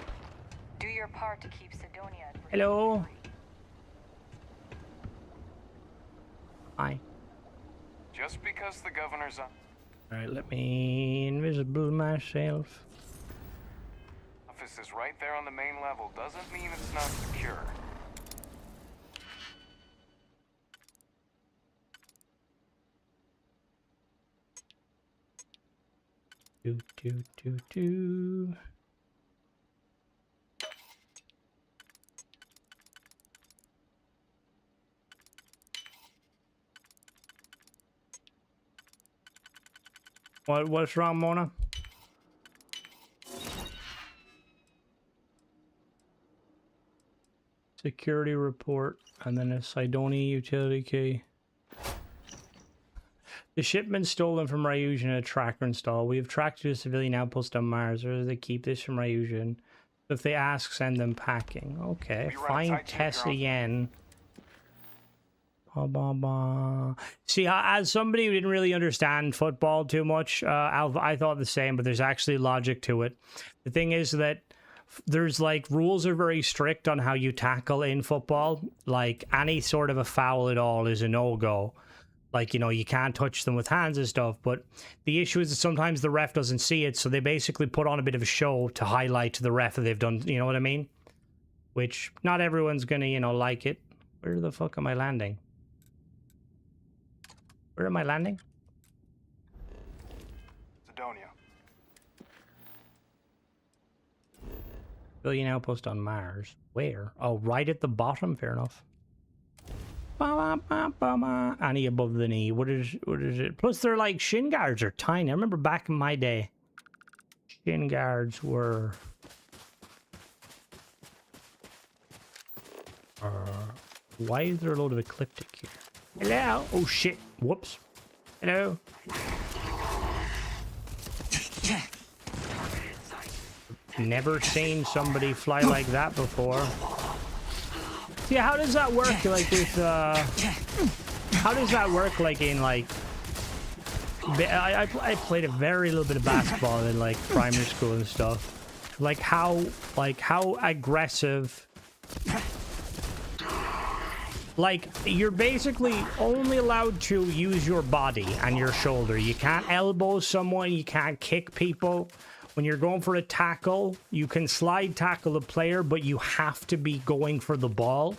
Do your part to keep Cydonia. Hello. Hi. Just because the governor's on. Alright, let me invisible myself. Office is right there on the main level. Doesn't mean it's not secure. Do. What's wrong, Mona? Security report, and then a Cydonia utility key. The shipment stolen from Ryugen, a tracker install. We have tracked to a civilian outpost on Mars, or do they keep this from Ryugen? If they ask, send them packing. Okay, find Tess again. See, as somebody who didn't really understand football too much, I thought the same, but there's actually logic to it. The thing is that there's like rules are very strict on how you tackle in football. Like any sort of a foul at all is a no-go. Like, you know, you can't touch them with hands and stuff, but the issue is that sometimes the ref doesn't see it, so they basically put on a bit of a show to highlight to the ref that they've done, you know what I mean? Which not everyone's gonna, you know, like it. Where the fuck am I landing? Where am I landing? Cydonia. Civilian outpost on Mars. Where? Oh, right at the bottom. Fair enough. Any above the knee. What is it? Plus, they're like shin guards are tiny. I remember back in my day, shin guards were. Why is there a load of ecliptic here? Hello. Oh shit. Whoops. Hello. Never seen somebody fly like that before. See, how does that work, like, with, how does that work, like, in, like, I played a very little bit of basketball in, like, primary school and stuff. Like, how aggressive, like, you're basically only allowed to use your body and your shoulder. You can't elbow someone, you can't kick people. When you're going for a tackle, you can slide tackle the player, but you have to be going for the ball.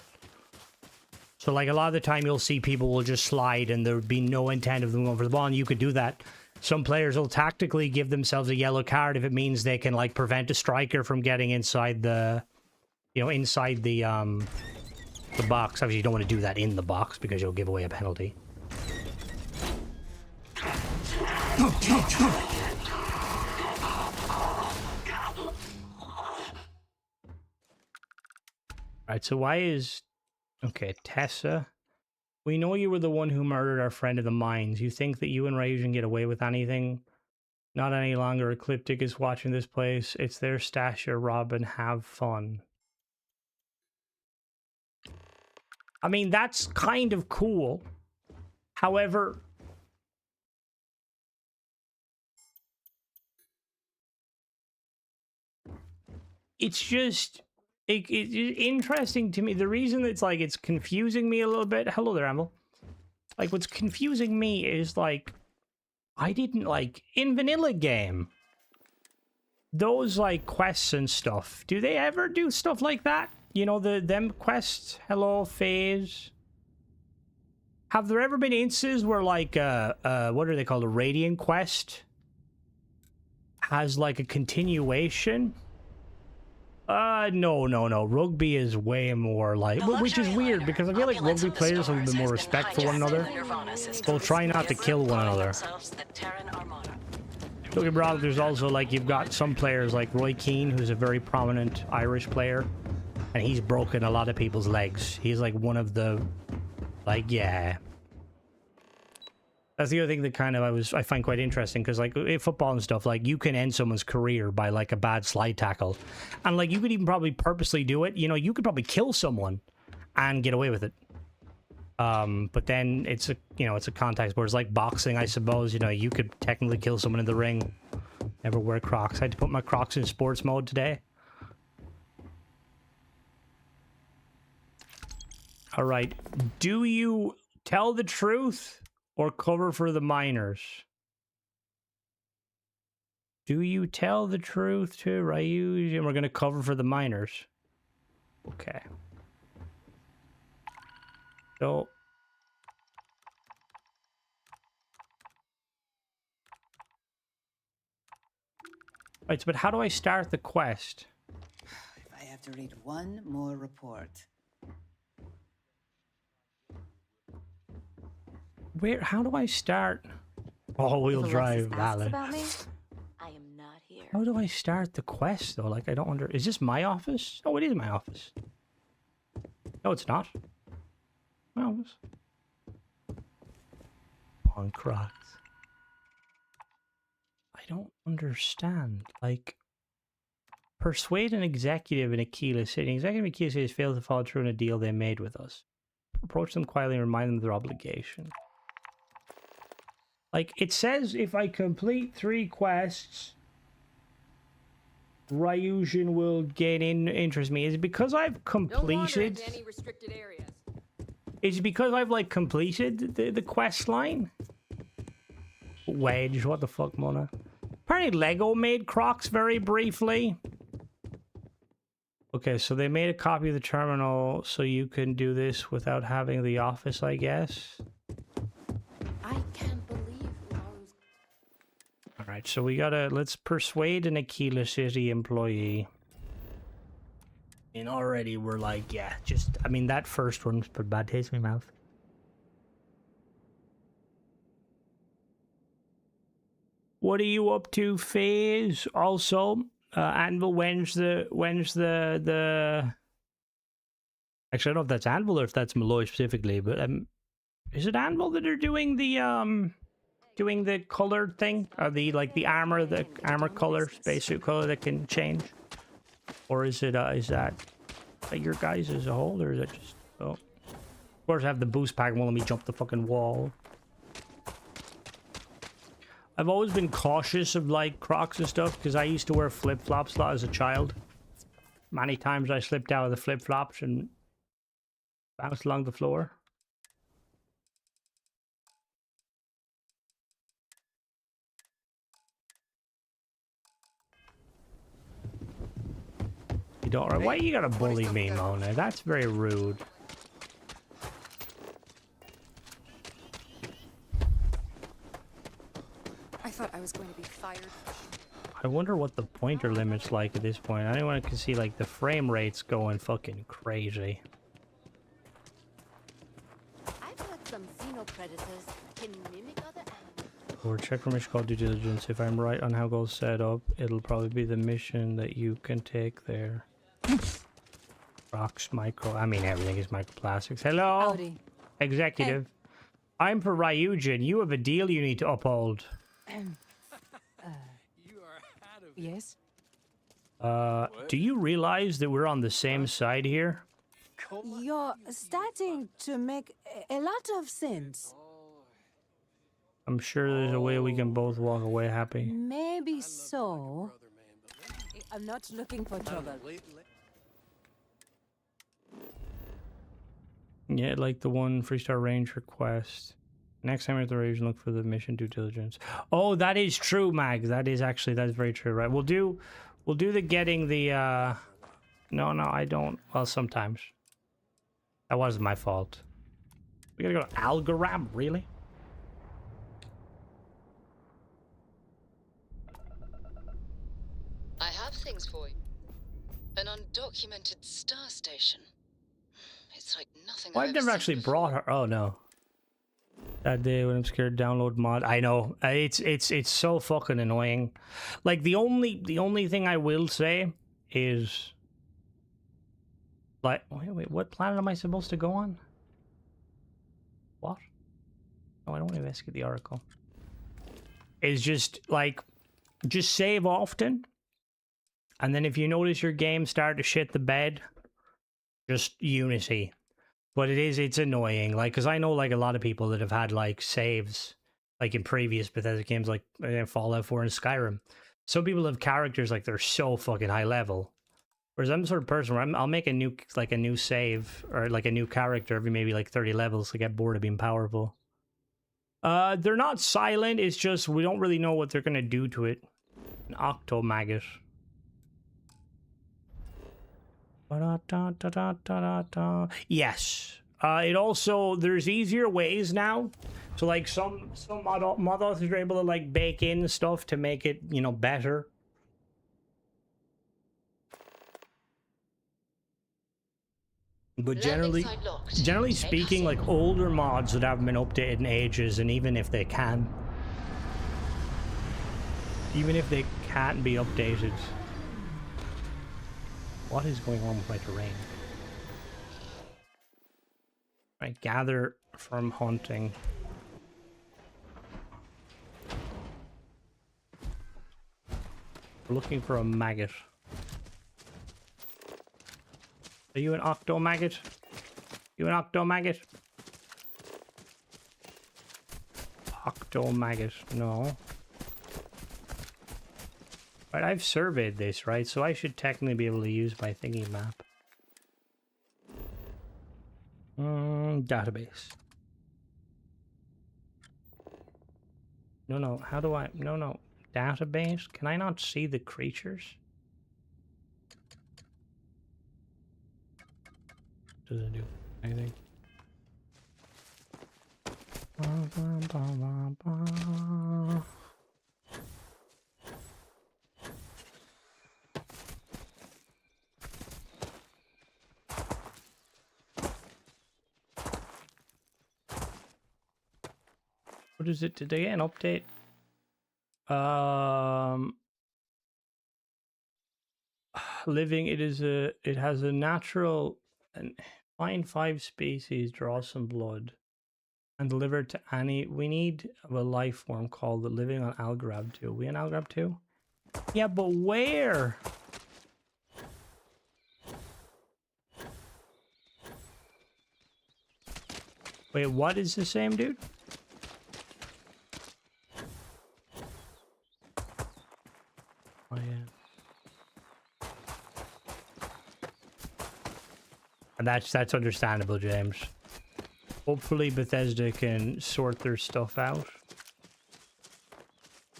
So, like, a lot of the time you'll see people will just slide and there would be no intent of them going for the ball, and you could do that. Some players will tactically give themselves a yellow card if it means they can, like, prevent a striker from getting inside the, you know, inside the box. Obviously, you don't want to do that in the box because you'll give away a penalty. Alright, so why is... Okay, Tessa. We know you were the one who murdered our friend in the mines. You think that you and Ryujin get away with anything? Not any longer. Ecliptic is watching this place. It's their Stasha, Robin. Have fun. I mean, that's kind of cool. However... It's just... It's interesting to me. The reason it's like it's confusing me a little bit. Hello there, Amble. Like, what's confusing me is like, I didn't like in vanilla game. Those like quests and stuff. Do they ever do stuff like that? You know, them quests. Hello, phase. Have there ever been instances where like what are they called? A radiant quest has like a continuation? No. Rugby is way more like, which is weird because I feel like rugby players have a bit more respect for one another. They'll try not to kill one another. Don't get me wrong, there's also like, you've got some players like Roy Keane, who's a very prominent Irish player, and he's broken a lot of people's legs. He's like one of the, like, yeah. That's the other thing that kind of I find quite interesting, because like in football and stuff, like you can end someone's career by like a bad slide tackle, and like you could even probably purposely do it. You know, you could probably kill someone and get away with it. But then it's a contact sport. It's like boxing, I suppose. You know, you could technically kill someone in the ring. Never wear Crocs. I had to put my Crocs in sports mode today. All right, do you tell the truth or cover for the miners? Do you tell the truth to Ryu? And we're going to cover for the miners. Okay. So... Right, but how do I start the quest? If I have to read one more report. How do I start? All-wheel drive Valley. About me, I am not here. How do I start the quest though? Like, I don't under. Is this my office? Oh, it is my office. No, it's not. No, it's... on Crocs. I don't understand. Like, persuade an executive in Aquila City. An executive in Aquila City has failed to follow through on a deal they made with us. Approach them quietly and remind them of their obligation. Like, it says if I complete 3 quests, Ryujin will gain interest in me. Is it because I've completed... any restricted areas. Is it because I've, like, completed the quest line? Wedge, what the fuck, Mona? Apparently Lego made Crocs very briefly. Okay, so they made a copy of the terminal so you can do this without having the office, I guess. I can't believe Laru's... Alright, so we gotta... Let's persuade an Aquila City employee. And already we're like, yeah, just... I mean, that first one's put bad taste in my mouth. What are you up to, FaZe? Also, Anvil, when's the... Actually, I don't know if that's Anvil or if that's Malloy specifically, but is it Anvil that are doing the colored thing? Or the armor color, spacesuit color that can change? Or is that your guys as a whole, or is it just... Oh. Of course I have the boost pack and won't let me jump the fucking wall. I've always been cautious of like Crocs and stuff because I used to wear flip-flops a lot as a child. Many times I slipped out of the flip-flops and bounced along the floor. You don't... Why you gotta bully me, Mona? That's very rude. I thought I was going to be fired. I wonder what the pointer limit's like at this point. Anyone can see like the frame rate's going fucking crazy. I've heard some xenopredators can mimic other animals. Or check for mission called due diligence. If I'm right on how goals set up, it'll probably be the mission that you can take there. Rocks, micro. I mean, everything is microplastics. Hello, Howdy. executive. I'm for Ryujin. You have a deal you need to uphold. Yes? Do you realize that we're on the same side here? You're starting to make a lot of sense. I'm sure there's a way we can both walk away happy. Maybe so. I'm not looking for trouble. Yeah, like the one Freestar Range request. Next time at the region, look for the mission due diligence. Oh, that is true, Mag. That is very true, right? We'll do the getting the no, I don't. Well, sometimes. That wasn't my fault. We gotta go to Algorab, really? I have things for you. An undocumented star station. It's like nothing Well, I've never actually brought her. Oh no. That day when I'm scared to download mod. I know. It's so fucking annoying. Like the only thing I will say is like wait, what planet am I supposed to go on? What? Oh, I don't want to investigate the article. It's just like just save often. And then if you notice your game start to shit the bed, just Unity. But it's annoying, like, because I know, like, a lot of people that have had, like, saves, like, in previous Bethesda games, like Fallout 4 and Skyrim. Some people have characters, like, they're so fucking high level. Whereas I'm the sort of person where I'll make a new save, or, like, a new character every maybe, like, 30 levels to get bored of being powerful. They're not silent, it's just we don't really know what they're going to do to it. An octomaggot. Yes. It also, there's easier ways now. So like some mod authors are able to like bake in stuff to make it, you know, better. But generally speaking, like older mods that haven't been updated in ages, and even if they can't be updated. What is going on with my terrain? Right, gather from hunting. We're looking for a maggot. Are you an octomaggot? You an octomaggot? Octomaggot, no. Right, I've surveyed this, right? So I should technically be able to use my thingy map. Database. No, how do I... No. Database? Can I not see the creatures? Does it do anything? What is it? Did they get an update? Living, it has a natural and find 5 species, draw some blood, and deliver it to any. We need a life form called the living on Algrab 2. We on Algrab 2? Yeah, but where? Wait, what is the same, dude? Oh, yeah. And that's understandable, James. Hopefully Bethesda can sort their stuff out.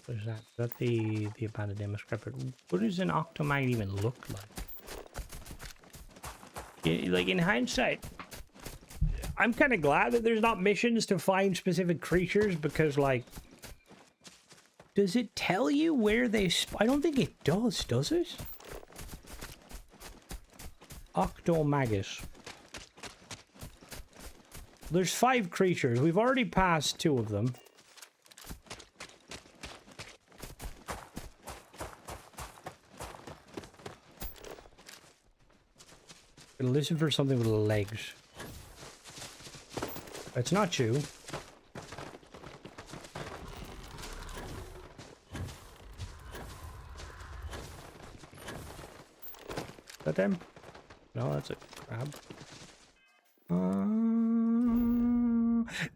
What is that? Is that the abandoned manuscript? What does an octomaggot even look like? Like, in hindsight, I'm kind of glad that there's not missions to find specific creatures, because, like, does it tell you where they I don't think it does it? Octomaggot. There's 5 creatures. We've already passed 2 of them. Gonna listen for something with legs. It's not you. Is that them? No, that's a crab.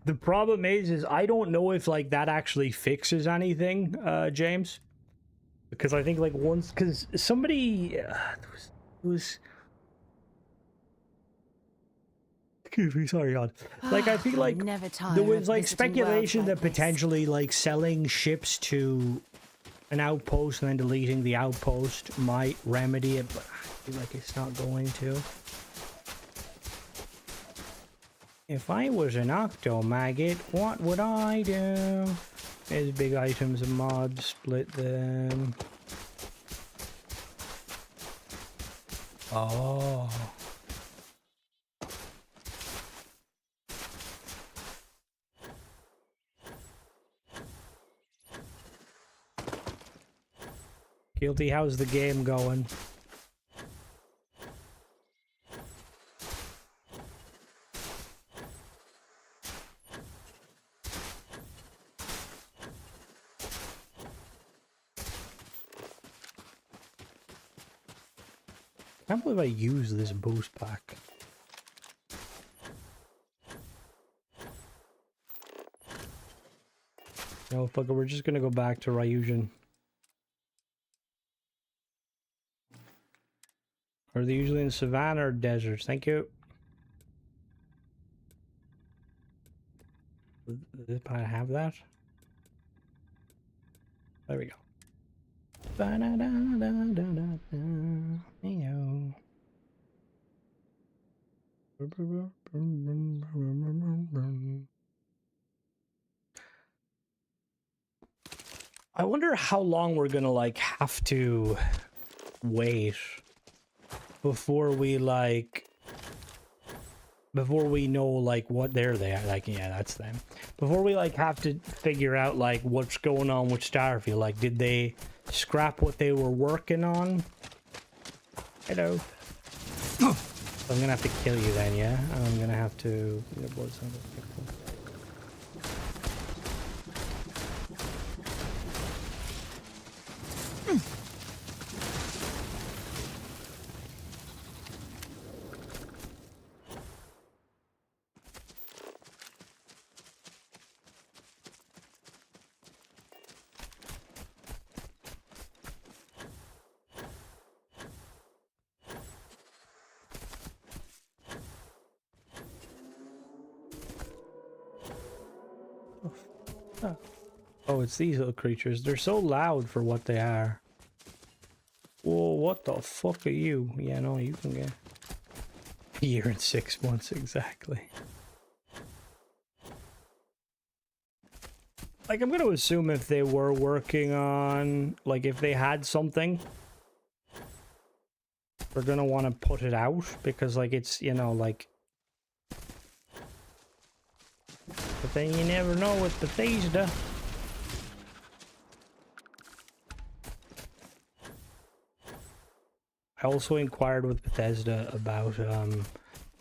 The problem is I don't know if like that actually fixes anything, James. Because I think like once, because somebody was excuse me, sorry, God. Like I feel like there was like speculation that potentially like selling ships to an outpost and then deleting the outpost might remedy it, but I feel like it's not going to. If I was an octo-maggot, what would I do? There's big items and mods, split them. Oh. Guilty, how's the game going? I can't believe I used this boost pack. No, fuck it, we're just gonna go back to Ryujin. Are they usually in savannah or deserts? Thank you. Does this pilot have that? There we go. I wonder how long we're gonna like have to wait before we like before we know like what they are. Like, yeah, that's them. Before we like have to figure out like what's going on with Starfield. Like, did they scrap what they were working on? Hello. I'm gonna have to kill you then, yeah? I'm gonna have to... Oh, it's these little creatures. They're so loud for what they are. Whoa, what the fuck are you? Yeah, no, you can get... A year and 6 months, exactly. Like, I'm gonna assume if they were working on... Like, if they had something... They're gonna want to put it out, because, like, it's, you know, like... But then you never know with Bethesda. I also inquired with Bethesda about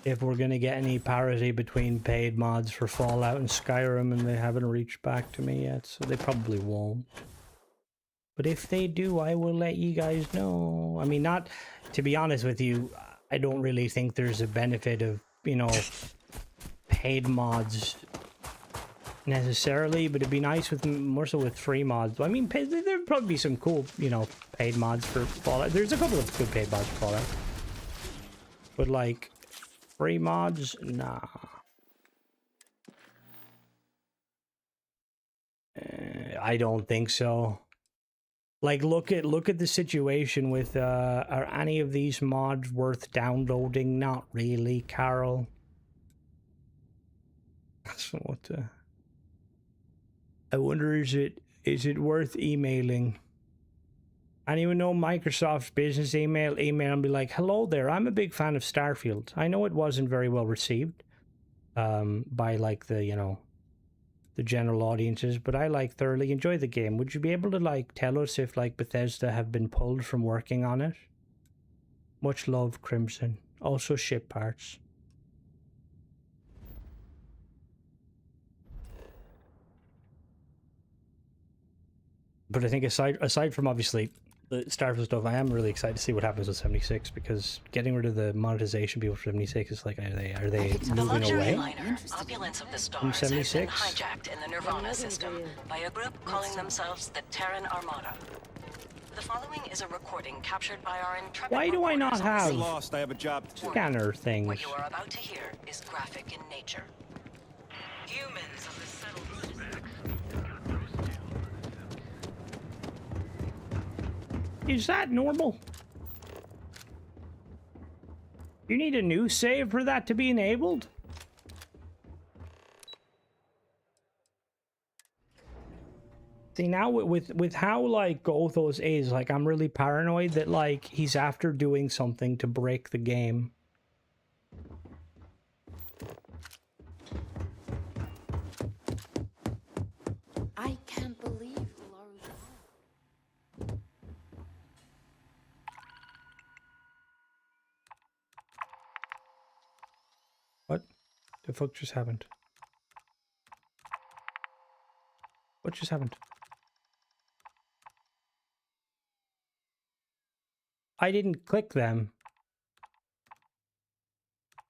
if we're going to get any parity between paid mods for Fallout and Skyrim, and they haven't reached back to me yet, so they probably won't. But if they do, I will let you guys know. I mean, not, to be honest with you, I don't really think there's a benefit of, you know, paid mods necessarily, but it'd be nice with more so with free mods. I mean, there'd probably be some cool, you know, paid mods for Fallout. There's a couple of good paid mods for Fallout, but like free mods, nah. I don't think so. Like, look at the situation with are any of these mods worth downloading? Not really, Carol. So what the... I wonder, is it worth emailing? Anyone know Microsoft's business email? Email and be like, hello there, I'm a big fan of Starfield. I know it wasn't very well received by like the, you know, the general audiences, but I like thoroughly enjoy the game. Would you be able to like tell us if like Bethesda have been pulled from working on it? Much love, Crimson. Also ship parts. But I think aside from obviously the Starfield stuff, I am really excited to see what happens with 76 because getting rid of the monetization people for 76 is like, are they The moving luxury away liner, Opulence of the from Stars, has been 76? hijacked in the Nirvana system by a group calling themselves the Terran Armada. The following is a recording captured by our intrepid Why do I not have lost. I have a job to do. scanner things? What you are about to hear is graphic in nature. Humans of the settled... Is that normal? You need a new save for that to be enabled? See, now with how like Gothos is, like I'm really paranoid that like he's after doing something to break the game. I can't believe Ularu's gone. What the fuck just happened? What just happened? I didn't click them.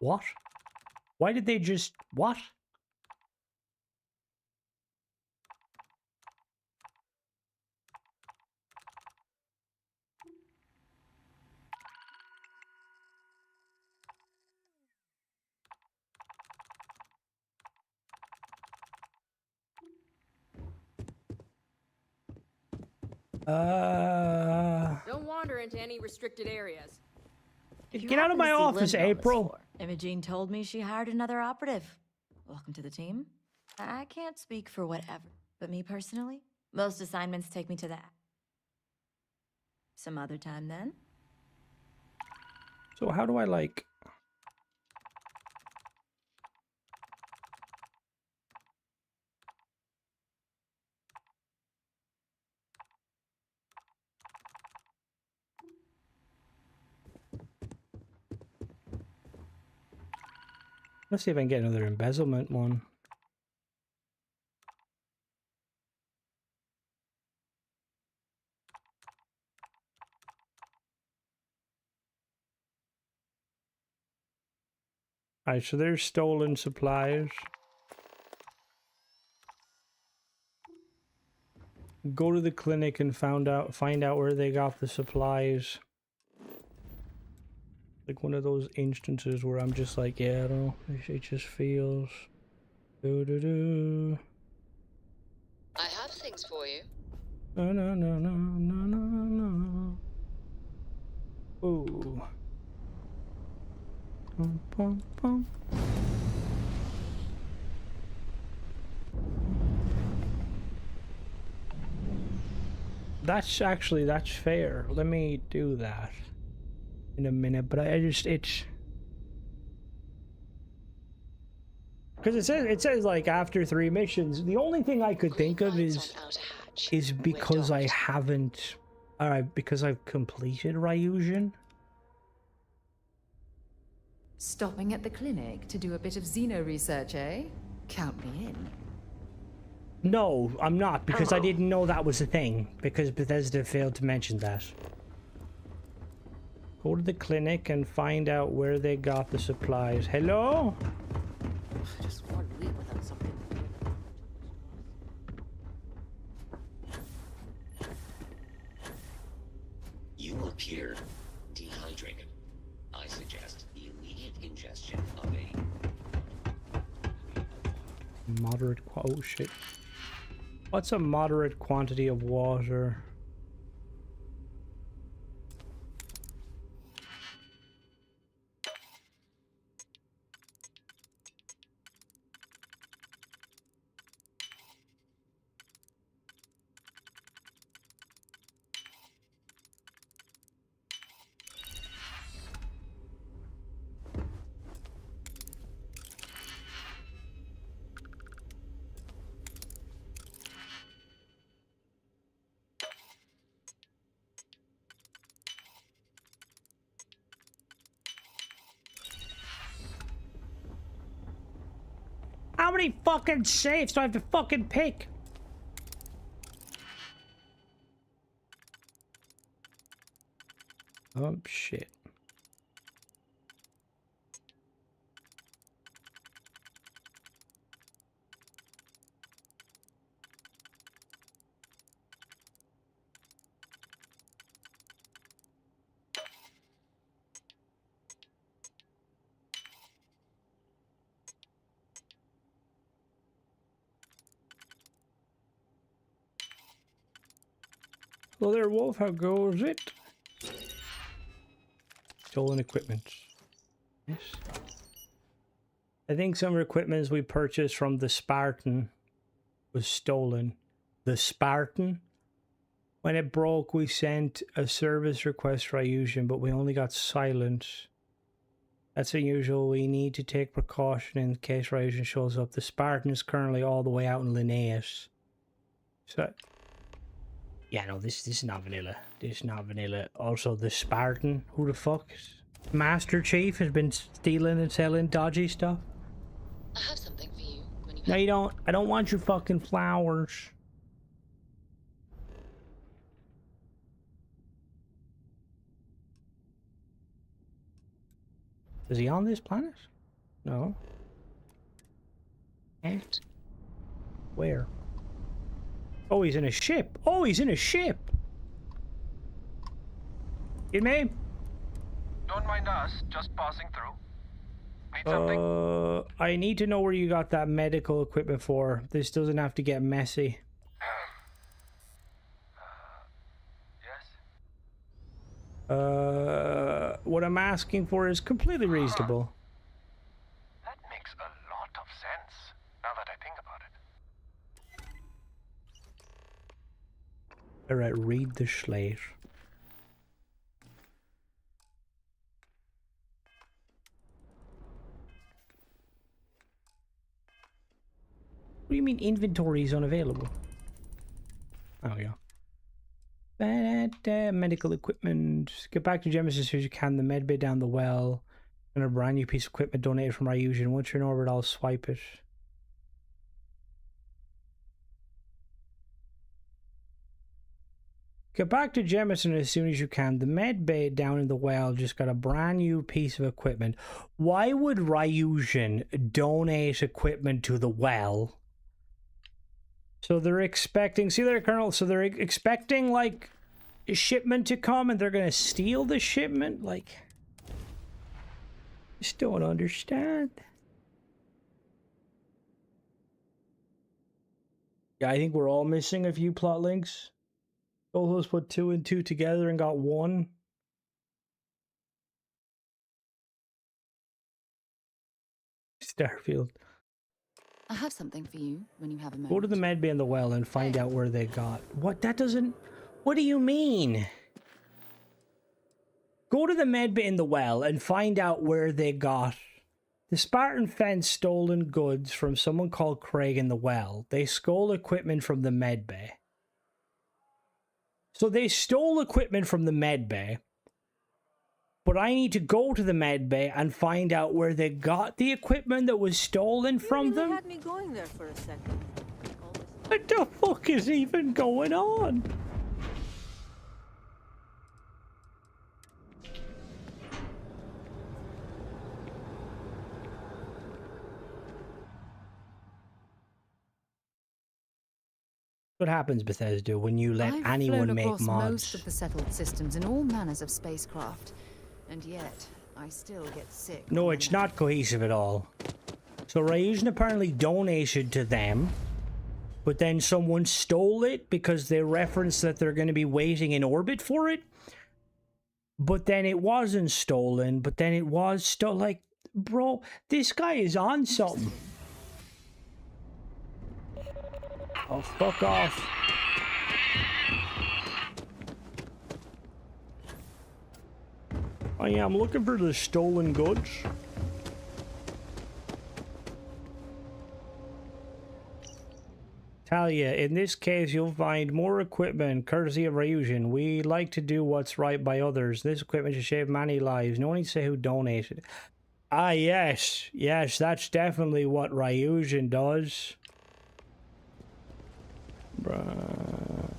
What? Why did they just... What? Don't wander into any restricted areas. Get out of my office, April. Imogene told me she hired another operative. Welcome to the team. I can't speak for whatever, but me personally, most assignments take me to that. Some other time then. So how do I like... Let's see if I can get another embezzlement one. Alright, so there's stolen supplies. Go to the clinic and find out where they got the supplies. Like one of those instances where I'm just like, yeah, I don't know, it just feels... Do-do-do. I have things for you. No, no, no, no, no, no, no. Ooh. Pum, pum, pum. That's fair. Let me do that in a minute, but it's because it says like after 3 missions. The only thing I could think of is because I haven't, because I've completed Ryusion. Stopping at the clinic to do a bit of xeno research, eh? Count me in. No, I'm not, because I didn't know that was a thing, because Bethesda failed to mention that. Go to the clinic and find out where they got the supplies. Hello? Just one week without something. You appear dehydrated. I suggest the immediate ingestion of a Moderate oh shit. What's a moderate quantity of water? many fucking safes do I have to fucking pick? Oh, shit. Well, there, Wolf, how goes it? Stolen equipment. Yes. I think some equipment we purchased from the Spartan was stolen. The Spartan? When it broke, we sent a service request for Ryusion, but we only got silence. That's unusual. We need to take precaution in case Ryusion shows up. The Spartan is currently all the way out in Linnaeus. So... yeah, no, this is not vanilla. This is not vanilla. Also, the Spartan, who the fuck? Master Chief has been stealing and selling dodgy stuff. I have something for you when you... No, you don't. I don't want your fucking flowers. Is he on this planet? No. And where? Oh, he's in a ship. Oh, he's in a ship. You me? Don't mind us, just passing through. Need something? I need to know where you got that medical equipment for. This doesn't have to get messy. Yes? What I'm asking for is completely reasonable. That makes a lot of sense, now that I think about it. Alright, read the slate. What do you mean inventory is unavailable? Oh, yeah. Medical equipment. Get back to Genesis as soon as you can. The med bay down the well. And a brand new piece of equipment donated from Ryusion. Once you're in orbit, I'll swipe it. Get back to Jemison as soon as you can. The med bay down in the well just got a brand new piece of equipment. Why would Ryusion donate equipment to the well? So they're expecting, see there, Colonel, so they're expecting like a shipment to come and they're gonna steal the shipment? Like, just don't understand. Yeah, I think we're all missing a few plot links. Both of us put 2 and 2 together and got 1. Starfield. I have something for you when you have a moment. Go to the med bay in the well and find out where they got. What? That doesn't... What do you mean? Go to the med bay in the well and find out where they got... The Spartan fence stolen goods from someone called Craig in the well. They stole equipment from the med bay. So they stole equipment from the med bay. But I need to go to the med bay and find out where they got the equipment that was stolen from them. Had me going there for a second. What the fuck is even going on? What happens, Bethesda, when you let anyone make mods? I've flown across most of the settled systems in all manners of spacecraft, and yet I still get sick. No, it's not cohesive at all. So Ryusion apparently donated to them, but then someone stole it because they referenced that they're going to be waiting in orbit for it. But then it wasn't stolen, but then it was stolen. Like, bro, this guy is on something. Oh, fuck off. Oh yeah, I'm looking for the stolen goods. Talia, in this case you'll find more equipment courtesy of Ryusion. We like to do what's right by others. This equipment should save many lives. No need to say who donated. Ah, yes. Yes, that's definitely what Ryujin does. Bruh.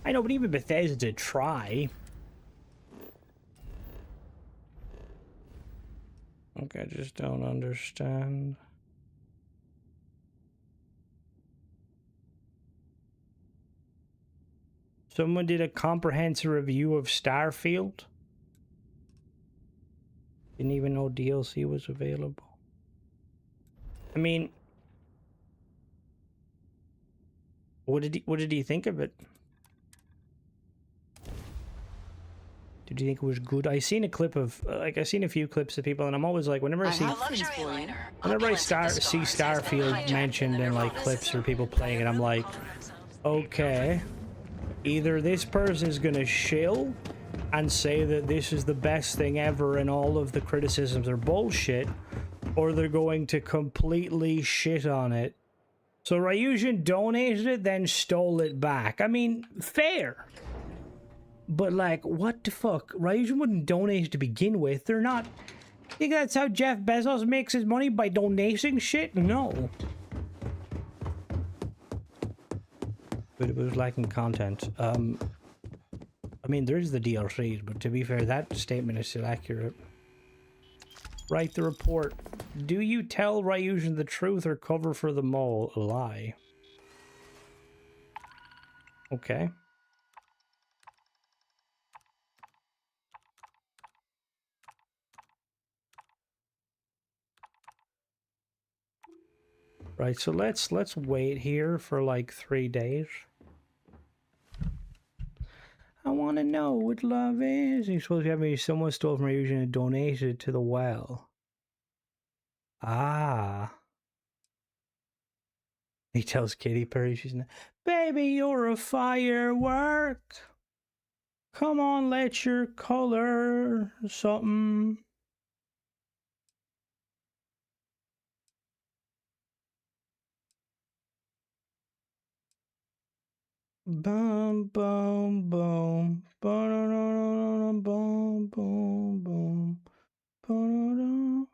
I know, but even Bethesda try. Okay, I just don't understand. Someone did a comprehensive review of Starfield. Didn't even know DLC was available. I mean, what did he think of it? Did you think it was good? I seen a clip of I seen a few clips of people, and I'm always like, whenever I see Starfield mentioned in like clips or people playing it, I'm like, okay, either this person is gonna shill and say that this is the best thing ever and all of the criticisms are bullshit, or they're going to completely shit on it. So Ryujin donated it, then stole it back. I mean, fair. But like, what the fuck? Ryujin wouldn't donate to begin with. They're not... Think that's how Jeff Bezos makes his money? By donating shit? No. But it was lacking content. I mean, there's the DLCs, but to be fair, that statement is still accurate. Write the report. Do you tell Ryujin the truth or cover for the mole? A lie. Okay. Right, so let's wait here for like 3 days. I want to know what love is. You're supposed to have me someone stole from Ryujin and donated it to the well. Ah. He tells Katy Perry she's not. Baby, you're a firework. Come on, let your color something. Boom, boom, boom. Boom, boom, boom, boom. Boom.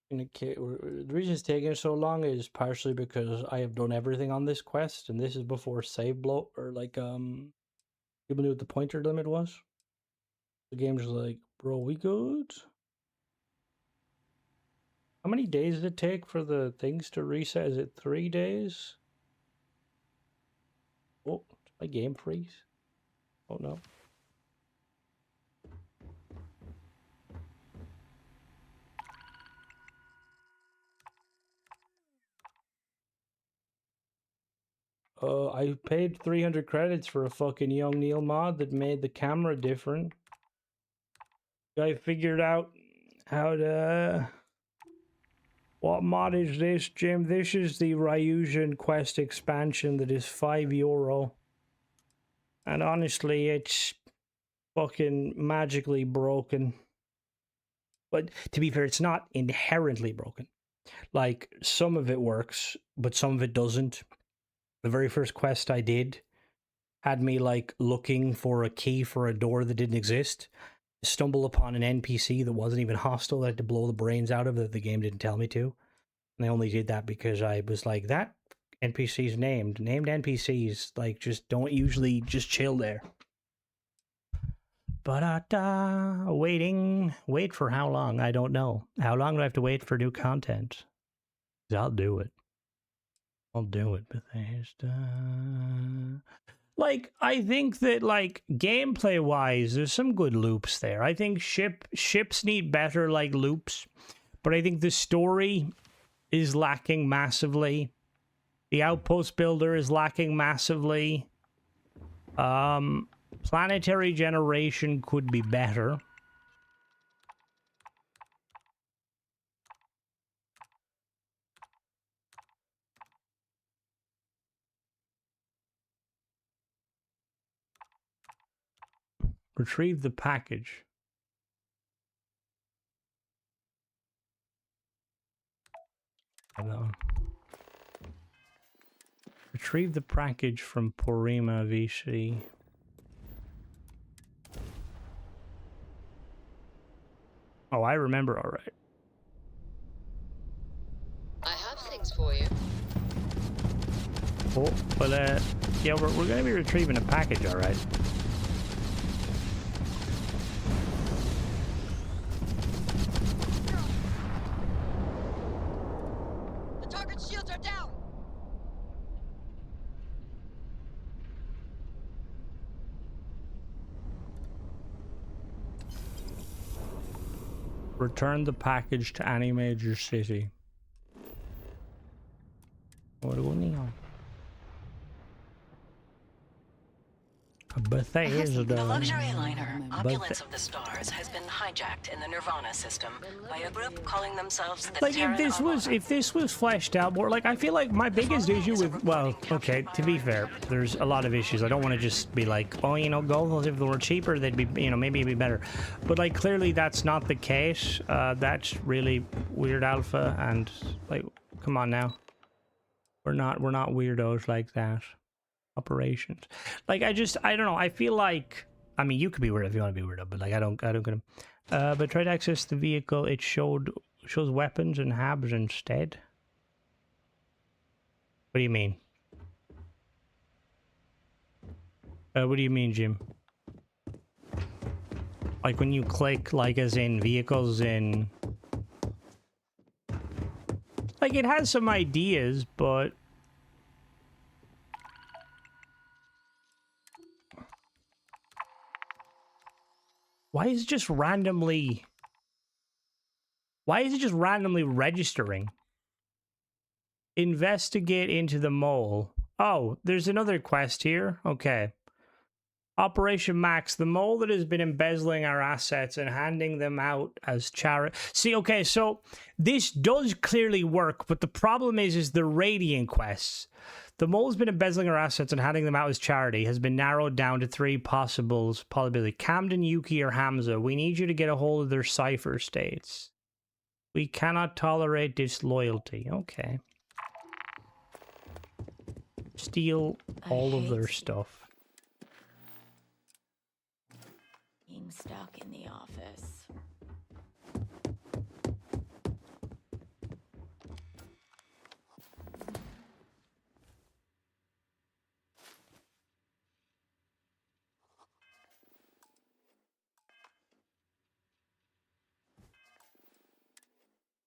The reason it's taking so long is partially because I have done everything on this quest, and this is before save blow or like people knew what the pointer limit was. The game's like, bro, we good? How many days does it take for the things to reset? Is it 3 days? Oh, did my game freeze? Oh no. I paid 300 credits for a fucking Young Neil mod that made the camera different. I figured out how to... What mod is this, Jim? This is the Ryujin Quest expansion that is €5. And honestly, it's fucking magically broken. But to be fair, it's not inherently broken. Like, some of it works, but some of it doesn't. The very first quest I did had me, like, looking for a key for a door that didn't exist. Stumble upon an NPC that wasn't even hostile that I had to blow the brains out of that the game didn't tell me to. And I only did that because I was like, that NPC's named. Named NPCs, like, just don't usually just chill there. But wait for how long? I don't know. How long do I have to wait for new content? I'll do it. I'll do it, Bethesda. Like, I think that, like, gameplay-wise, there's some good loops there. I think ships need better, like, loops. But I think the story is lacking massively. The outpost builder is lacking massively. Planetary generation could be better. Retrieve the package. Retrieve the package from Porima VC. Oh, I remember all right. I have things for you. Oh, but yeah, we're going to be retrieving a package, all right. The target shields are down. Return the package to any major city. What do we need? Bethesda. The luxury liner Opulence of the Stars has been hijacked in the Nirvana system by a group calling themselves the Like Terran if this was fleshed out more, like I feel like my biggest issue with, well, okay, to be fair, there's a lot of issues. I don't want to just be like, oh, you know, gold, if they were cheaper, they'd be, you know, maybe it'd be better. But like clearly that's not the case. That's really weird alpha, and like, come on now, we're not weirdos like that. Operations, like I don't know, I feel like, I mean, you could be weird if you want to be weirdo, but like I don't get them. But try to access the vehicle, it shows weapons and habs instead. What do you mean? What do you mean, Jim? Like when you click, like as in vehicles in, like it has some ideas, but why is it just randomly registering? Investigate into the mole. Oh, there's another quest here. Okay. Operation Max, the mole that has been embezzling our assets and handing them out as charity. See, okay, so this does clearly work, but the problem is the Radiant quests. The mole's been embezzling our assets and handing them out as charity has been narrowed down to 3 possibilities. Camden, Yuki, or Hamza. We need you to get a hold of their cipher states. We cannot tolerate disloyalty. Okay. Steal all of their stuff. Being stuck in the office.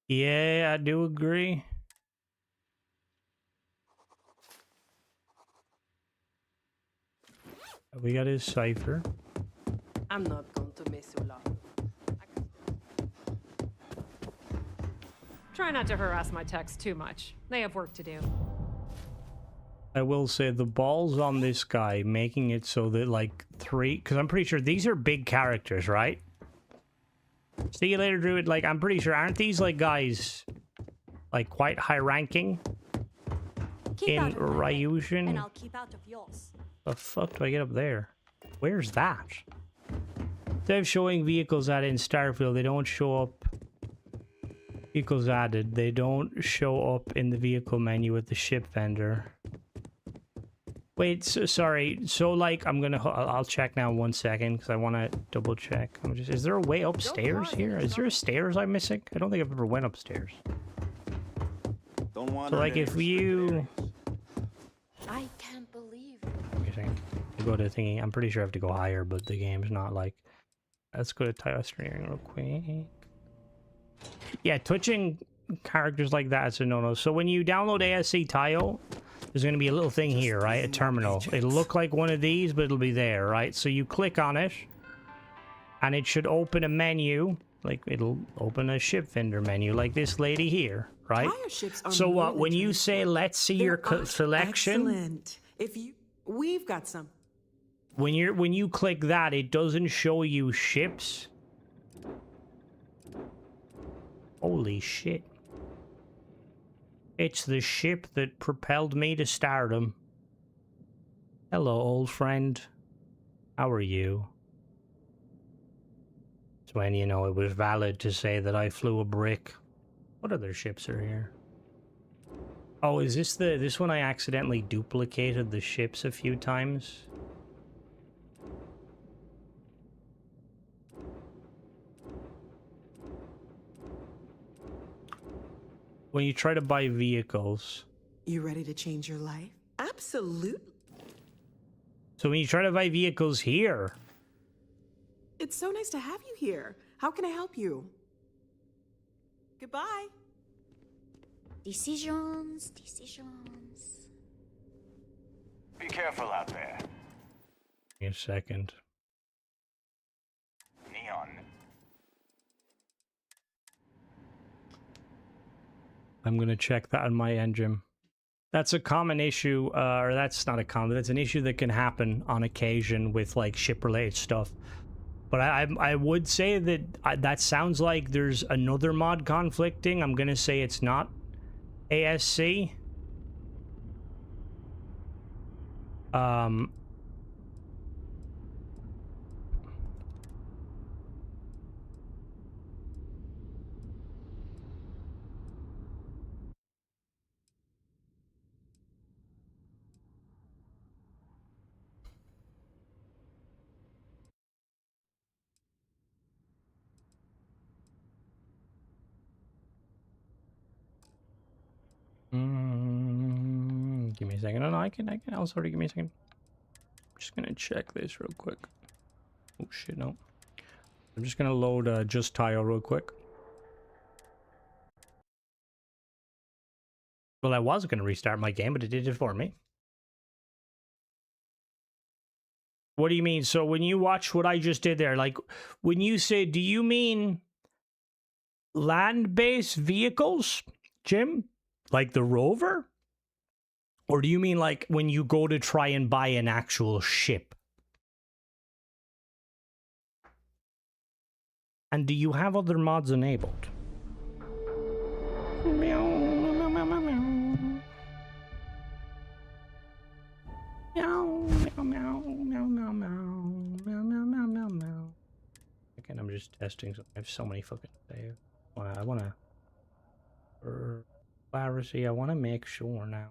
Yeah, I do agree. We got his cipher. I'm not going to miss you long. Try not to harass my techs too much. They have work to do. I will say the balls on this guy making it so that like 3, because I'm pretty sure these are big characters, right? See you later, Druid. Like, I'm pretty sure, aren't these like guys like quite high ranking in Ryushin? And I'll keep out of yours. The fuck do I get up there? Where's that? Instead of showing vehicles added in Starfield, they don't show up. Vehicles added, they don't show up in the vehicle menu at the ship vendor. Wait, so, sorry. So, like, I'll check now 1 second because I want to double check. Is there a way upstairs here? Is there a stairs I'm missing? I don't think I've ever went upstairs. Don't want so, like, if you... I can't believe Wait a second. Go to thingy. I'm pretty sure I have to go higher, but the game's not like... Let's go to tile streaming real quick. Yeah, touching characters like that is a no-no. So when you download ASC Tile, there's going to be a little thing here, right? A terminal. It'll look like one of these, but it'll be there, right? So you click on it, and it should open a menu. Like, it'll open a ship vendor menu, like this lady here, right? So what, when you say, let's see your selection... Excellent. We've got some. When you click that, it doesn't show you ships. Holy shit. It's the ship that propelled me to stardom. Hello, old friend. How are you? It's when, you know, it was valid to say that I flew a brick. What other ships are here? Oh, is this one I accidentally duplicated the ships a few times? when you try to buy vehicles. You ready to change your life? Absolutely. So when you try to buy vehicles here. It's so nice to have you here. How can I help you? Goodbye. Decisions. Be careful out there. Give me a second. Neon. I'm gonna check that on my engine. That's a common issue, or that's not a common. That's an issue that can happen on occasion with like ship-related stuff. But I would say that that sounds like there's another mod conflicting. I'm gonna say it's not ASC. Give me a second. No, I can also give me a second. I'm just gonna check this real quick. Oh shit, no. I'm just gonna load just tile real quick. Well, I was gonna restart my game, but it did it for me. What do you mean? So when you watch what I just did there, like when you say, do you mean land-based vehicles, Jim? Like the rover? Or do you mean like when you go to try and buy an actual ship? And do you have other mods enabled? Meow, meow, meow, meow, meow. Meow, meow, meow, meow, meow, meow, meow, meow, meow, meow. Again, I'm just testing. I have so many fucking saves. I wanna for clarity, I wanna make sure now.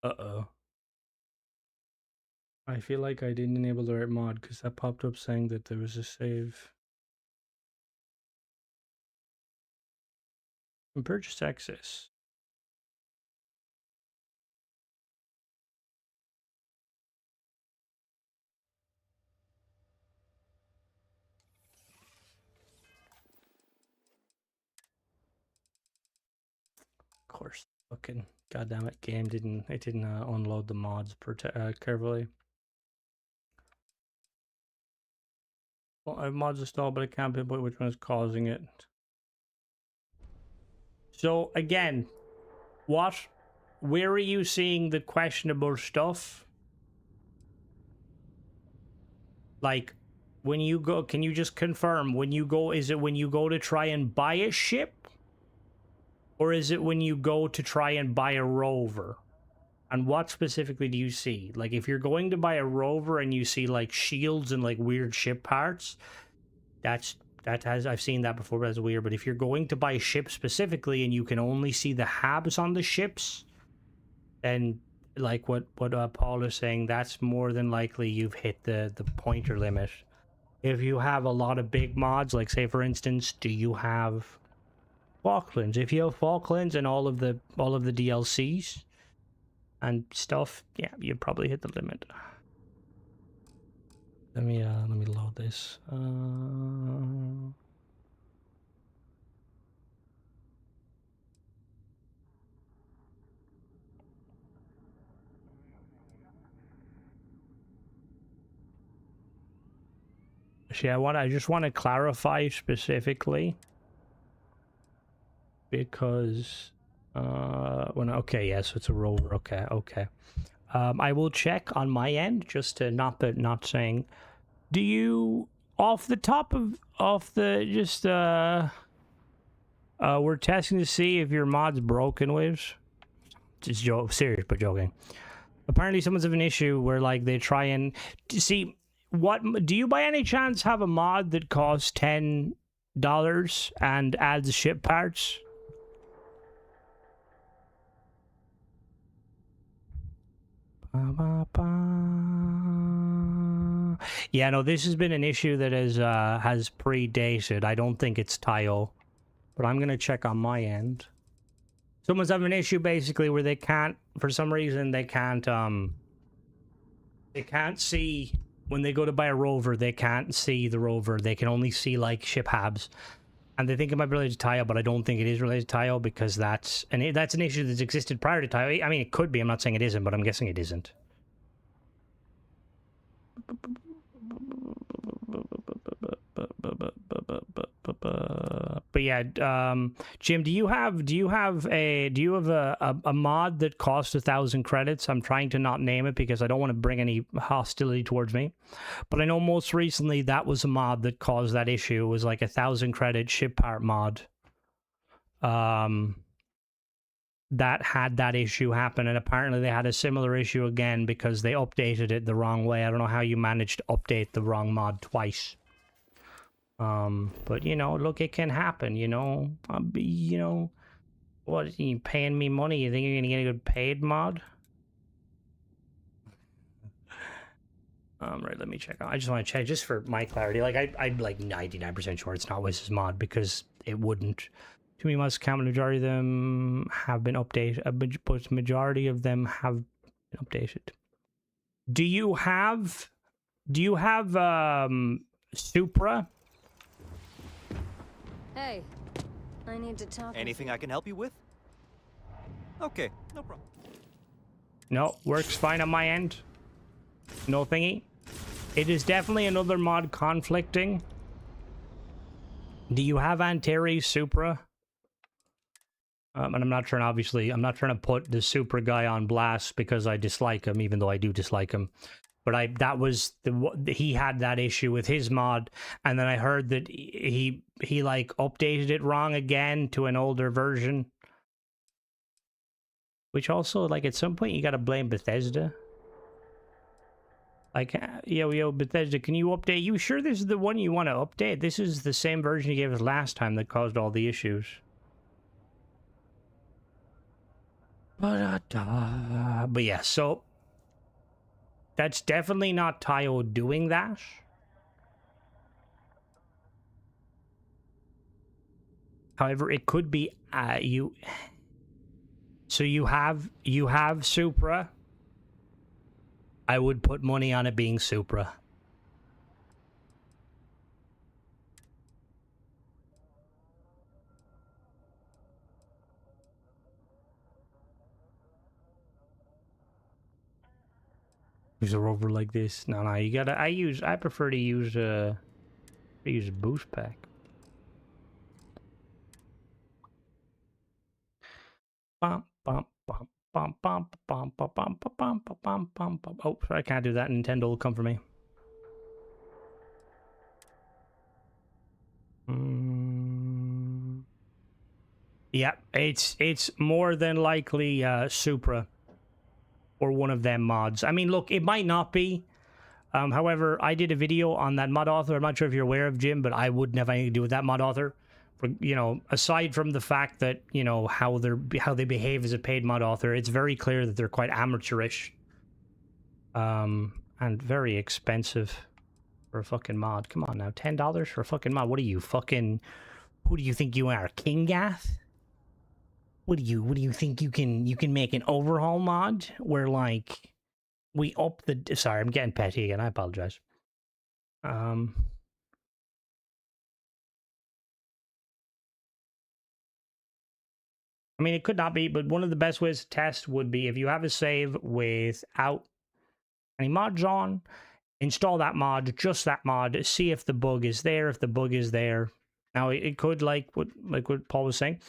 Uh-oh. I feel like I didn't enable the right mod because that popped up saying that there was a save. And purchase access. Of course, fucking goddamn it, game didn't unload the mods carefully. Well, I have mods installed, but I can't pinpoint which one is causing it. So again, where are you seeing the questionable stuff? Like, when you go, can you just confirm when you go, is it when you go to try and buy a ship? Or is it when you go to try and buy a rover? And what specifically do you see? Like, if you're going to buy a rover and you see like shields and like weird ship parts, I've seen that before, but that's weird. But if you're going to buy a ship specifically and you can only see the habs on the ships, then like what Paul is saying, that's more than likely you've hit the pointer limit. If you have a lot of big mods, like say for instance, do you have Falklands? If you have Falklands and all of the DLCs and stuff, yeah, you probably hit the limit. Let me load this. See, I just want to clarify specifically because okay, yes, so it's a rover. Okay. I will check on my end just to not saying. Do you off the top of the just we're testing to see if your mod's broken, Waves. Just serious but joking. Apparently someone's having an issue where like they try and see what do you by any chance have a mod that costs $10 and adds ship parts? Yeah, no, this has been an issue that has predated. I don't think it's Tile, but I'm gonna check on my end. Someone's having an issue basically where they can't, for some reason, they can't see when they go to buy a rover. They can't see the rover. They can only see like ship habs, and they think it might be related to Tile, but I don't think it is related to Tile because that's an issue that's existed prior to Tile. I mean, it could be. I'm not saying it isn't, but I'm guessing it isn't. But yeah, Jim, do you have a mod that costs 1,000 credits? I'm trying to not name it because I don't want to bring any hostility towards me. But I know most recently that was a mod that caused that issue. It was like 1,000 credit ship part mod. That had that issue happen, and apparently they had a similar issue again because they updated it the wrong way. I don't know how you managed to update the wrong mod twice. But you know, look, it can happen, you know. You know, what, are you paying me money? You think you're gonna get a good paid mod? Right, let me check. I just want to check just for my clarity. Like, I'm like 99% sure it's not Wiz's mod because it wouldn't. To me, must count. Majority of them have been updated, but majority of them have been updated. Do you have Supra? Hey, I need to talk. Anything I can help you with? Okay, no problem. No, works fine on my end. No thingy. It is definitely another mod conflicting. Do you have Antares Supra? And I'm not trying to put the Supra guy on blast because I dislike him, even though I do dislike him. But he had that issue with his mod, and then I heard that he like updated it wrong again to an older version. Which also, like, at some point you gotta blame Bethesda. Like, yo, Bethesda, can you update? You sure this is the one you want to update? This is the same version you gave us last time that caused all the issues. But yeah, so that's definitely not Tayo doing that. However, it could be you. So you have Supra. I would put money on it being Supra. Use a rover like this. No, you gotta. I prefer to use a boost pack. Bum bum bum bum bum bum bum bum bum bum bum bum. Oh, sorry, I can't do that. Nintendo will come for me. Yeah, it's more than likely Supra or one of them mods. I mean, look, it might not be. However, I did a video on that mod author. I'm not sure if you're aware of, Jim, but I wouldn't have anything to do with that mod author. For, you know, aside from the fact that, you know, how they behave as a paid mod author, it's very clear that they're quite amateurish. And very expensive for a fucking mod. Come on now, $10 for a fucking mod. What are you, fucking... Who do you think you are, King Gath? What do you think you can make an overhaul mod where, like, we up the... Sorry, I'm getting petty again. I apologize. I mean, it could not be, but one of the best ways to test would be if you have a save without any mods on, install that mod, just that mod, see if the bug is there. If the bug is there, now it could, like what Paul was saying,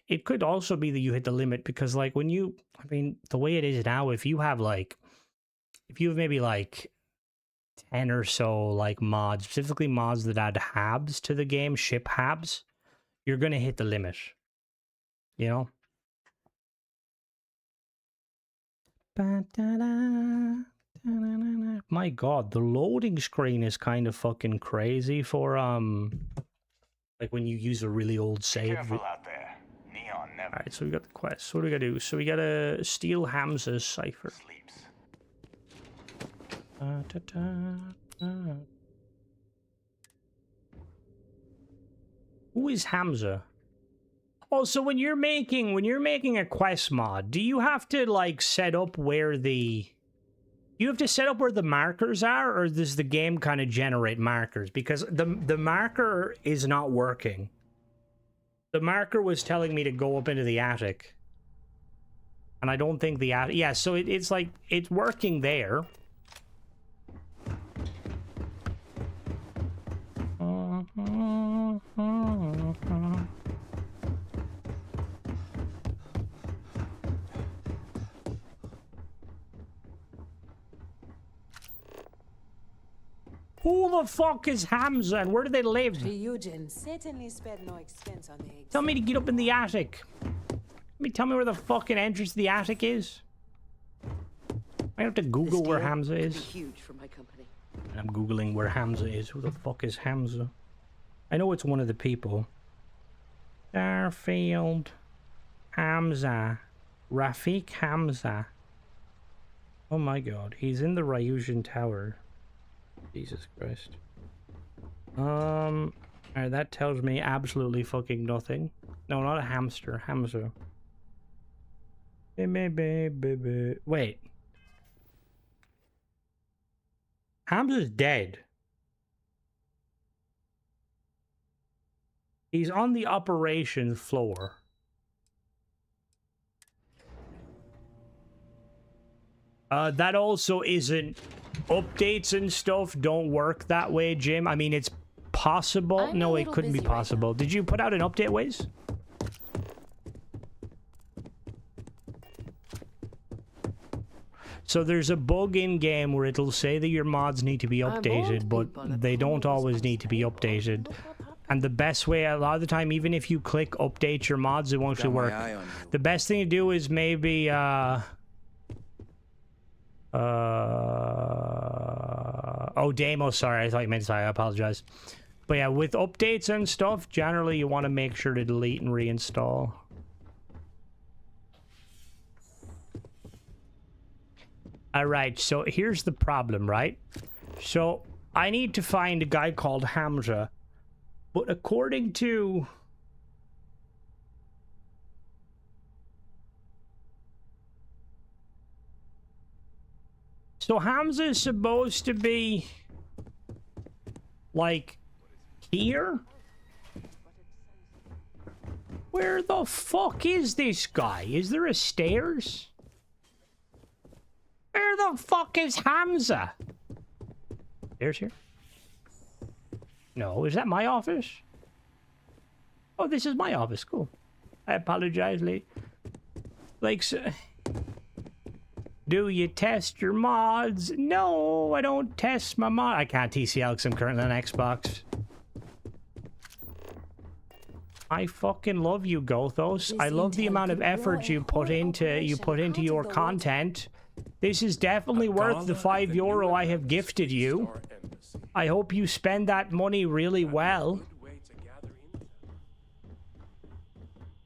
it could also be that you hit the limit because, like, when you, I mean, the way it is now, if you have maybe like 10 or so like mods, specifically mods that add habs to the game, ship habs, you're gonna hit the limit, you know. My god, the loading screen is kind of fucking crazy for like when you use a really old save. Careful out there. Neon never. Alright, so we got the quest. What do we gotta do? So we gotta steal Hamza's cipher. Sleeps. Who is Hamza? Oh, so when you're making a quest mod, do you have to like set up where the markers are, or does the game kind of generate markers? Because the marker is not working. The marker was telling me to go up into the attic. And I don't think the attic... Yeah, so it's like, it's working there. Who the fuck is Hamza and where do they live? Ryujin certainly spared no expense on the eggs. Tell me to get up in the attic. Tell me where the fucking entrance to the attic is. I have to Google where Hamza is. Huge for my company. I'm Googling where Hamza is. Who the fuck is Hamza? I know it's one of the people. Starfield. Hamza. Rafik Hamza. Oh my god. He's in the Ryujin Tower. Jesus Christ. Alright, that tells me absolutely fucking nothing. No, not a hamster. Hamza. Wait. Hamza's dead. He's on the operations floor. That also isn't... Updates and stuff don't work that way, Jim. I mean, it's possible. No, it couldn't be possible. Did you put out an update, Wiz? So there's a bug in game where it'll say that your mods need to be updated, but they don't always need to be updated. And the best way, a lot of the time, even if you click update your mods, it won't actually work. The best thing to do is maybe oh, Damo, sorry, I thought you meant sorry, I apologize. But yeah, with updates and stuff, generally you want to make sure to delete and reinstall. Alright, so here's the problem, right? So, I need to find a guy called Hamza, but according to... So Hamza is supposed to be, like, here? Where the fuck is this guy? Is there a stairs? Where the fuck is Hamza? Stairs here? No, is that my office? Oh, this is my office. Cool. I apologize, lady. Like, so... Do you test your mods? No, I don't test my mod. I can't TCL because I'm currently on Xbox. I fucking love you, Gothos. I love the amount of effort you put into your content. This is definitely worth the €5 I have gifted you. I hope you spend that money really well.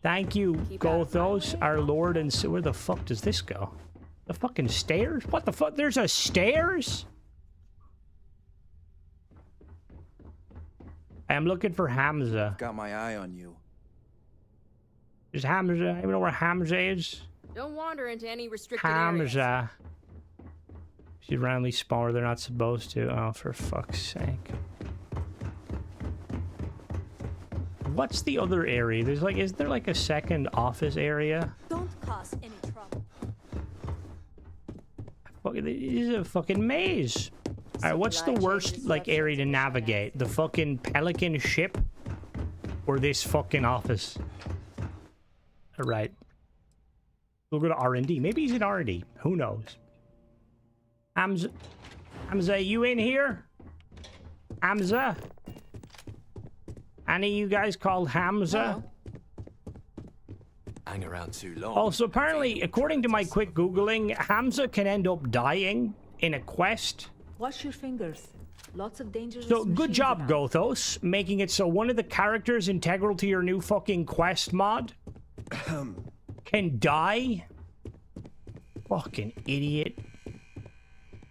Thank you, Gothos, our Lord and where the fuck does this go? The fucking stairs? What the fuck? There's a stairs? I'm looking for Hamza. Got my eye on you. Is Hamza? I don't know where Hamza is. Don't wander into any restricted areas. Hamza. She's randomly spawn where they're not supposed to. Oh, for fuck's sake. What's the other area? There's like, is there like a second office area? Don't cause any trouble. This is a fucking maze. Alright, what's the worst, like, area to navigate? The fucking Pelican ship? Or this fucking office? Alright. We'll go to R&D. Maybe he's in R&D. Who knows? Hamza, you in here? Hamza? Any of you guys called Hamza? hang around too long. Also, apparently, according to my quick Googling, Hamza can end up dying in a quest. Wash your fingers. Lots of dangerous So, good machines job, around. Gothos, making it so one of the characters integral to your new fucking quest mod can die. Fucking idiot.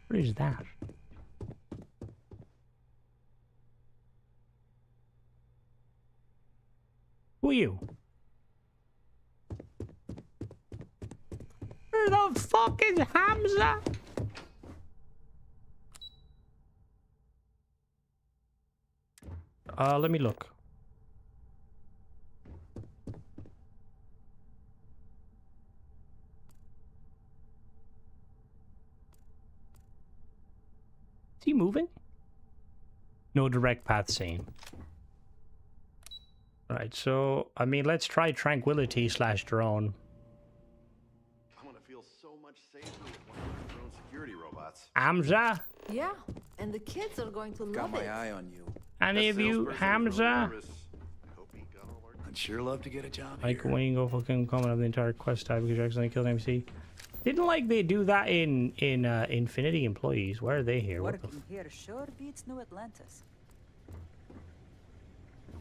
What is that? Who are you? Where the fuck is Hamza? Let me look. Is he moving? No direct path seen. Alright, so, I mean, let's try Tranquility / drone. I'm gonna feel so much safer with one of my drone security robots. Hamza? Yeah, and the kids are going to Got love my it. eye on you. Any of you, Hamza? I'd sure love to get a job Like, here. when you go fucking comment of the entire quest type because you accidentally killed an MC. Didn't like they do that in Infinity Employees. Why are they here? What the Working here sure beats New Atlantis.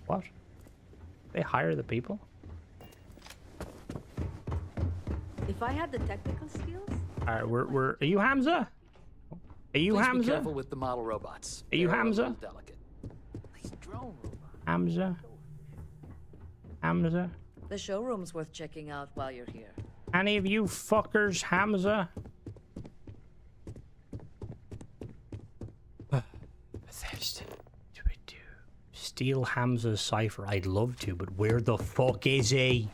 what? They hire the people? If I had the technical skills, Alright, we're are you Hamza? Are you Please Hamza? be careful with the model robots. Are you They're a Hamza? little delicate. These drone robots. Hamza? Hamza? The showroom's worth checking out while you're here. Any of you fuckers, Hamza? Bethesda. Steal Hamza's cipher. I'd love to, but where the fuck is he?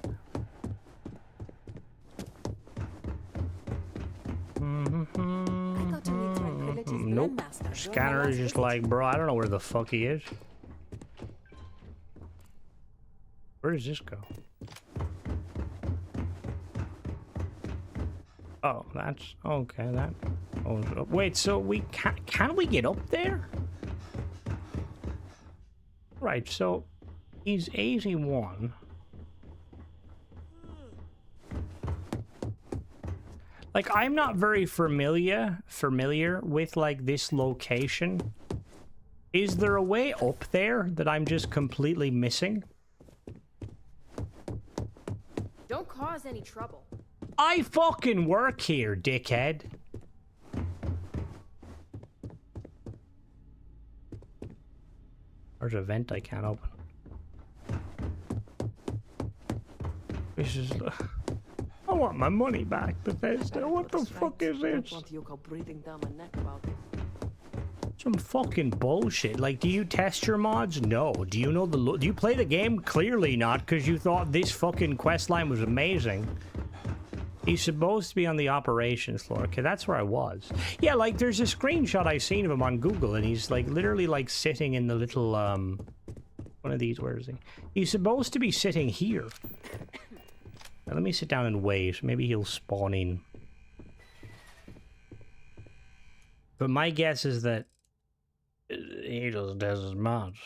Nope. Scanner is just like, bro, I don't know where the fuck he is. Where does this go? Oh, that's okay. That. Oh, wait. So we can we get up there? Right. So he's 81. Like, I'm not very familiar with like this location. Is there a way up there that I'm just completely missing? Don't cause any trouble. I fucking work here, dickhead. There's a vent I can't open. This is... I want my money back, Bethesda. What the fuck is this? Some fucking bullshit. Like, do you test your mods? No. Do you know do you play the game? Clearly not, because you thought this fucking quest line was amazing. He's supposed to be on the operations floor. Okay, that's where I was. Yeah, like, there's a screenshot I've seen of him on Google, and he's, like, literally, like, sitting in the little, one of these. Where is he? He's supposed to be sitting here. Now, let me sit down and wait. Maybe he'll spawn in. But my guess is that he just does his mods.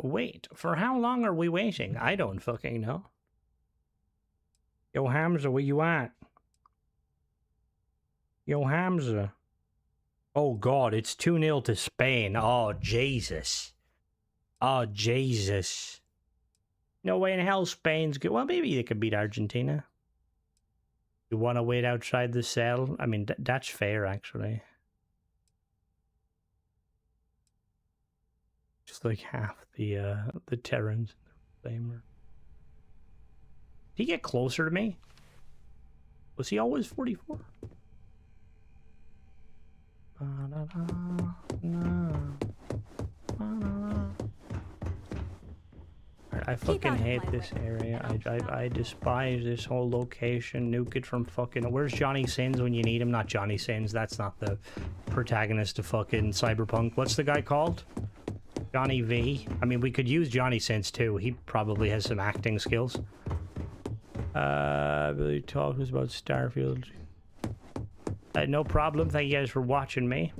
Wait, for how long are we waiting? I don't fucking know. Yo, Hamza, where you at? Yo, Hamza. Oh, God, it's 2-0 to Spain. Oh, Jesus. Oh, Jesus. No way in hell Spain's good. Well, maybe they could beat Argentina. You want to wait outside the cell? I mean, that's fair, actually. Just like half the Terrans in the Flamer. Did he get closer to me? Was he always 44? I fucking hate this area. I despise this whole location. Nuke it from fucking... Where's Johnny Sins when you need him? Not Johnny Sins. That's not the protagonist of fucking Cyberpunk. What's the guy called? Johnny V. I mean, we could use Johnny Sins too. He probably has some acting skills. Ability to talk to us about Starfield. No problem. Thank you guys for watching me.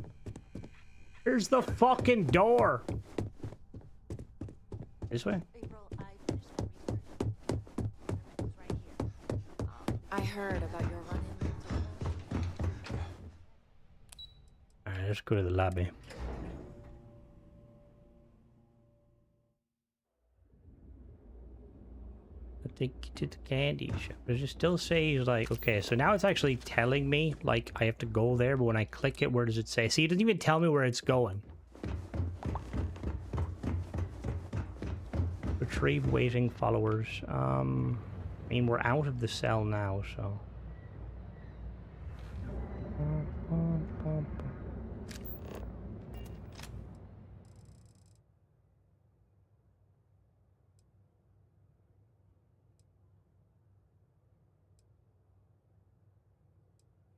Here's the fucking door. This way. I heard about your run-in. Alright, let's go to the lobby. Take you to the candy shop. Does it still say, like, okay, so now it's actually telling me, like, I have to go there, but when I click it, where does it say? See, it doesn't even tell me where it's going. Retrieve waiting followers. I mean, we're out of the cell now, so.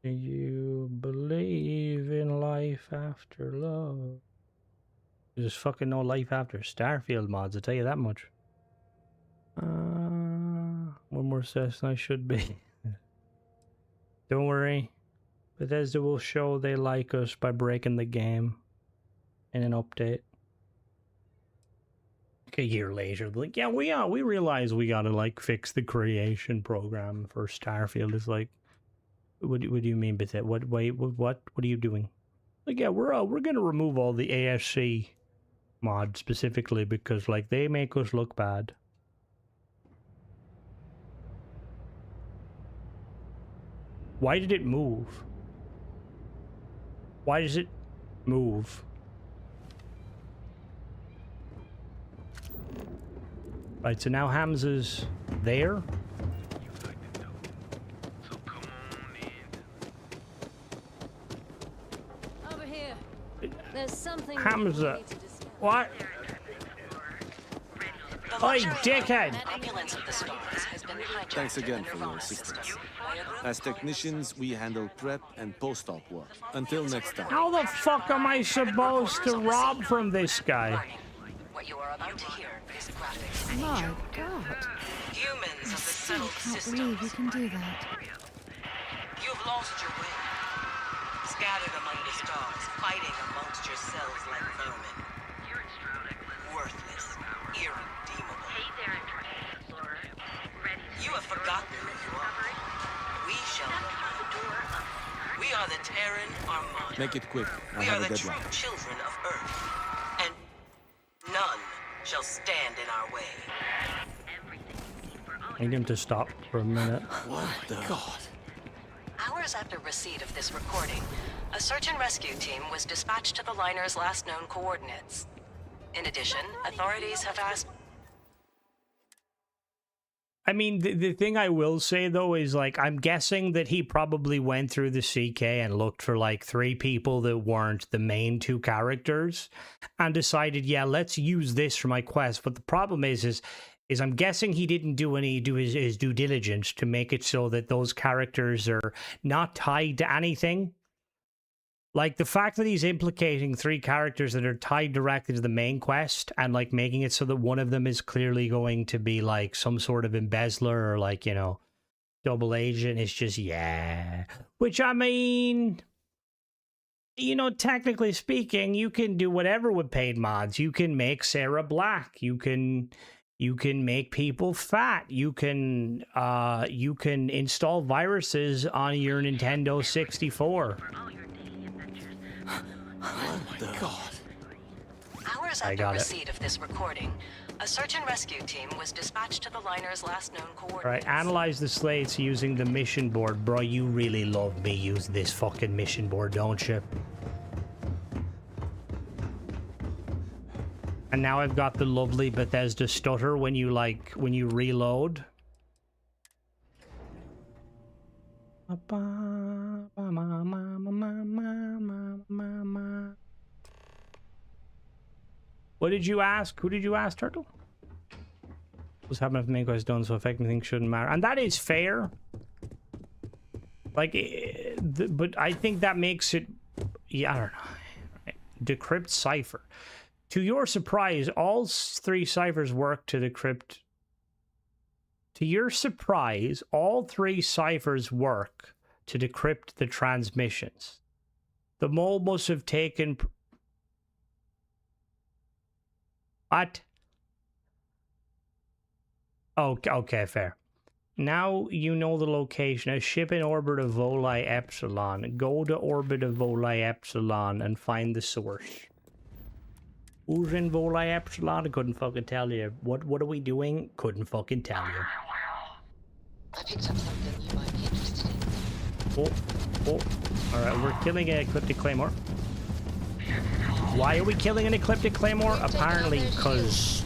Do you believe in life after love? There's fucking no life after Starfield mods, I'll tell you that much. One more session I should be. Don't worry. Bethesda will show they like us by breaking the game in an update. Like a year later, like, yeah, we realize we gotta, like, fix the creation program for Starfield. It's like, what do you mean by that? What are you doing? Like, yeah, we're gonna remove all the ASC mods specifically because, like, they make us look bad. Why did it move? Why does it move? Right, so now Hamza's there. Over here. There's something Hamza. What? Oi, dickhead! Thanks again for your assistance. As technicians, we handle prep and post-op work. Until next time. How the fuck am I supposed to rob from this guy? What you are about to hear is graphic. My God. Humans I of the still settled can't systems. believe you can do that. You've lost your way. Scattered among the stars, fighting amongst yourselves like vermin. Worthless, irredeemable. You have forgotten who you are. We shall know. We are the Terran Armada. Make it quick. I We have are a the deadline. true children of Earth. And none shall stand in our way. I need him to stop for a minute. What the God? Hours after receipt of this recording, a search and rescue team was dispatched to the liner's last known coordinates. In addition, authorities have asked... I mean, the thing I will say, though, is, like, I'm guessing that he probably went through the CK and looked for, like, 3 people that weren't the main 2 characters and decided, yeah, let's use this for my quest. But the problem is I'm guessing he didn't do his due diligence to make it so that those characters are not tied to anything. Like, the fact that he's implicating 3 characters that are tied directly to the main quest and, like, making it so that one of them is clearly going to be, like, some sort of embezzler or, like, you know, double agent is just, yeah. Which, I mean, you know, technically speaking, you can do whatever with paid mods. You can make Sarah black. You can make people fat. You can install viruses on your Nintendo 64. Oh my God. Hours after receipt of this recording, a search and rescue team was dispatched to the liner's last known coordinates. Alright, analyze the slates using the mission board. Bro, you really love me use this fucking mission board, don't you? And now I've got the lovely Bethesda stutter when you reload. What did you ask? Who did you ask, Turtle? What's happening if the main quest done so effective things shouldn't matter? And that is fair. Like, but I think that makes it... Yeah, I don't know. Decrypt cipher. To your surprise, all 3 ciphers work to decrypt To your surprise, all 3 ciphers work to decrypt the transmissions. The mole must have taken... What? Okay, fair. Now you know the location. A ship in orbit of Voli Epsilon. Go to orbit of Voli Epsilon and find the source. Who's in Voli Epsilon? I couldn't fucking tell you. What are we doing? Couldn't fucking tell you. I picked up something you might be interested in. Oh. Alright, we're killing an Ecliptic Claymore. Why are we killing an Ecliptic Claymore? Apparently because...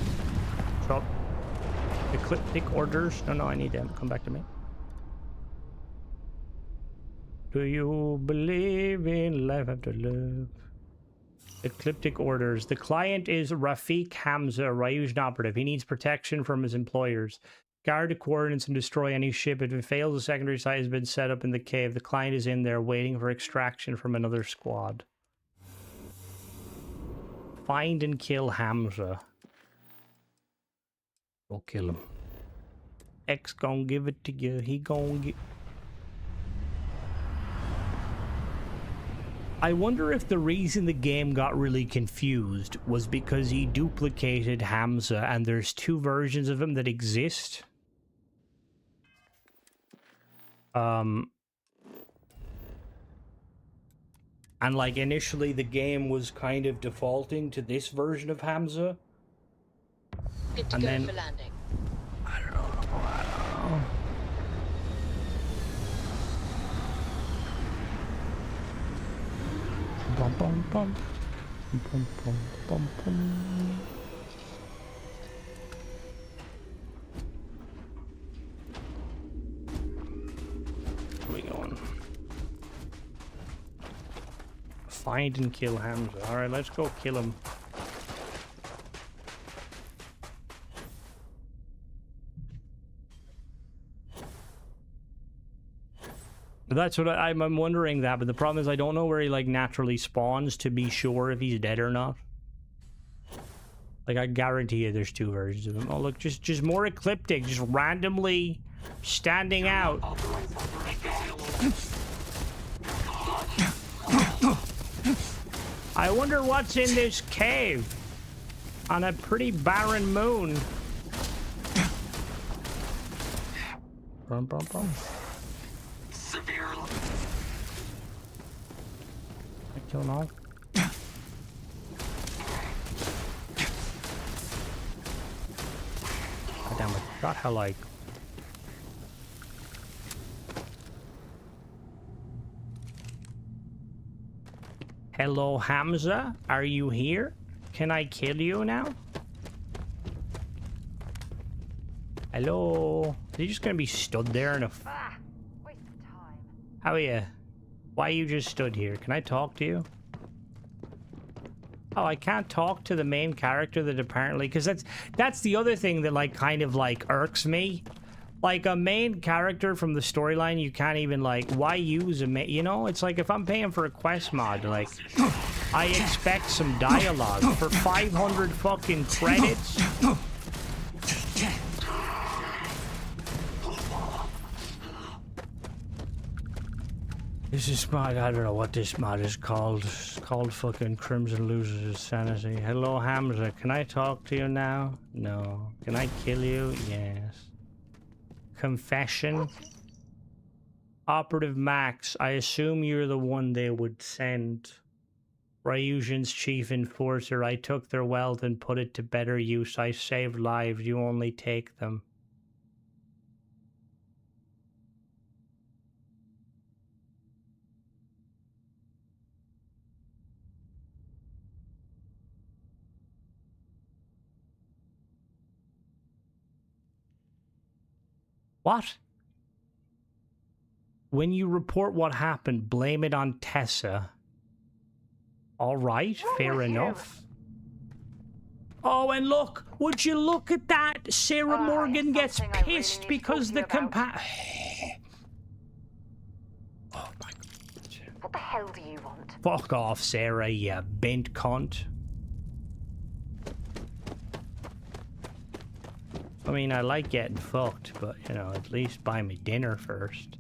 Ecliptic orders? No, I need them. Come back to me. Do you believe in life after love? Ecliptic orders. The client is Rafiq Hamza, Ryujan operative. He needs protection from his employers. Guard the coordinates and destroy any ship. If it fails, a secondary site has been set up in the cave. The client is in there waiting for extraction from another squad. Find and kill Hamza. Go kill him. X gonna give it to you. He gonna get... I wonder if the reason the game got really confused was because he duplicated Hamza and there's 2 versions of him that exist. And like initially the game was kind of defaulting to this version of Hamza. Good to and go then for landing. I don't know. Bum bum bum. Bum bum bum bum. Where are we going? Find and kill Hamza. Alright, let's go kill him. That's what I'm wondering that, but the problem is I don't know where he like naturally spawns to be sure if he's dead or not. Like I guarantee you there's 2 versions of him. Oh look, just more Ecliptic, just randomly standing out. I wonder what's in this cave on a pretty barren moon. Bum, bum, bum. I kill him all. God damn it. God, how like... Hello, Hamza? Are you here? Can I kill you now? Hello? Are you just gonna be stood there in a... Waste of time. How are you? Why you just stood here? Can I talk to you? Oh, I can't talk to the main character that apparently... Because that's the other thing that, like, kind of, like, irks me. Like, a main character from the storyline, you can't even, like... Why use a main... You know? It's like, if I'm paying for a quest mod, like... I expect some dialogue. For 500 fucking credits... This is mod, I don't know what this mod is called. It's called fucking Crimson Loses His Sanity. Hello, Hamza. Can I talk to you now? No. Can I kill you? Yes. Confession. Operative Max. I assume you're the one they would send. Ryujan's chief enforcer. I took their wealth and put it to better use. I saved lives. You only take them. What? When you report what happened, blame it on Tessa. All right, fair enough. Oh, and look, would you look at that? Sarah Morgan gets pissed because the Oh my God. What the hell do you want? Fuck off, Sarah, you bent cunt. I mean, I like getting fucked, but, you know, at least buy me dinner first.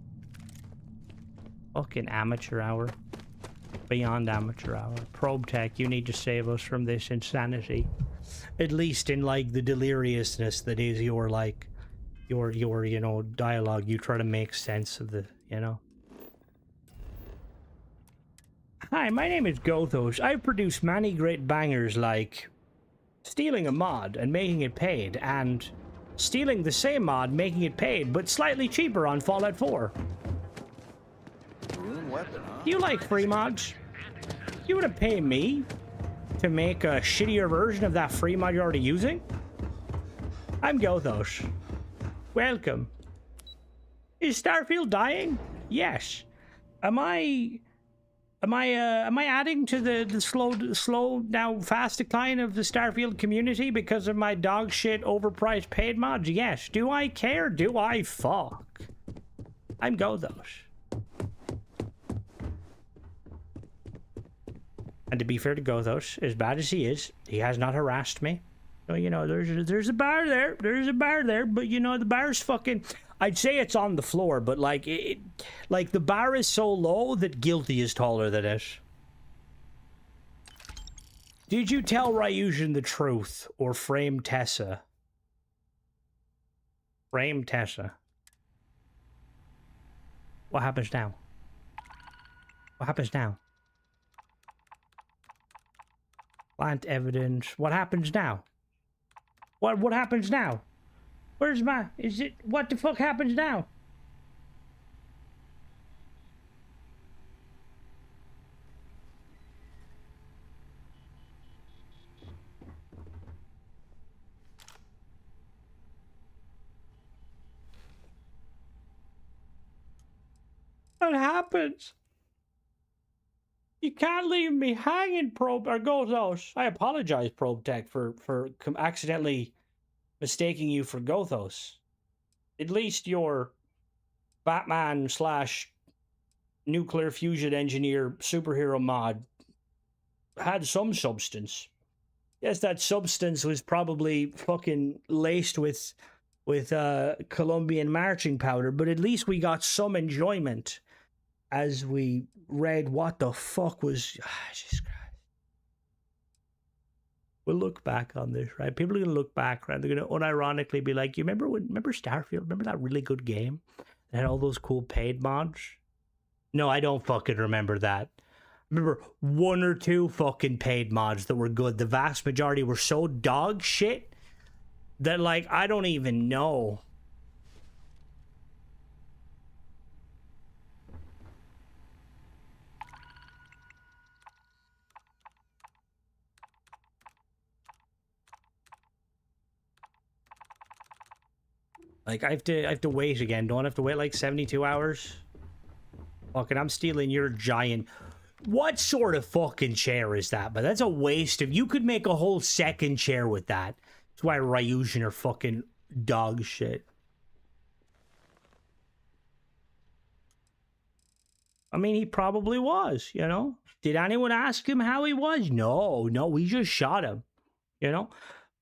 Fucking amateur hour. Beyond amateur hour. Probe Tech, you need to save us from this insanity. At least in, like, the deliriousness that is your, like, your, you know, dialogue. You try to make sense of the, you know. Hi, my name is Gothos. I've produced many great bangers like stealing a mod and making it paid, and stealing the same mod, making it paid, but slightly cheaper on Fallout 4. Weapon, huh? Do you like free mods? You would have paid me to make a shittier version of that free mod you're already using? I'm Gothos. Welcome. Is Starfield dying? Yes. Am I adding to the slow now fast decline of the Starfield community because of my dog shit overpriced paid mods? Yes. Do I care? Do I fuck? I'm Gothos. And to be fair to Gothos, as bad as he is, he has not harassed me. So, you know, there's a bar there. There's a bar there, but you know, the bar's fucking... I'd say it's on the floor, but like like the bar is so low that guilty is taller than it. Did you tell Ryuzen the truth or frame Tessa? Frame Tessa. What happens now? What happens now? Plant evidence. What happens now? What happens now? Where's my... Is it... What the fuck happens now? What happens? You can't leave me hanging, Probe... Or Gothos. I apologize, Probe Tech, for accidentally mistaking you for Gothos. At least your Batman / nuclear fusion engineer superhero mod had some substance. Yes, that substance was probably fucking laced with Colombian marching powder, but at least we got some enjoyment as we read what the fuck was... Jesus Christ. We'll look back on this, right? People are going to look back, right? They're going to unironically be like, remember Starfield? Remember that really good game that had all those cool paid mods? No, I don't fucking remember that. I remember one or two fucking paid mods that were good. The vast majority were so dog shit that, like, I don't even know. Like, I have to wait again. Don't I have to wait like 72 hours? Fucking, I'm stealing your giant... What sort of fucking chair is that? But that's a waste of... You could make a whole second chair with that. That's why Ryuzen are fucking dog shit. I mean, he probably was, you know? Did anyone ask him how he was? No, we just shot him, you know?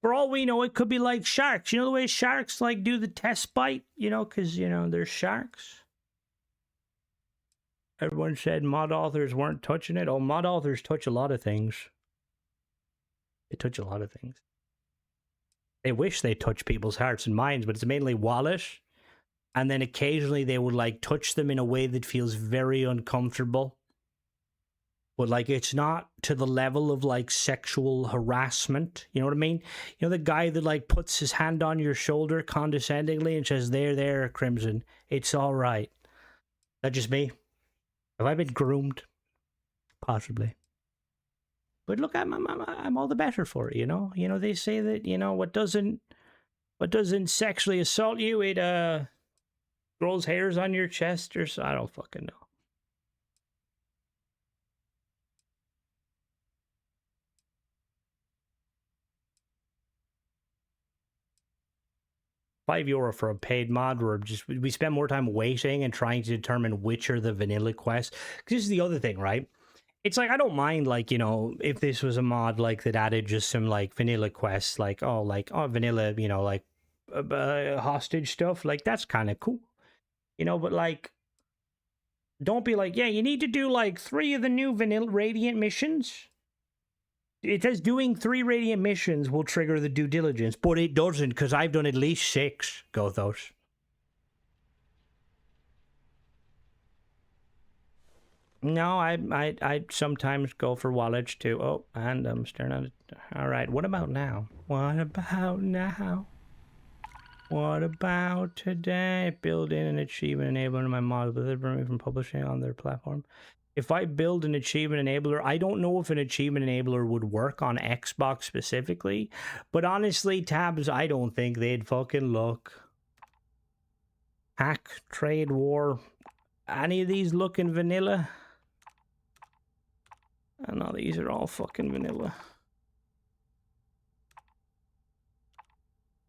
For all we know, it could be like sharks. You know the way sharks, like, do the test bite? You know, because, you know, they're sharks. Everyone said mod authors weren't touching it. Oh, mod authors touch a lot of things. They touch a lot of things. They wish they touch people's hearts and minds, but it's mainly wallet. And then occasionally they would, like, touch them in a way that feels very uncomfortable. But, like, it's not to the level of, like, sexual harassment. You know what I mean? You know, the guy that, like, puts his hand on your shoulder condescendingly and says, there, Crimson. It's all right. That just me? Have I been groomed? Possibly. But look, I'm all the better for it, you know? You know, they say that, you know, what doesn't sexually assault you, it, grows hairs on your chest or so. I don't fucking know. €5 for a paid mod where we spend more time waiting and trying to determine which are the vanilla quests. Because this is the other thing, right? It's like, I don't mind, like, you know, if this was a mod like that added just some like vanilla quests, like, oh, vanilla, you know, like hostage stuff. Like, that's kind of cool. You know, but like, don't be like, yeah, you need to do like 3 of the new vanilla Radiant missions. It says doing 3 Radiant missions will trigger the due diligence, but it doesn't, because I've done at least 6, Gothos. No, I sometimes go for wallets too. Oh, and I'm staring at it. All right, what about now? What about now? What about today? Build in an achievement enabler in my model, but they prevent me from publishing on their platform. If I build an achievement enabler, I don't know if an achievement enabler would work on Xbox specifically, but honestly, Tabs, I don't think they'd fucking look. Hack, trade war, any of these looking vanilla? I know these are all fucking vanilla.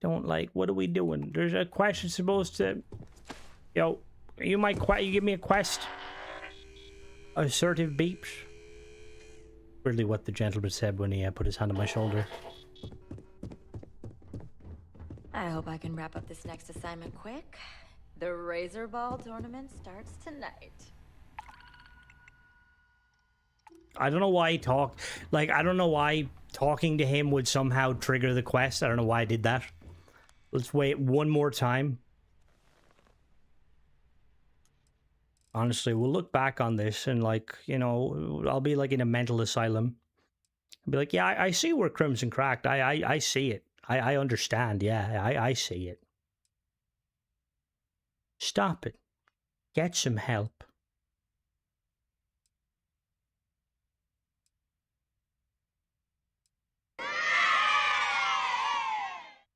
Don't like, what are we doing? There's a question supposed to... Yo, you give me a quest? Assertive beeps. Really what the gentleman said when he put his hand on my shoulder. I hope I can wrap up this next assignment quick. The Razor Ball tournament starts tonight. I don't know why he talked. Like, I don't know why talking to him would somehow trigger the quest. I don't know why I did that. Let's wait one more time. Honestly, we'll look back on this and, like, you know, I'll be like in a mental asylum. I'll be like, yeah, I see where Crimson cracked. I see it. I understand. Yeah, I see it. Stop it. Get some help.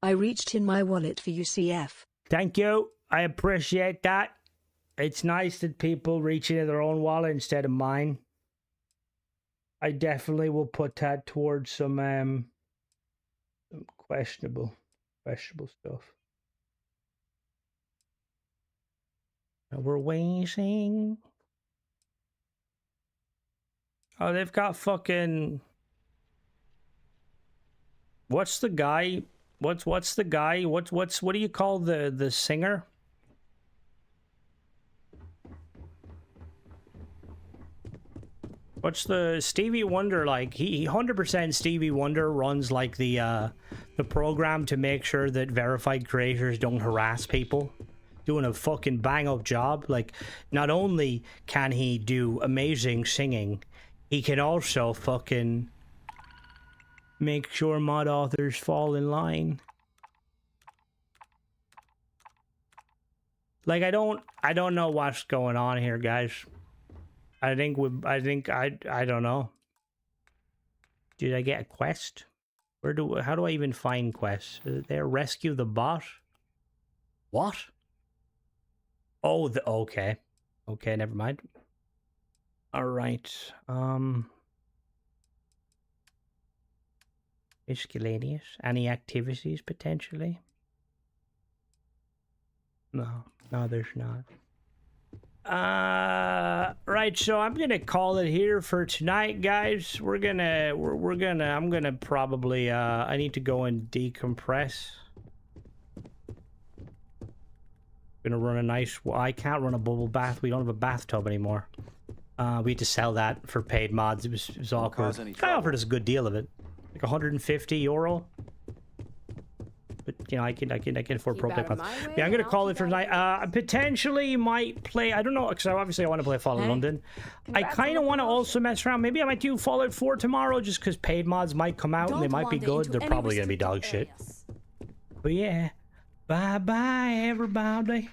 I reached in my wallet for UCF. Thank you. I appreciate that. It's nice that people reach into their own wallet instead of mine. I definitely will put that towards some questionable stuff. Now we're waiting. Oh, they've got fucking... What's the guy? What's the guy? What do you call the singer? What's the Stevie Wonder like? He 100% Stevie Wonder runs like the program to make sure that verified creators don't harass people. Doing a fucking bang up job. Like, not only can he do amazing singing, he can also fucking make sure mod authors fall in line. Like, I don't know what's going on here, guys. I don't know. Did I get a quest? How do I even find quests? Is it there? Rescue the bot? What? Oh, okay. Okay, never mind. All right. Miscellaneous. Any activities potentially? No, there's not. Right, so I'm gonna call it here for tonight, guys. I'm gonna probably I need to go and decompress. Gonna run a nice... Well, I can't run a bubble bath. We don't have a bathtub anymore. We had to sell that for paid mods. It was awkward. Guy offered us a good deal of it, like 150 euro. But you know, I can afford pro play mods. Yeah, I'm gonna call it for tonight. Potentially might play. I don't know, because obviously I want to play Fallout London. I kind of want to also mess around. Maybe I might do Fallout 4 tomorrow, just because paid mods might come out and they might be good. They're probably gonna be dog shit. But yeah, bye bye everybody.